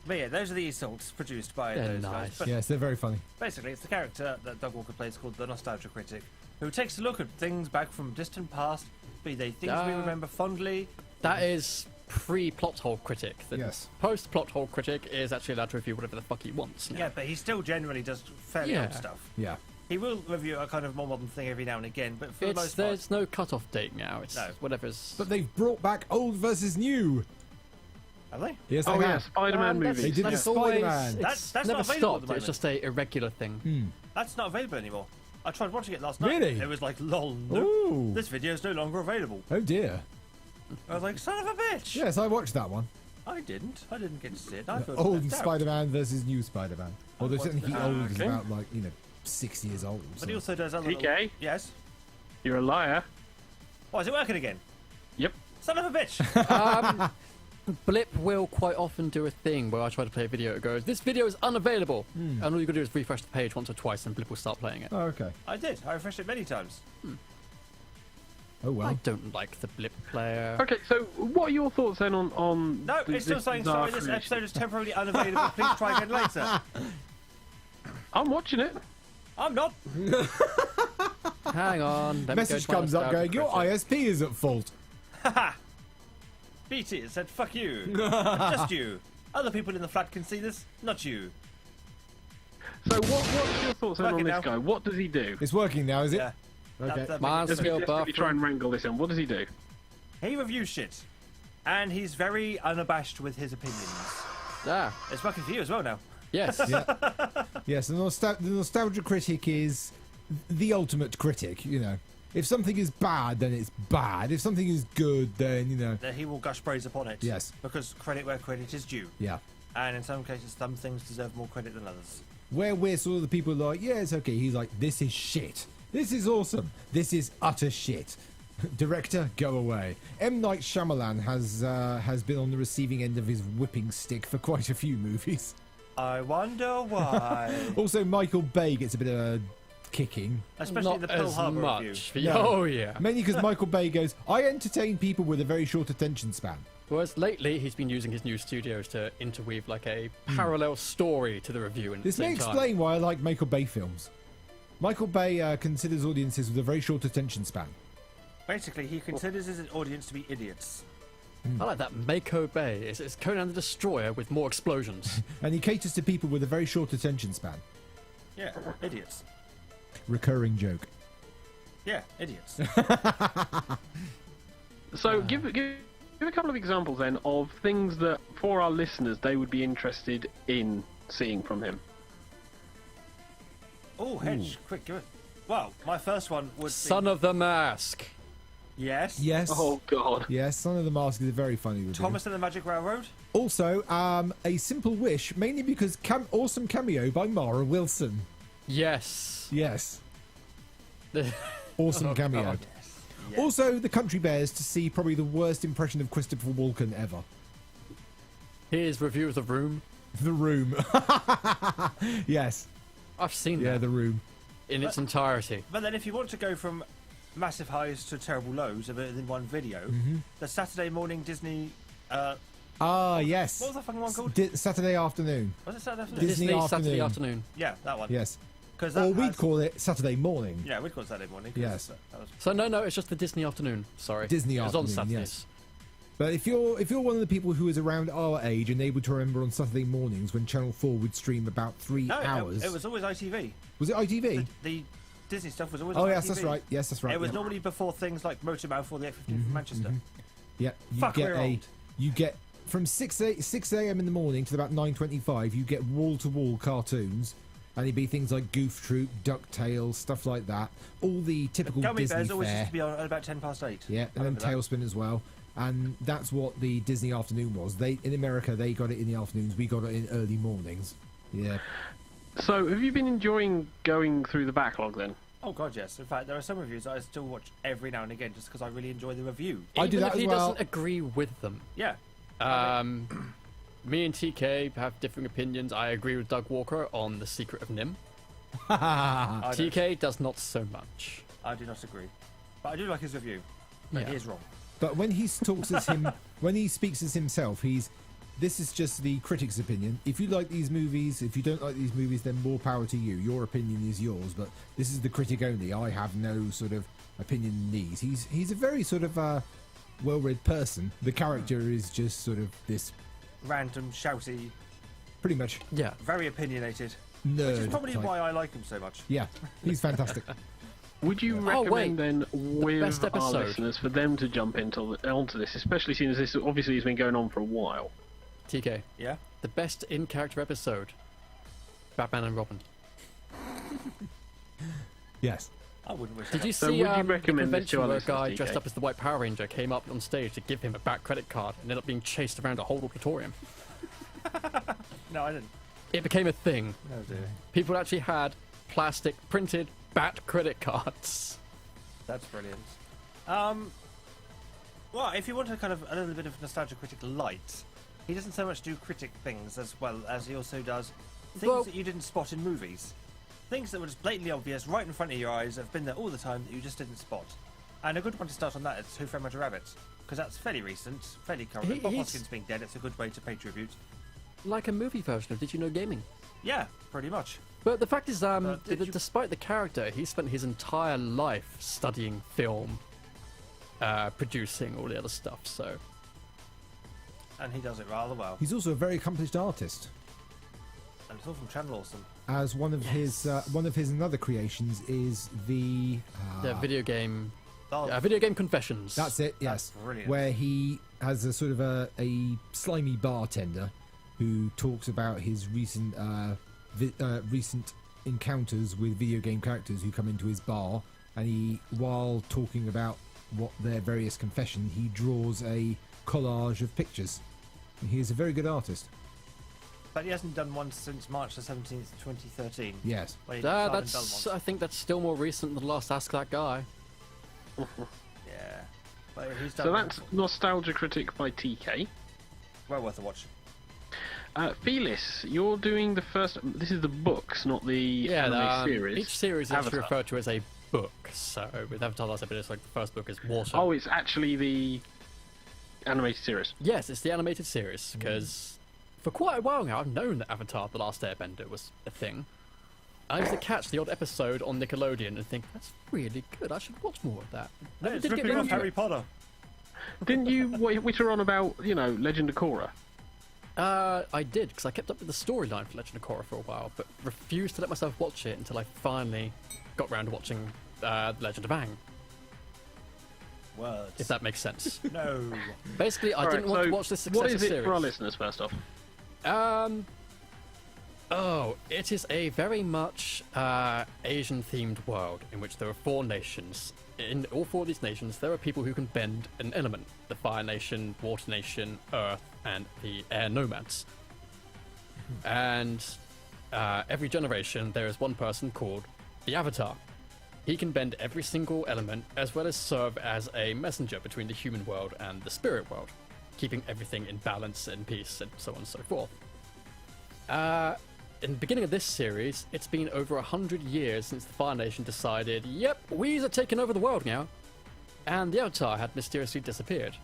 But yeah, those are the Esalts produced by They're those nice. guys. But Yes, they're very funny. basically, it's the character that Doug Walker plays called the Nostalgia Critic, who takes a look at things back from distant past, be they things we remember fondly. That is pre-plot hole critic. The Yes. Post-plot hole critic is actually allowed to review whatever the fuck he wants. now. Yeah, but he still generally does fairly Yeah. old stuff. Yeah. He will review a kind of more modern thing every now and again, but for the most part, There's no cut-off date now. It's No. whatever's... But they've brought back old versus new. have they? Yes, Oh they yeah, have. Spider-Man That's- movies. They did the that's always- Spider-Man. it's That's never not available at the stopped. It's moment. just a irregular thing. That's not available anymore. I tried watching it last night. Really? It was like, lol, no, Ooh. this video is no longer available. Oh dear. I was like, son of a bitch! Yes, I watched that one. I didn't get to see it. I felt Old left out. Spider-Man versus new Spider-Man. Although technically that? old is Okay. about 6 years old. But so- he also does other TK? little... Yes? You're a liar. Oh, is it working again? Yep. Son of a bitch! Blip will quite often do a thing where I try to play a video, it goes, this video is unavailable! And all you gotta do is refresh the page once or twice and Blip will start playing it. Oh, okay. I did. I refreshed it many times. Oh I well. don't like the Blip player. Okay, so what are your thoughts then on No, th- it's still this saying, bizarre sorry, this creation? episode is temporarily unavailable. Please try again later. I'm watching it. I'm not. Hang on. Let me go Message to my comes up nostalgia going, your critic." ISP is at fault. BT it said, fuck you. Just you. Other people in the flat can see this, not you. So what's your thoughts then on Working this now. guy? What does he do? It's working now, is it? Yeah. Okay. That Mine's makes Let's skill sense. buff. desperately try and wrangle this in. What does he do? He reviews shit. And he's very unabashed with his opinions. Ah, It's fucking for you as well now. yes. Yes, the nostalgia critic is the ultimate critic, you know. If something is bad, then it's bad. If something is good, then, you know. That he will gush praise upon it. Yes. Because credit where credit is due. Yeah. And in some cases, some things deserve more credit than others. Where we're sort of the people like, yeah, it's okay. He's like, this is shit. This is awesome. This is utter shit. Director, go away. M. Night Shyamalan has been on the receiving end of his whipping stick for quite a few movies. I wonder why. Also, Michael Bay gets a bit of a kicking. Especially Not the Pearl as Harbor much. review. No. Oh, yeah. Mainly because Michael Bay goes, I entertain people with a very short attention span. Whereas lately, he's been using his new studios to interweave like a parallel story to the review. And This may explain why I like Michael Bay films. Michael Bay considers audiences with a very short attention span. Basically, he considers his audience to be idiots. I like that. Mako Bay. It's Conan the Destroyer with more explosions. And he caters to people with a very short attention span. Yeah, idiots. Recurring joke. Yeah, idiots. So give a couple of examples then of things that, for our listeners, they would be interested in seeing from him. Oh, Hedge, quick, give it. Well, my first one would Son be... of the Mask. Yes. Yes. Oh God. Yes, Son of the Mask is a very funny review. Thomas and the Magic Railroad. Also, A Simple Wish, mainly because awesome cameo by Mara Wilson. Yes. Yes. Awesome cameo. God. Yes. Also, The Country Bears to see probably the worst impression of Christopher Walken ever. Here's review of The Room. The Room. Yes. I've seen Yeah, that The Room. in its entirety. But then if you want to go from massive highs to terrible lows of it in one video, the Saturday morning Disney... Yes. What was that fucking one called? Saturday afternoon. Was it Saturday afternoon? Disney Saturday Afternoon. afternoon. Yeah, that one. Yes. Because Or we'd call it Saturday morning. Yeah, we'd call it Saturday morning. 'cause Yes. that was... So no, it's just the Disney afternoon. Sorry. Disney It was on afternoon, Saturdays. yes. But if you're one of the people who is around our age and able to remember on Saturday mornings when Channel 4 would stream about 3 No, hours. it was always ITV. Was it ITV? The Disney stuff was always Oh on yes, ITV. that's right. Yes, that's right. It was yeah. normally before things like Motormouth or the F-15 from Manchester. Yeah, Fuck, we're old. you get from 6 a.m. in the morning to about 9:25. You get wall-to-wall cartoons, and it'd be things like Goof Troop, DuckTales, stuff like that. All the typical Gummy Disney Bears always fare. used to be on at about 8:10. Yeah, I and then remember that. Tailspin as well. And that's what the Disney afternoon was. In America, they got it in the afternoons. We got it in early mornings. Yeah. So have you been enjoying going through the backlog then? Oh god, yes. In fact, there are some reviews that I still watch every now and again just because I really enjoy the review. I do Even that if as he well. doesn't agree with them. Yeah. Me and TK have differing opinions. I agree with Doug Walker on The Secret of Nim. I don't- TK does not so much. I do not agree. But I do like his review. But Yeah. he is wrong. But when he talks as him, when he speaks as himself, this is just the critic's opinion. If you like these movies, if you don't like these movies, then more power to you. Your opinion is yours. But this is the critic only. I have no sort of opinion in these. He's a very sort of well-read person. The character is just sort of this Random, shouty, pretty much Yeah. very opiniinated. nerd. Which is probably type. why I like him so much. Yeah, he's fantastic. Would you Oh, wait. recommend then with best our episode. listeners for them to jump onto this, especially seeing as this obviously has been going on for a while? TK. Yeah? The best in-character episode. Batman and Robin. Yes. I wouldn't wish Did you So see would you the recommend this to convention our where a listeners, guy DK? dressed up as the White Power Ranger came up on stage to give him a Bat credit card and ended up being chased around a whole auditorium? No, I didn't. It became a thing. No, dear. People actually had plastic printed Bat credit cards. That's brilliant. Well, if you want a kind of a little bit of nostalgia critic light, he doesn't so much do critic things as well as he also does things Well- that you didn't spot in movies. Things that were just blatantly obvious, right in front of your eyes, have been there all the time that you just didn't spot. And a good one to start on that is Who Framed Roger Rabbit, because that's fairly recent, fairly current. He- Bob he's- Hoskins being dead, it's a good way to pay tribute. Like a movie version of Did You Know Gaming? Yeah, pretty much. But the fact is, did you- despite the character, he spent his entire life studying film, producing all the other stuff, so... And he does it rather well. He's also a very accomplished artist. And it's all from Channel Awesome. As one of his another creations is the The video game... Oh, Video game confessions. That's it. Yes, brilliant. where he has a sort of a slimy bartender who talks about his recent recent encounters with video game characters who come into his bar, and he, while talking about what their various confessions, he draws a collage of pictures. He is a very good artist. But he hasn't done one since March the 17th, 2013. Yes. Where he started done That's. one. I think that's still more recent than the last Ask That Guy. Yeah. But he's done So one. that's Nostalgia Critic by TK. Well worth a watch. Felis, you're doing the first. This is the books, not the anime series. Each series is actually Avatar. referred to as a book. So with Avatar Last Airbender, it's like the first book is Water. Oh, it's actually the animated series. Yes, it's the animated series, because for quite a while now I've known that Avatar The Last Airbender was a thing. I used to catch the odd episode on Nickelodeon and think, that's really good, I should watch more of that. Never It's did get ripping round off to Harry it. Potter. Didn't you witter on about, Legend of Korra? I did, because I kept up with the storyline for Legend of Korra for a while, but refused to let myself watch it until I finally got round to watching Legend of Aang, Words. if that makes sense. No. Basically, I didn't want to watch this successive What is it series. for our listeners, first off? It is a very much Asian-themed world in which there are 4 nations. In all 4 of these nations, there are people who can bend an element. The Fire Nation, Water Nation, Earth, and the Air Nomads. And every generation, there is one person called the Avatar. He can bend every single element, as well as serve as a messenger between the human world and the spirit world, keeping everything in balance and peace, and so on and so forth. In the beginning of this series, it's been over 100 years since the Fire Nation decided, yep, we are taking over the world now, and the Avatar had mysteriously disappeared.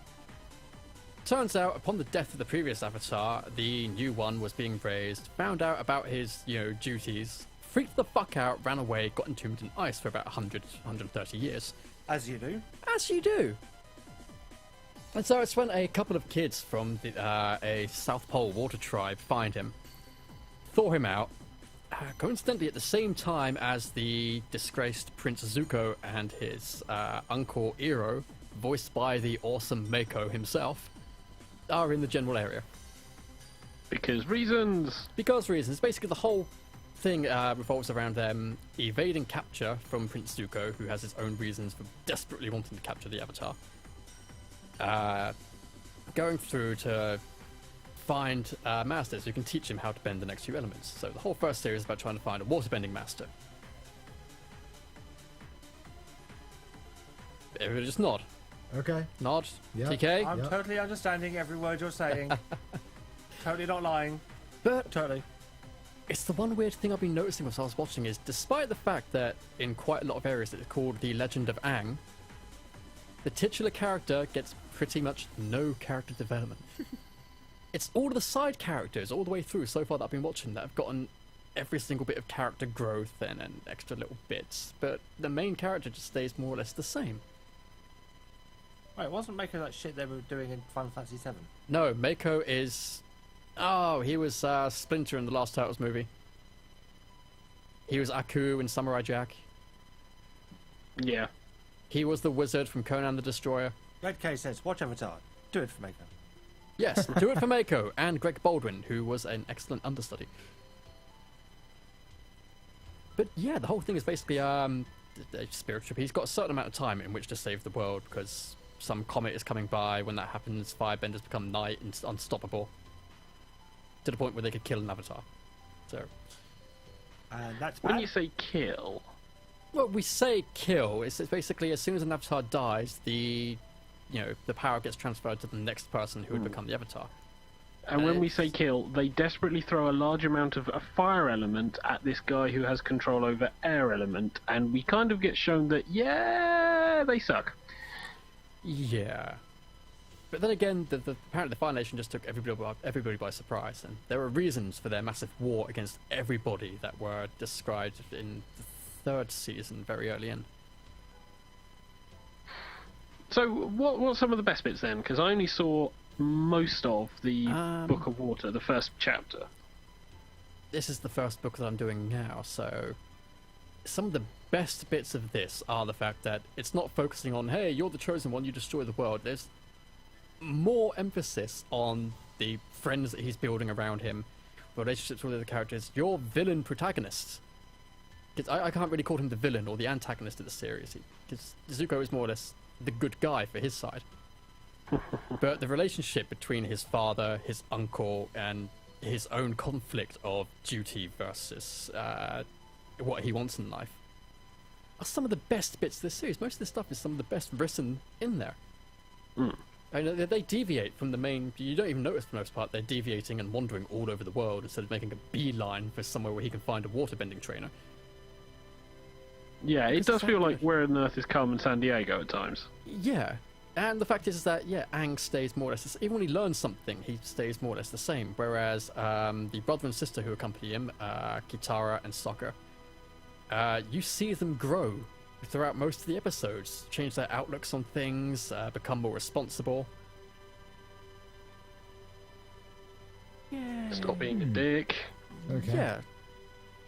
Turns out, upon the death of the previous Avatar, the new one was being raised, found out about his, duties, freaked the fuck out, ran away, got entombed in ice for about 100, 130 years. As you do. As you do. And so it's when a couple of kids from a South Pole water tribe find him, thaw him out, coincidentally at the same time as the disgraced Prince Zuko and his uncle Iroh, voiced by the awesome Mako himself, are in the general area. Because reasons. Because reasons. Basically, the whole thing revolves around them evading capture from Prince Zuko, who has his own reasons for desperately wanting to capture the Avatar. Going through to find masters who can teach him how to bend the next few elements. So the whole first series is about trying to find a waterbending master. Everybody just nod. Okay. Nod. Yeah. TK. I'm totally understanding every word you're saying. Totally not lying. But Totally. it's the one weird thing I've been noticing as I was watching is, despite the fact that in quite a lot of areas it's called The Legend of Aang, the titular character gets pretty much no character development. It's all of the side characters all the way through so far that I've been watching that have gotten every single bit of character growth and extra little bits, but the main character just stays more or less the same. Wait, wasn't Mako that shit they were doing in Final Fantasy VII? No, Mako is... Oh, he was Splinter in the last Turtles movie. He was Aku in Samurai Jack. Yeah. He was the wizard from Conan the Destroyer. Red K says, watch Avatar. Do it for Mako. Yes, do it for Mako, and Greg Baldwin, who was an excellent understudy. But yeah, the whole thing is basically a spirit trip. He's got a certain amount of time in which to save the world, because some comet is coming by. When that happens, firebenders become night and unstoppable, to the point where they could kill an avatar. So, And that's When bad. you say kill, well, we say kill. It's basically as soon as an avatar dies, the power gets transferred to the next person who would become the avatar. and when we say kill, they desperately throw a large amount of a fire element at this guy who has control over air element, and we kind of get shown that, yeah, they suck. Yeah. But then again, apparently the Fire Nation just took everybody by surprise, and there were reasons for their massive war against everybody that were described in the 3rd season, very early in. So, what's some of the best bits then? Because I only saw most of the Book of Water, the first chapter. This is the first book that I'm doing now, so some of the best bits of this are the fact that it's not focusing on, hey, you're the chosen one, you destroy the world. more emphasis on the friends that he's building around him, relationships with other characters. Your villain protagonist. I can't really call him the villain or the antagonist of the series, because Zuko is more or less the good guy for his side. But the relationship between his father, his uncle, and his own conflict of duty versus what he wants in life are some of the best bits of this series. Most of this stuff is some of the best written in there. They deviate from the main. You don't even notice for the most part. They're deviating and wandering all over the world instead of making a beeline for somewhere where he can find a waterbending trainer. Yeah, it does feel like Where on Earth is Carmen San Diego at times. Yeah, and the fact is that, Aang stays more or less... Even when he learns something, he stays more or less the same. Whereas the brother and sister who accompany him, Kitara and Sokka, you see them grow throughout most of the episodes. Change their outlooks on things, become more responsible. Yeah. Stop being a dick. Okay. Yeah.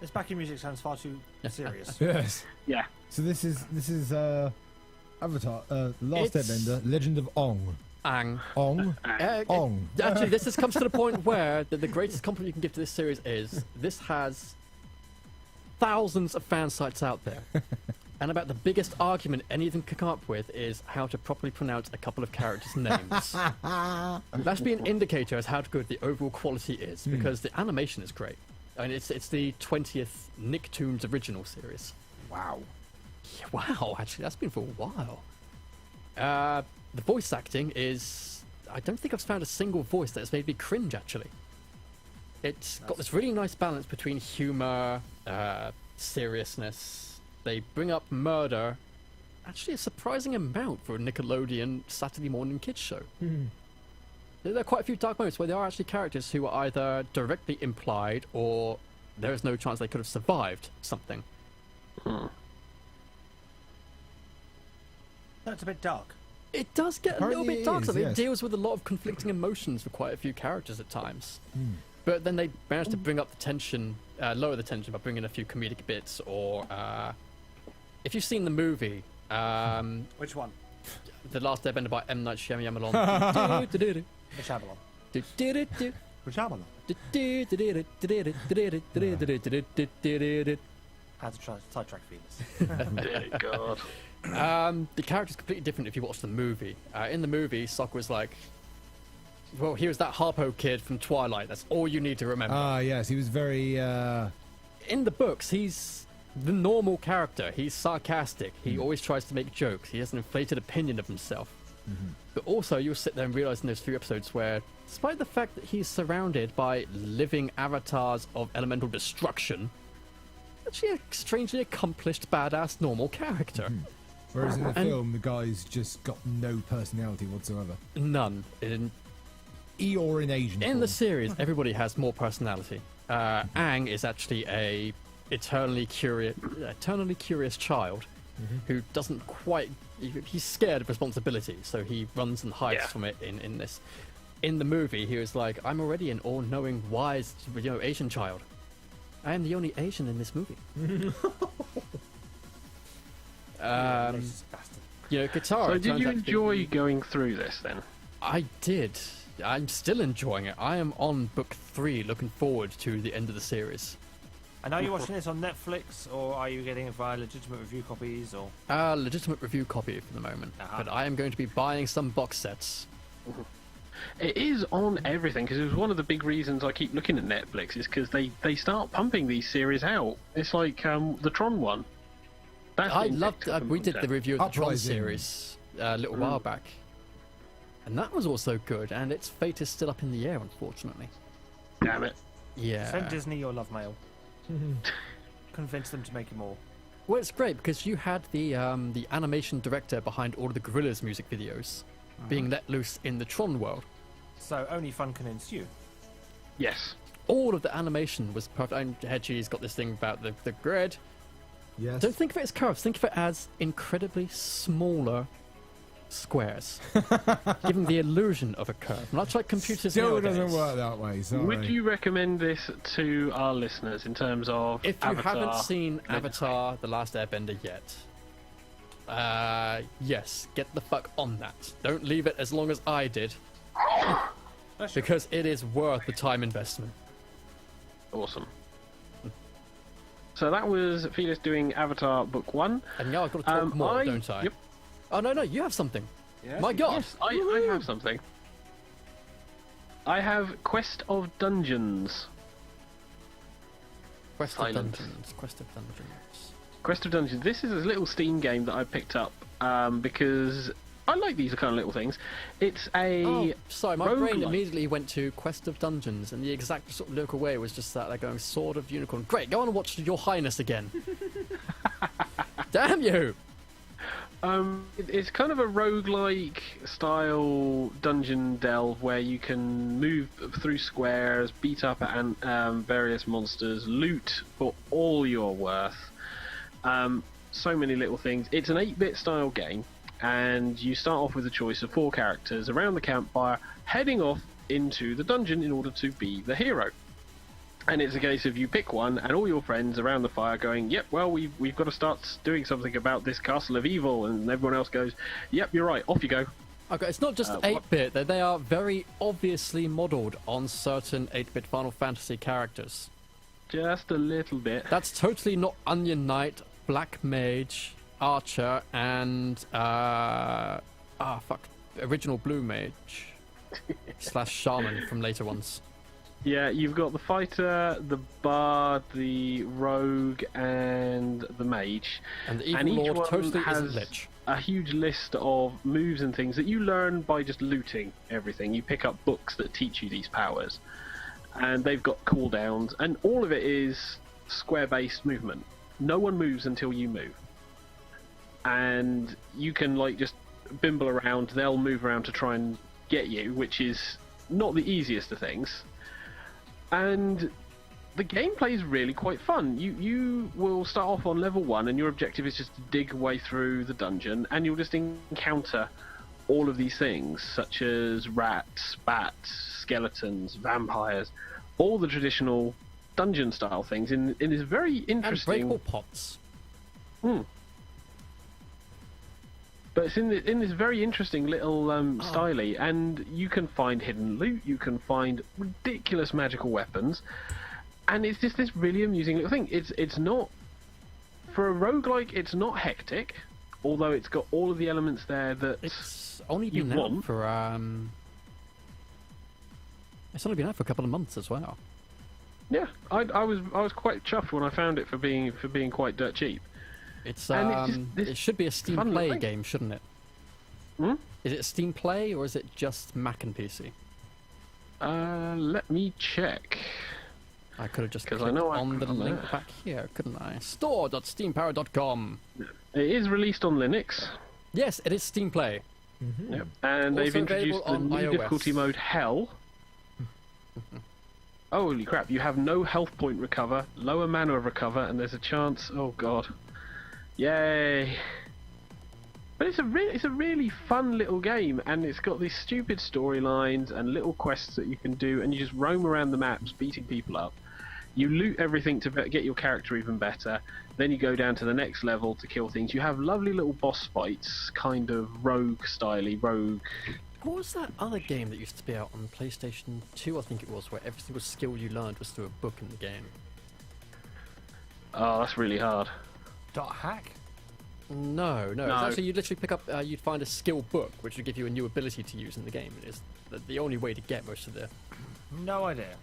This backing music sounds far too serious. Yes. Yeah. So this is Avatar, Last It's- Airbender, Legend of Ong. Aang. Ong. Ong. Actually, this has comes to the point where the greatest compliment you can give to this series is this has thousands of fan sites out there. And about the biggest argument any of them can come up with is how to properly pronounce a couple of characters' names. That should be an indicator as how good the overall quality is, because the animation is great. I mean, it's the 20th Nicktoons original series. Wow. Yeah, wow, actually, that's been for a while. The voice acting is... I don't think I've found a single voice that has made me cringe, actually. It's got this really nice balance between humour, seriousness. They bring up murder, actually a surprising amount for a Nickelodeon Saturday morning kids show. There are quite a few dark moments where there are actually characters who are either directly implied or there is no chance they could have survived something. That's a bit dark. It does get a little Apparently bit it dark. is, So yes. it deals with a lot of conflicting emotions for quite a few characters at times. But then they manage to bring up the tension, lower the tension by bringing a few comedic bits. Or if you've seen the movie, Which one? The Last Airbender by M. Night Shyamalan. The Shyamalan. Had to try sidetrack Venus. Dear God. The character's completely different if you watch the movie. In the movie, Sokka was like, well, he was that Harpo kid from Twilight. That's all you need to remember. Ah, yes, he was very. In the books, he's the normal character. He's sarcastic. He always tries to make jokes. He has an inflated opinion of himself. But also, you'll sit there and realize in those few episodes where, despite the fact that he's surrounded by living avatars of elemental destruction, actually a strangely accomplished, badass, normal character. Whereas in the And- film, the guy's just got no personality whatsoever. None. In Or in Asian. In the form. series, everybody has more personality. Aang is actually a eternally curious child who doesn't quite. He's scared of responsibility, so he runs and hides from it. In this, in the movie, he was like, "I'm already an all-knowing, wise, Asian child. I am the only Asian in this movie." Racist bastard. Katara. So did turns you out to be- enjoy going through this then? I did. I'm still enjoying it. I am on book 3, looking forward to the end of the series. And are you watching this on Netflix, or are you getting it via legitimate review copies, or? Legitimate review copy for the moment. Uh-huh. But I am going to be buying some box sets. It is on everything, because it was one of the big reasons I keep looking at Netflix, is because they start pumping these series out. It's like the Tron one. That's I been loved. picked up and We did looked the at. review of the Tron Uprising. series a little while back, and that was also good. And its fate is still up in the air, unfortunately. Damn it. Yeah. Send Disney your love mail. Convince them to make it more. Well, it's great because you had the animation director behind all of the Gorillaz music videos being let loose in the Tron world. So only fun can ensue. Yes. All of the animation was perfect. And Hedgie's got this thing about the grid. Yes. Don't think of it as curves. Think of it as incredibly smaller squares, giving the illusion of a curve. Much like computers Still nowadays. doesn't work that way. Sorry. Would you recommend this to our listeners in terms of If you Avatar? haven't seen Avatar: The Last Airbender yet, Yes, get the fuck on that. Don't leave it as long as I did. Because it is worth the time investment. Awesome. So that was Felix doing Avatar Book 1. And now I've got to talk more, don't I? Yep. Oh, no, you have something. Yes. My God. Yes, I have something. I have Quest of Dungeons. Quest of Dungeons. Quest of Dungeons. This is a little Steam game that I picked up because I like these kind of little things. It's a sorry, my brain roguelike. immediately went to Quest of Dungeons, and the exact sort of lyrical way was just that, like going Sword of Unicorn. Great, go on and watch Your Highness again. Damn you! It's kind of a roguelike style dungeon delve where you can move through squares, beat up at various monsters, loot for all your worth. So many little things. It's an 8-bit style game, and you start off with a choice of 4 characters around the campfire, heading off into the dungeon in order to be the hero. And it's a case of you pick one, and all your friends around the fire going, yep, well, we've got to start doing something about this castle of evil, and everyone else goes, yep, you're right, off you go. Okay, it's not just 8-bit, they are very obviously modelled on certain 8-bit Final Fantasy characters. Just a little bit. That's totally not Onion Knight, Black Mage, Archer, and original Blue Mage / Shaman from later ones. Yeah, you've got the fighter, the bard, the rogue, and the mage. And the Evil each Lord one totally has isn't Lich. a huge list of moves and things that you learn by just looting everything. You pick up books that teach you these powers, and they've got cooldowns, and all of it is square-based movement. No one moves until you move. And you can, like, just bimble around. They'll move around to try and get you, which is not the easiest of things. And the gameplay is really quite fun. You will start off on level 1, and your objective is just to dig away through the dungeon, and you'll just encounter all of these things, such as rats, bats, skeletons, vampires, all the traditional dungeon-style things in this very interesting... And breakable pots. But it's in this very interesting little styly, and you can find hidden loot, you can find ridiculous magical weapons, and it's just this really amusing little thing. It's not, for a roguelike, it's not hectic, although it's got all of the elements there that it's only been out for it's only been out for a couple of months as well. Yeah, I was quite chuffed when I found it for being quite dirt cheap. It's And it's just it should be a Steam fun Play thing. game, shouldn't it? Is it Steam Play or is it just Mac and PC? Let me check. I could have just 'Cause clicked I know I on the put it on link there. back here, couldn't I? Store.steampower.com. It is released on Linux. Yes, it is Steam Play. Yep. And they've Also introduced the available on new iOS. difficulty mode Hell. Holy crap, you have no health point recover, lower mana recover, and there's a chance... Oh god. Yay! But it's a really fun little game, and it's got these stupid storylines and little quests that you can do, and you just roam around the maps beating people up. You loot everything to get your character even better, then you go down to the next level to kill things. You have lovely little boss fights, kind of rogue-styly, rogue... What was that other game that used to be out on PlayStation 2, I think it was, where every single skill you learned was through a book in the game? Oh, that's really hard. .hack? No. It's No. actually, you'd literally pick up, you'd find a skill book, which would give you a new ability to use in the game. It is the only way to get most of the... No idea.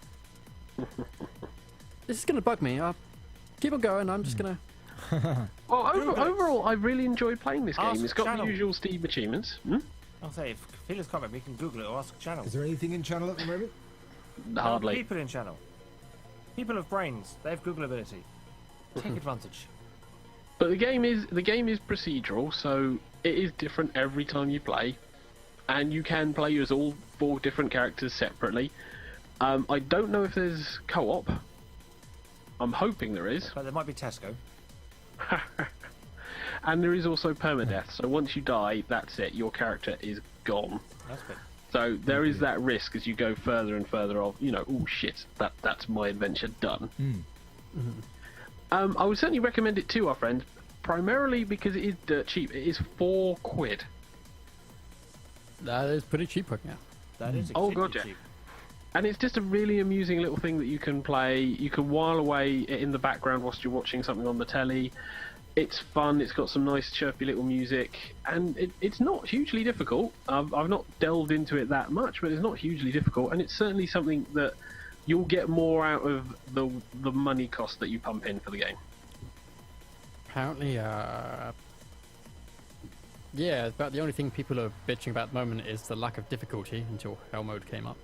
This is going to bug me. Keep on going, I'm just going to... Well, overall, I really enjoyed playing this Ask game. It's got channel. the usual Steam achievements. I'll say, if Felix can't remember, we can Google it or ask channel. Is there anything in channel at the moment? Hardly. People in channel. People of brains. They have Google ability. Take advantage. But the game is procedural, so it is different every time you play, and you can play as all 4 different characters separately. I don't know if there's co-op. I'm hoping there is. But there might be Tesco. And there is also permadeath, so once you die, that's it. Your character is gone. That's good. So there is that risk as you go further and further of, oh shit, that's my adventure done. I would certainly recommend it to our friends. primarily because it is dirt cheap. It is £4. That is pretty cheap right now. That is Oh, extremely God, yeah. cheap. And it's just a really amusing little thing that you can play. You can while away in the background whilst you're watching something on the telly. It's fun. It's got some nice chirpy little music, and it's not hugely difficult. I've not delved into it that much, but it's not hugely difficult, and it's certainly something that you'll get more out of the money cost that you pump in for the game. Apparently, yeah, about the only thing people are bitching about at the moment is the lack of difficulty until Hell Mode came up.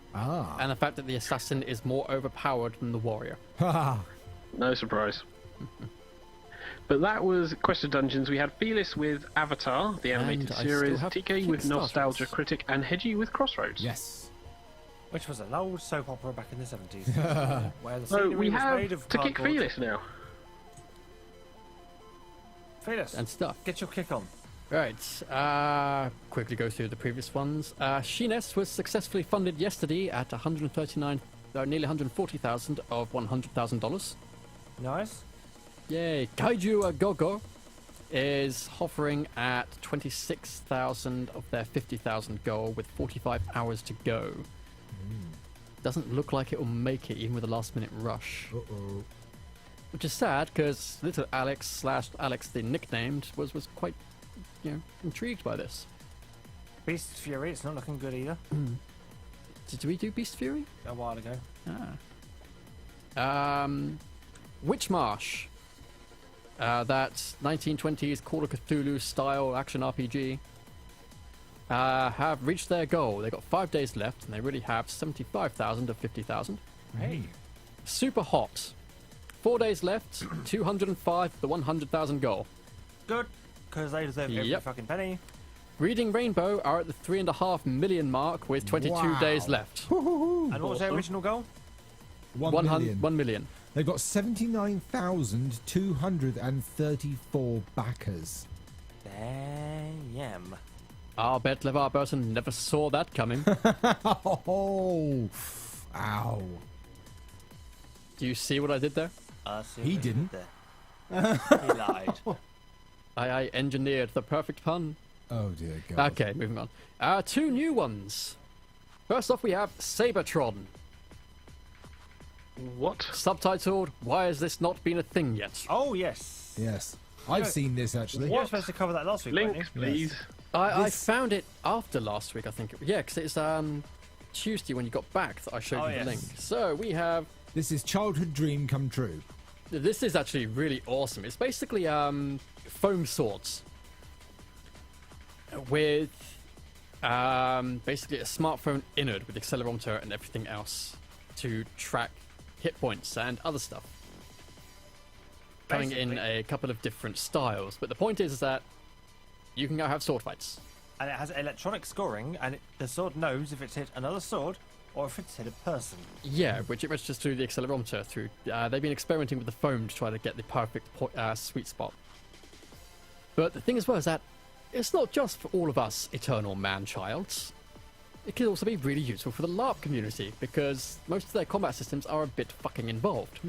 And the fact that the assassin is more overpowered than the warrior. No surprise. But that was Quest of Dungeons. We had Felis with Avatar, the animated series, TK with Nostalgia Critic, and Hedgie with Crossroads. Yes. Which was an old soap opera back in the 70s. Where the So scenery we was have made of to kick cardboard. Felis now. Felis, And stuff. get your kick on. Right, quickly go through the previous ones. Sheeness was successfully funded yesterday at nearly 140,000 of $100,000. Nice. Yay. Kaiju Agogo is hovering at 26,000 of their 50,000 goal with 45 hours to go. Doesn't look like it will make it even with a last minute rush. Uh-oh. Which is sad because little Alex / Alex the nicknamed was quite, intrigued by this. Beast Fury, it's not looking good either. Did we do Beast Fury? A while ago. Witch Marsh. That 1920s Call of Cthulhu style action RPG have reached their goal. They've got 5 days left and they really have 75,000 of 50,000. Hey. Super Hot. 4 days left, 205 of the 100,000 goal. Good, because they deserve every fucking penny. Reading Rainbow are at the 3.5 million mark with 22 days left. And what was their original goal? 1 million. 1 million. They've got 79,234 backers. Damn. I'll bet LeVar Burton never saw that coming. Oh, ow. Do you see what I did there? He didn't. He lied. I engineered the perfect pun. Oh dear God. Okay, moving on. 2 new ones. First off, we have Sabertron. What? Subtitled, Why Has This Not Been a Thing Yet? Oh, yes. Yes. I've seen this actually. You were supposed to cover that last week, weren't Links, you? please. I found it after last week, I think. Yeah, because it's Tuesday when you got back that I showed you the link. So we have... This is childhood dream come true. This is actually really awesome. It's basically foam swords with basically a smartphone innard with accelerometer and everything else to track hit points and other stuff. Coming in a couple of different styles. But the point is that you can go have sword fights. And it has electronic scoring, and the sword knows if it's hit another sword or if it's hit a person. Yeah, which it registers through the accelerometer. Through they've been experimenting with the foam to try to get the perfect sweet spot. But the thing as well is that it's not just for all of us eternal man-childs. It can also be really useful for the LARP community, because most of their combat systems are a bit fucking involved.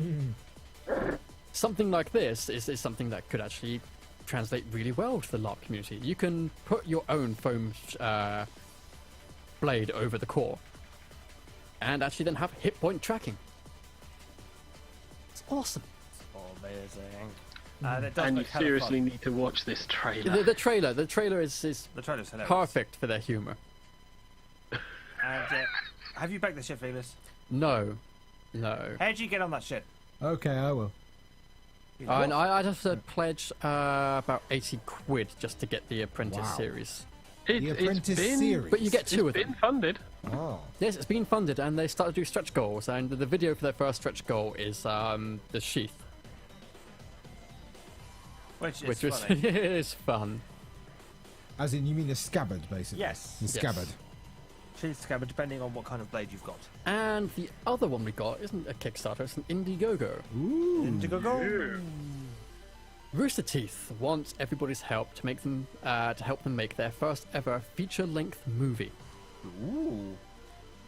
Something like this is something that could actually translate really well to the LARP community. You can put your own foam blade over the core, and actually then have hit point tracking. It's awesome. Amazing. And you seriously need to watch this trailer. The trailer is the trailer's hilarious. perfect for their humour. And, have you backed the shit, Felix? No. How'd you get on that shit? Okay, I will. And I'd have to pledge about 80 quid just to get the Apprentice series. The Apprentice series. But you get 2 of them. It's been funded. Oh. Yes, it's been funded, and they started to do stretch goals, and the video for their first stretch goal is the sheath. Which Which funny. is fun. As in, you mean the scabbard, basically? Yes. The scabbard. Sheath scabbard, depending on what kind of blade you've got. And the other one we got isn't a Kickstarter, it's an Indiegogo. Ooh. Indiegogo. Rooster Teeth wants everybody's help to make them to help them make their first ever feature-length movie. Ooh.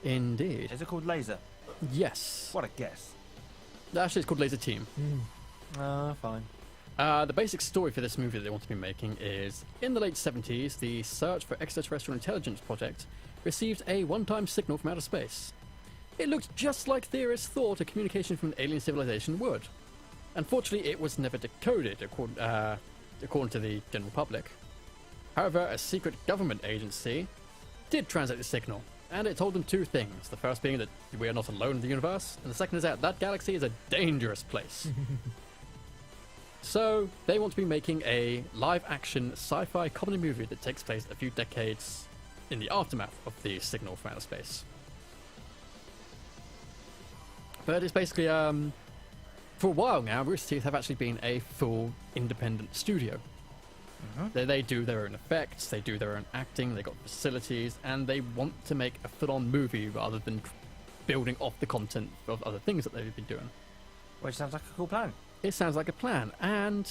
Indeed. Is it called Laser? Yes. What a guess. Actually, it's called Laser Team. Fine. The basic story for this movie that they want to be making is, in the late 70s, the Search for Extraterrestrial Intelligence project received a one-time signal from outer space. It looked just like theorists thought a communication from an alien civilization would. Unfortunately, it was never decoded, according to the general public. However, a secret government agency did translate the signal, and it told them two things. The first being that we are not alone in the universe, and the second is that galaxy is a dangerous place. So, they want to be making a live-action sci-fi comedy movie that takes place a few decades in the aftermath of the signal from outer space. But it's basically, for a while now, Rooster Teeth have actually been a full independent studio. They do their own effects, they do their own acting, they got facilities, and they want to make a full-on movie rather than building off the content of other things that they've been doing. Which sounds like a cool plan. It sounds like a plan, and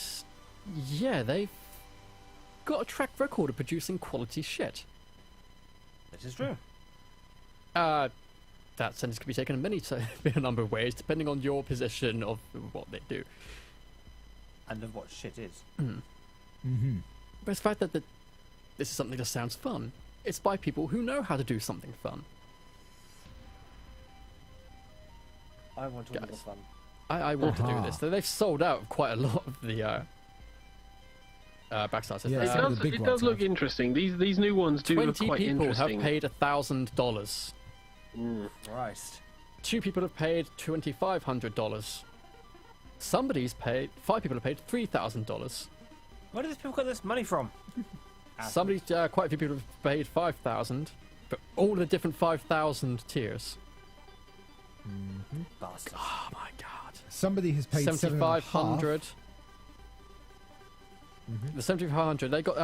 yeah, they've got a track record of producing quality shit. This is true. That sentence could be taken in a number of ways, depending on your position of what they do. And of what shit is. But it's the fact that this is something that sounds fun. It's by people who know how to do something fun. I want to have fun. I want to do this. They've sold out quite a lot of the backstarters. Yeah, it does look interesting. These new ones do look 20 quite people interesting. have paid $1,000. Christ. 2 people have paid $2,500. 5 people have paid $3,000. Where do these people get this money from? Quite a few people have paid $5,000 for all the different 5,000 tiers. Bastards. Oh my god. Somebody has paid $7,500. The 7,500, they got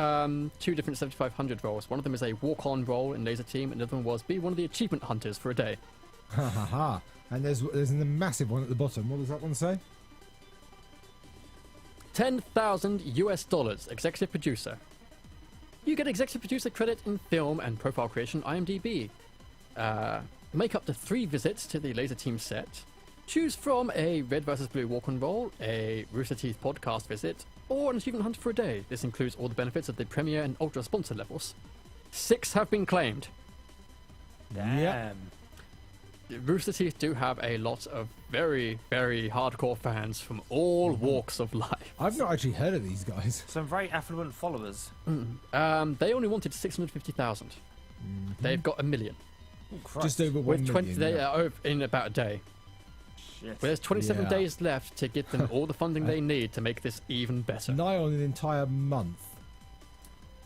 2 different 7,500 roles. One of them is a walk-on role in Laser Team, and the other one was be one of the achievement hunters for a day. Ha ha ha. And there's a massive one at the bottom. What does that one say? $10,000 executive producer. You get executive producer credit in film and profile creation IMDb. Make up to 3 visits to the Laser Team set. Choose from a Red vs. Blue walk-on role, a Rooster Teeth podcast visit, or an achievement hunt for a day. This includes all the benefits of the Premier and Ultra sponsor levels. 6 have been claimed. Damn. Yep. Rooster Teeth do have a lot of very, very hardcore fans from all walks of life. I've not actually heard of these guys. Some very affluent followers. They only wanted 650,000. They've got 1 million. Oh, Christ. Just over 1 million. They are in about a day. Shit. But there's 27 Yeah. days left to get them all the funding they need to make this even better. Nigh on an entire month.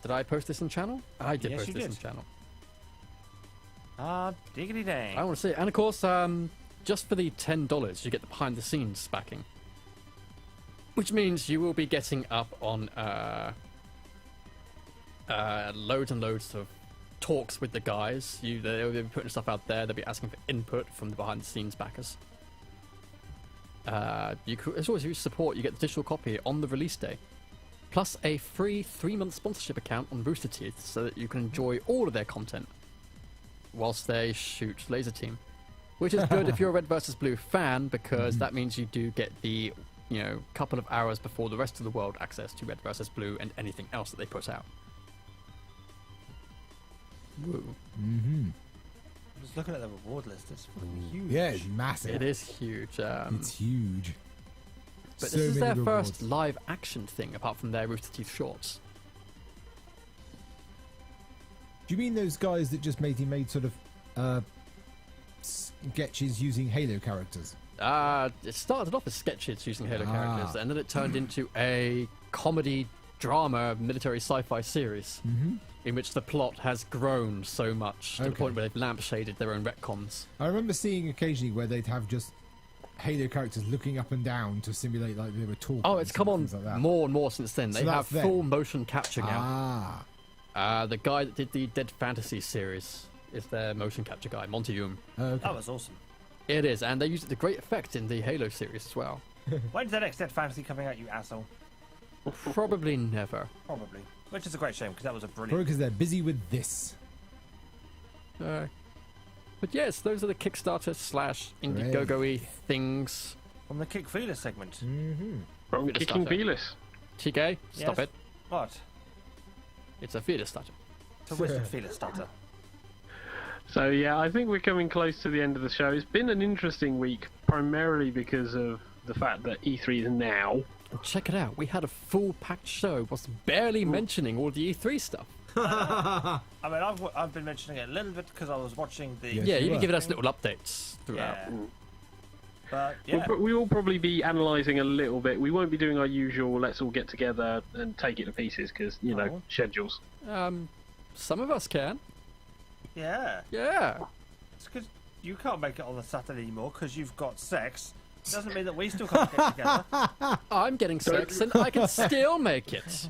Did I post this in channel? I did Yes, post you this did. in channel. Ah, diggity dang. I want to see it. And of course, just for the $10, you get the behind the scenes backing. Which means you will be getting up on loads and loads of talks with the guys. They'll be putting stuff out there. They'll be asking for input from the behind the scenes backers. As always, you support, you get the digital copy on the release day. Plus a free 3-month sponsorship account on Rooster Teeth so that you can enjoy all of their content whilst they shoot Laser Team. Which is good if you're a Red vs. Blue fan, because that means you do get the, couple of hours before the rest of the world access to Red vs. Blue and anything else that they put out. Woo. I'm just looking at the reward list. It's fucking huge. Yeah, it's massive. It is huge. It's huge. But So this is many their rewards. first live action thing, apart from their Rooster Teeth shorts. Do you mean those guys that just made sort of sketches using Halo characters? It started off as sketches using Halo characters, and then it turned into a comedy drama military sci-fi series in which the plot has grown so much to the Okay. point where they've lampshaded their own retcons. I remember seeing occasionally where they'd have just Halo characters looking up and down to simulate like they were talking. Oh, it's come on things like that. more and more since then. So They have that's them. full motion capture now. Ah, The guy that did the Dead Fantasy series is their motion capture guy, Monty Hume. okay. That was awesome. It is, and they used it to great effect in the Halo series as well. When's the next Dead Fantasy coming out, you asshole? Probably never. Probably. Which is a great shame, because that was a Probably brilliant... because they're busy with this. But yes, those are the Kickstarter / Indiegogo-y things. From the Kick Feeler segment. From Bit of Kicking stuff, eh? Feelers. TK, stop Yes? it. What? It's a feeder starter. It's a wisdom feeler starter. So yeah, I think we're coming close to the end of the show. It's been an interesting week, primarily because of the fact that E3 is now. Check it out. We had a full packed show, was barely mentioning all the E3 stuff. I mean, I've been mentioning it a little bit because I was watching the. Yes, Yeah, you you've been were. giving us little updates throughout. Yeah. But yeah, We will probably be analysing a little bit. We won't be doing our usual let's all get together and take it to pieces because, you know, Oh. schedules. Some of us can. yeah. Yeah. It's because you can't make it on the Saturday anymore because you've got sex. Doesn't mean that we still can't get together. I'm getting sex and I can still make it.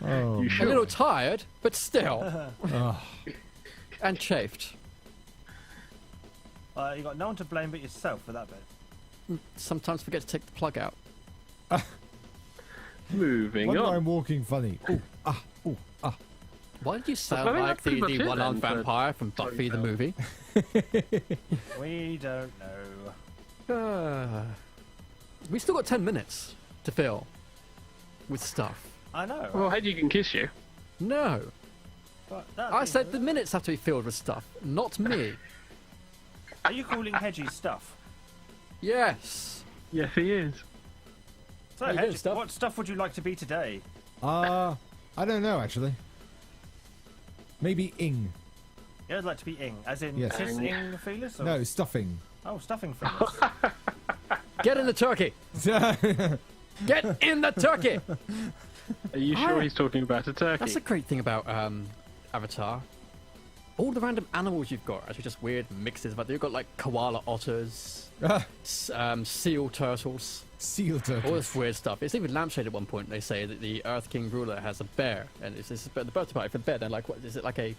Oh, You A sure? little tired, but still. oh. And chafed. You got no one to blame but yourself for that bit. Sometimes forget to take the plug out. Moving Wonder why on. I'm walking funny. Ooh, ah, ooh, ah. Why did you sound I think like that's pretty much the it one-armed then for vampire from Buffy the TigerTails. movie? We don't know. We still got 10 minutes to fill with stuff. I know. Well, Hedgie can kiss you. No. But that I is- said the minutes have to be filled with stuff, not me. Are you calling Hedgie stuff? Yes. Yes, he is. So, How you doing, Hedge, Stuff? what stuff would you like to be today? I don't know actually. Maybe ing. Yeah, I'd like to be Ing, as in Yes. kissing feelers? Or... No, stuffing. Oh, stuffing feelers. Get in the turkey. Get in the turkey. Are you sure Ah. he's talking about a turkey? That's the great thing about Avatar. All the random animals you've got are actually just weird mixes. But you've got like koala otters, seal turtles, Seal all turtle. this weird stuff. It's even lampshade at one point. They say that the Earth King ruler has a bear, and it's the birthday party for the bear. They're like, what is it, like a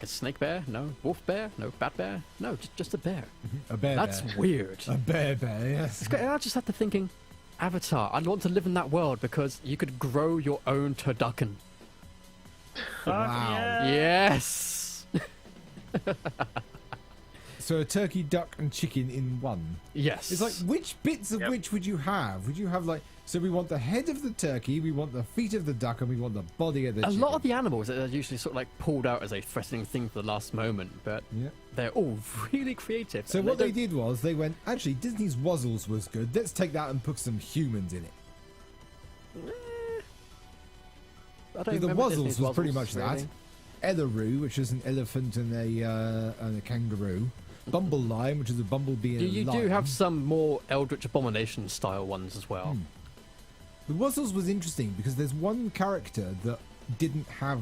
snake bear? No, wolf bear? No, bat bear? No, just a bear. A bear. That's bear. weird. A bear. Yes. It's great. I just had to thinking, Avatar. I'd want to live in that world because you could grow your own turducken. Wow. Yeah. Yes. So a turkey, duck, and chicken in one. Yes. It's like, which bits of Yep. which would you have? Would you have like? So we want the head of the turkey, we want the feet of the duck, and we want the body of the a chicken. lot of the animals are usually sort of like pulled out as a threatening thing for the last moment, but Yeah. they're all really creative. So and what they don't- did was they went, actually, Disney's Wuzzles was good. Let's take that and put some humans in it. I don't The remember Wuzzles Disney's was pretty Wuzzles, much really. that. Ellaroo, which is an elephant and a kangaroo. Bumble Lion, which is a bumblebee and a You lion. do have some more Eldritch Abomination style ones as well. The Wuzzles was interesting because there's one character that didn't have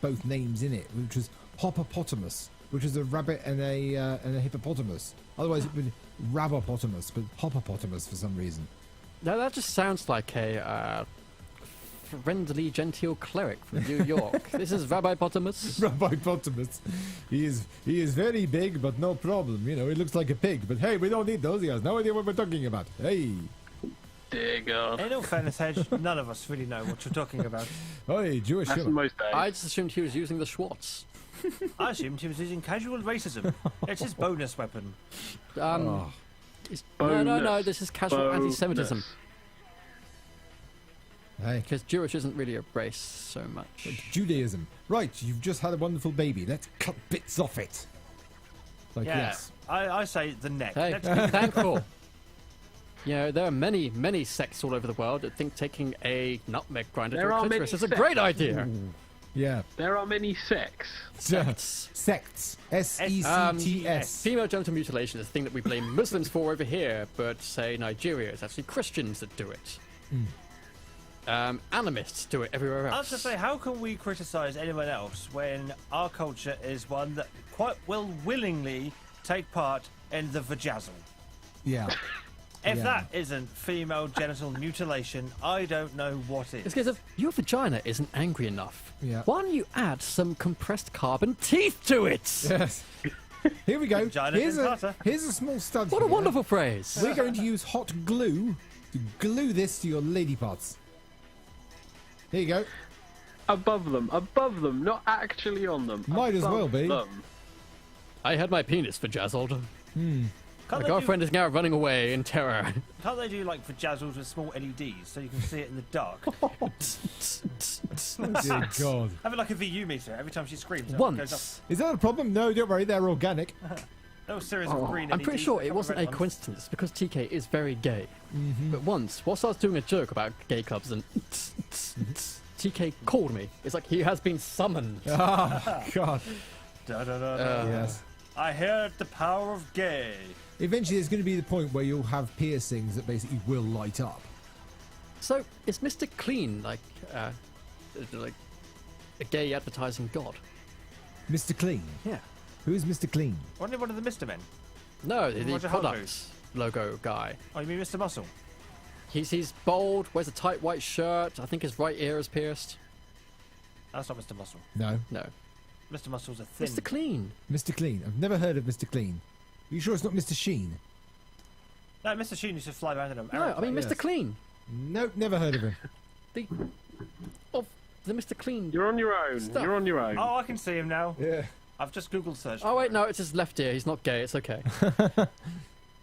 both names in it, which was Hoppopotamus, which is a rabbit and a hippopotamus. Otherwise, it would be Rabopotamus, but Hoppopotamus for some reason. No, that just sounds like a friendly, genteel cleric from New York. This is Rabbi Potamus. Rabopotamus. He is very big, but no problem. You know, he looks like a pig, but hey, we don't need those. He has no idea what we're talking about. Hey, Dear God. In all fairness, Hedge, none of us really know what you're talking about. hey, Jewish That's killer. most days. I just assumed he was using the Schwartz. I assumed he was using casual racism. It's his bonus weapon. Oh. No, Bonus. this is casual Bonus. anti-Semitism. Hey, Because Jewish isn't really a race so much. Judaism. Right, you've just had a wonderful baby. Let's cut bits off it. Like, Yeah, yes. I say the neck. Hey, Let's be thankful. You know, there are many, many sects all over the world that think taking a nutmeg grinder There to a are many clitoris is a sects. great idea. Yeah. There are many sects. Sects. Sects. S-E-C-T-S. Female genital mutilation is a thing that we blame Muslims for over here, but say Nigeria, it's actually Christians that do it. Animists do it everywhere I else. was to say, how can we criticise anyone else when our culture is one that quite will willingly take part in the vajazzle? Yeah. If Yeah. that isn't female genital mutilation, I don't know what It's is. because if your vagina isn't angry enough, Yeah. why don't you add some compressed carbon teeth to it? Yes. Here we go. Vagina Here's dentata. here's a small stud. What a here. wonderful phrase. We're going to use hot glue to glue this to your lady parts. Here you go. Above them, not actually on them. Might as well Above be. them. I had my penis vajazzled. Can't My they girlfriend is now running away in terror. Can't they do like vajazzles with small LEDs so you can see it in the dark? Dear God. Have it like a VU meter every time she screams. It goes Once. Is that a problem? No, don't worry, they're organic. up. Little series of green I'm pretty LEDs, sure a it couple of wasn't red a ones. coincidence because TK is very gay. But once, whilst I was doing a joke about gay clubs and TK called me. It's like he has been summoned. Oh, God. Da, da, da, da. Yes. I heard the power of gay. Eventually, there's going to be the point where you'll have piercings that basically will light up. So is Mr. Clean like a gay advertising god? Mr. Clean. Yeah. Who is Mr. Clean? Wasn't it one of the Mr. Men? No, the Roger product logo guy. Oh, you mean Mr. Muscle? He's bald, wears a tight white shirt. I think his right ear is pierced. That's not Mr. Muscle. No. No. Mr. Muscle's a thin. Mr. Clean. Mr. Clean. I've never heard of Mr. Clean. Are you sure it's not Mr. Sheen? No, Mr. Sheen used to fly around in an No, I mean yes. Mr. Clean. Nope, never heard of him. The of the Mr. Clean. You're on your own. Stuff. You're on your own. Oh, I can see him now. Yeah. I've just Google searched. Oh for wait, him. no, it's his left ear. He's not gay. It's okay.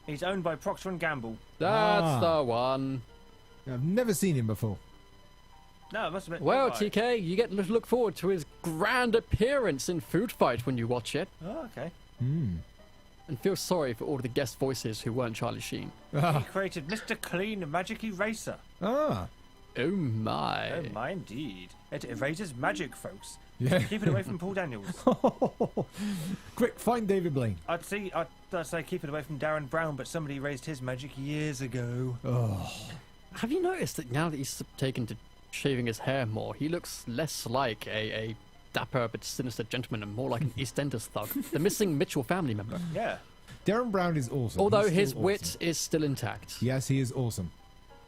He's owned by Procter and Gamble. That's the one. I've never seen him before. No, it must have been. Well, oh, right. TK, you get to look forward to his grand appearance in Food Fight when you watch it, Oh, okay. Hmm. and feel sorry for all the guest voices who weren't Charlie Sheen. He Ah. created Mr. Clean Magic Eraser. Ah. Oh my! Oh my, indeed. It erases magic, folks. Yeah. Keep it away from Paul Daniels. Quick, find David Blaine. I'd say keep it away from Darren Brown, but somebody erased his magic years ago. Oh. Have you noticed that now that he's taken to shaving his hair more, he looks less like a dapper but sinister gentleman and more like an EastEnders thug, the missing Mitchell family member. Yeah. Darren Brown is awesome. Although He's his still wit awesome. is still intact. Yes, he is awesome.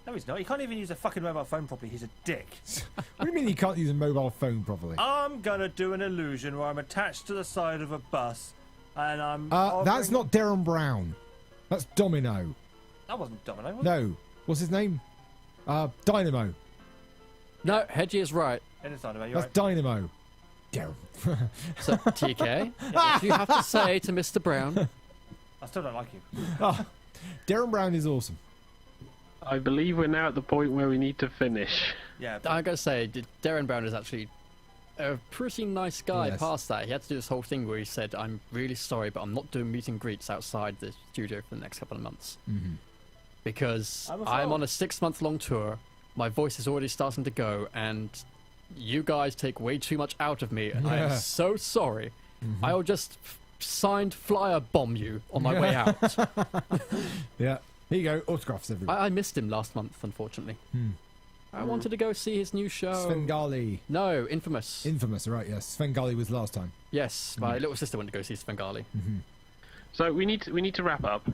No, he's not. He can't even use a fucking mobile phone properly. He's a dick. What do you mean he can't use a mobile phone properly? I'm gonna do an illusion where I'm attached to the side of a bus, and I'm. That's hovering- not Darren Brown. That's Domino. That wasn't Domino. Was it? No. What's his name? Dynamo. No, Hedgie is right. It is Dynamo. You're That's right. Dynamo. Darren. So, TK, what do you have to say to Mr. Brown? I still don't like you. Darren Brown is awesome. I believe we're now at the point where we need to finish. Yeah. I gotta say, Darren Brown is actually a pretty nice guy Yes. past that. He had to do this whole thing where he said, I'm really sorry, but I'm not doing meet and greets outside the studio for the next couple of months. Mhm. Because I'm a I'm fraud. on a 6-month-long tour, my voice is already starting to go, and you guys take way too much out of me, and Yeah. I'm so sorry. I'll just signed flyer bomb you on my way out. Yeah. Here you go. Autographs everywhere. I missed him last month, unfortunately. I wanted to go see his new show. Svengali. No, Infamous. Infamous, right, yes. Svengali was last time. Yes, my little sister went to go see Svengali. So we need to wrap up.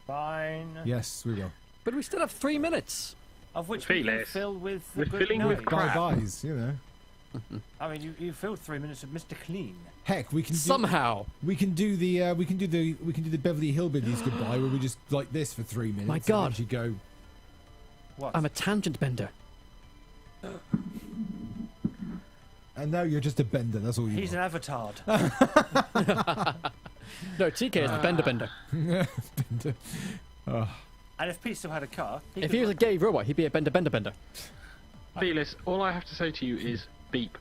Fine. Yes, we will. But we still have 3 minutes. Of which we can Felix. fill with. We're a good filling with night. crap. Bye-byes, you know. I mean, you filled 3 minutes of Mr. Clean. Heck, we can do, Somehow. we can do the Beverly Hillbillies goodbye where we just like this for 3 minutes. My and God. actually go. What? I'm a tangent bender. And now you're just a bender. That's all you. He's an avatar. No, TK is the bender bender. Bender. And if Pete still had a car, If he was a gay robot, he'd be a bender bender bender. Felix, all I have to say to you is beep,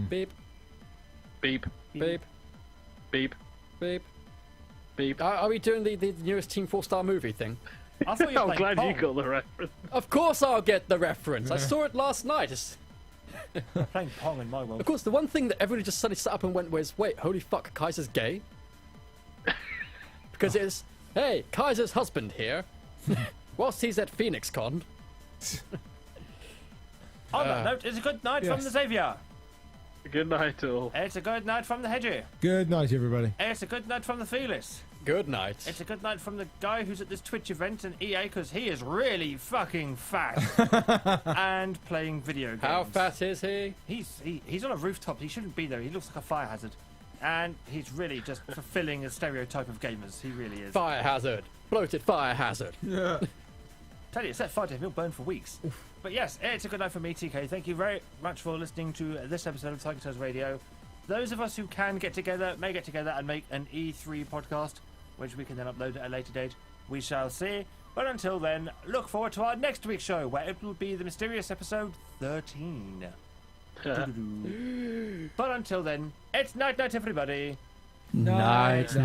Beep, beep, beep, beep, beep. beep. Are we doing the newest Team 4-Star movie thing? I thought you were I'm playing glad you Pong. got the reference. Of course I'll get the reference. I saw it last night. Playing Pong in my world. Of course, the one thing that everybody just suddenly sat up and went was, wait, holy fuck, Kaiser's gay? Because it's, hey, Kaiser's husband here. Whilst he's at PhoenixCon. On that note, it's a good night from yes. the Xavier. Good night, all. It's a good night from the Hedgie. Good night, everybody. It's a good night from the Felix. Good night. It's a good night from the guy who's at this Twitch event in EA because he is really fucking fat and playing video games. How fat is he? He's on a rooftop. He shouldn't be there. He looks like a fire hazard, and he's really just fulfilling a stereotype of gamers. He really is. Fire hazard. Bloated fire hazard. Tell you, set fire to him, he'll burn for weeks. But yes, it's a good night from me, TK. Thank you very much for listening to this episode of TigerTails Radio. Those of us who can get together may get together and make an E3 podcast. which we can then upload at a later date. We shall see. But until then, look forward to our next week's show, where it will be the mysterious episode 13. But until then, it's night-night, everybody. Night.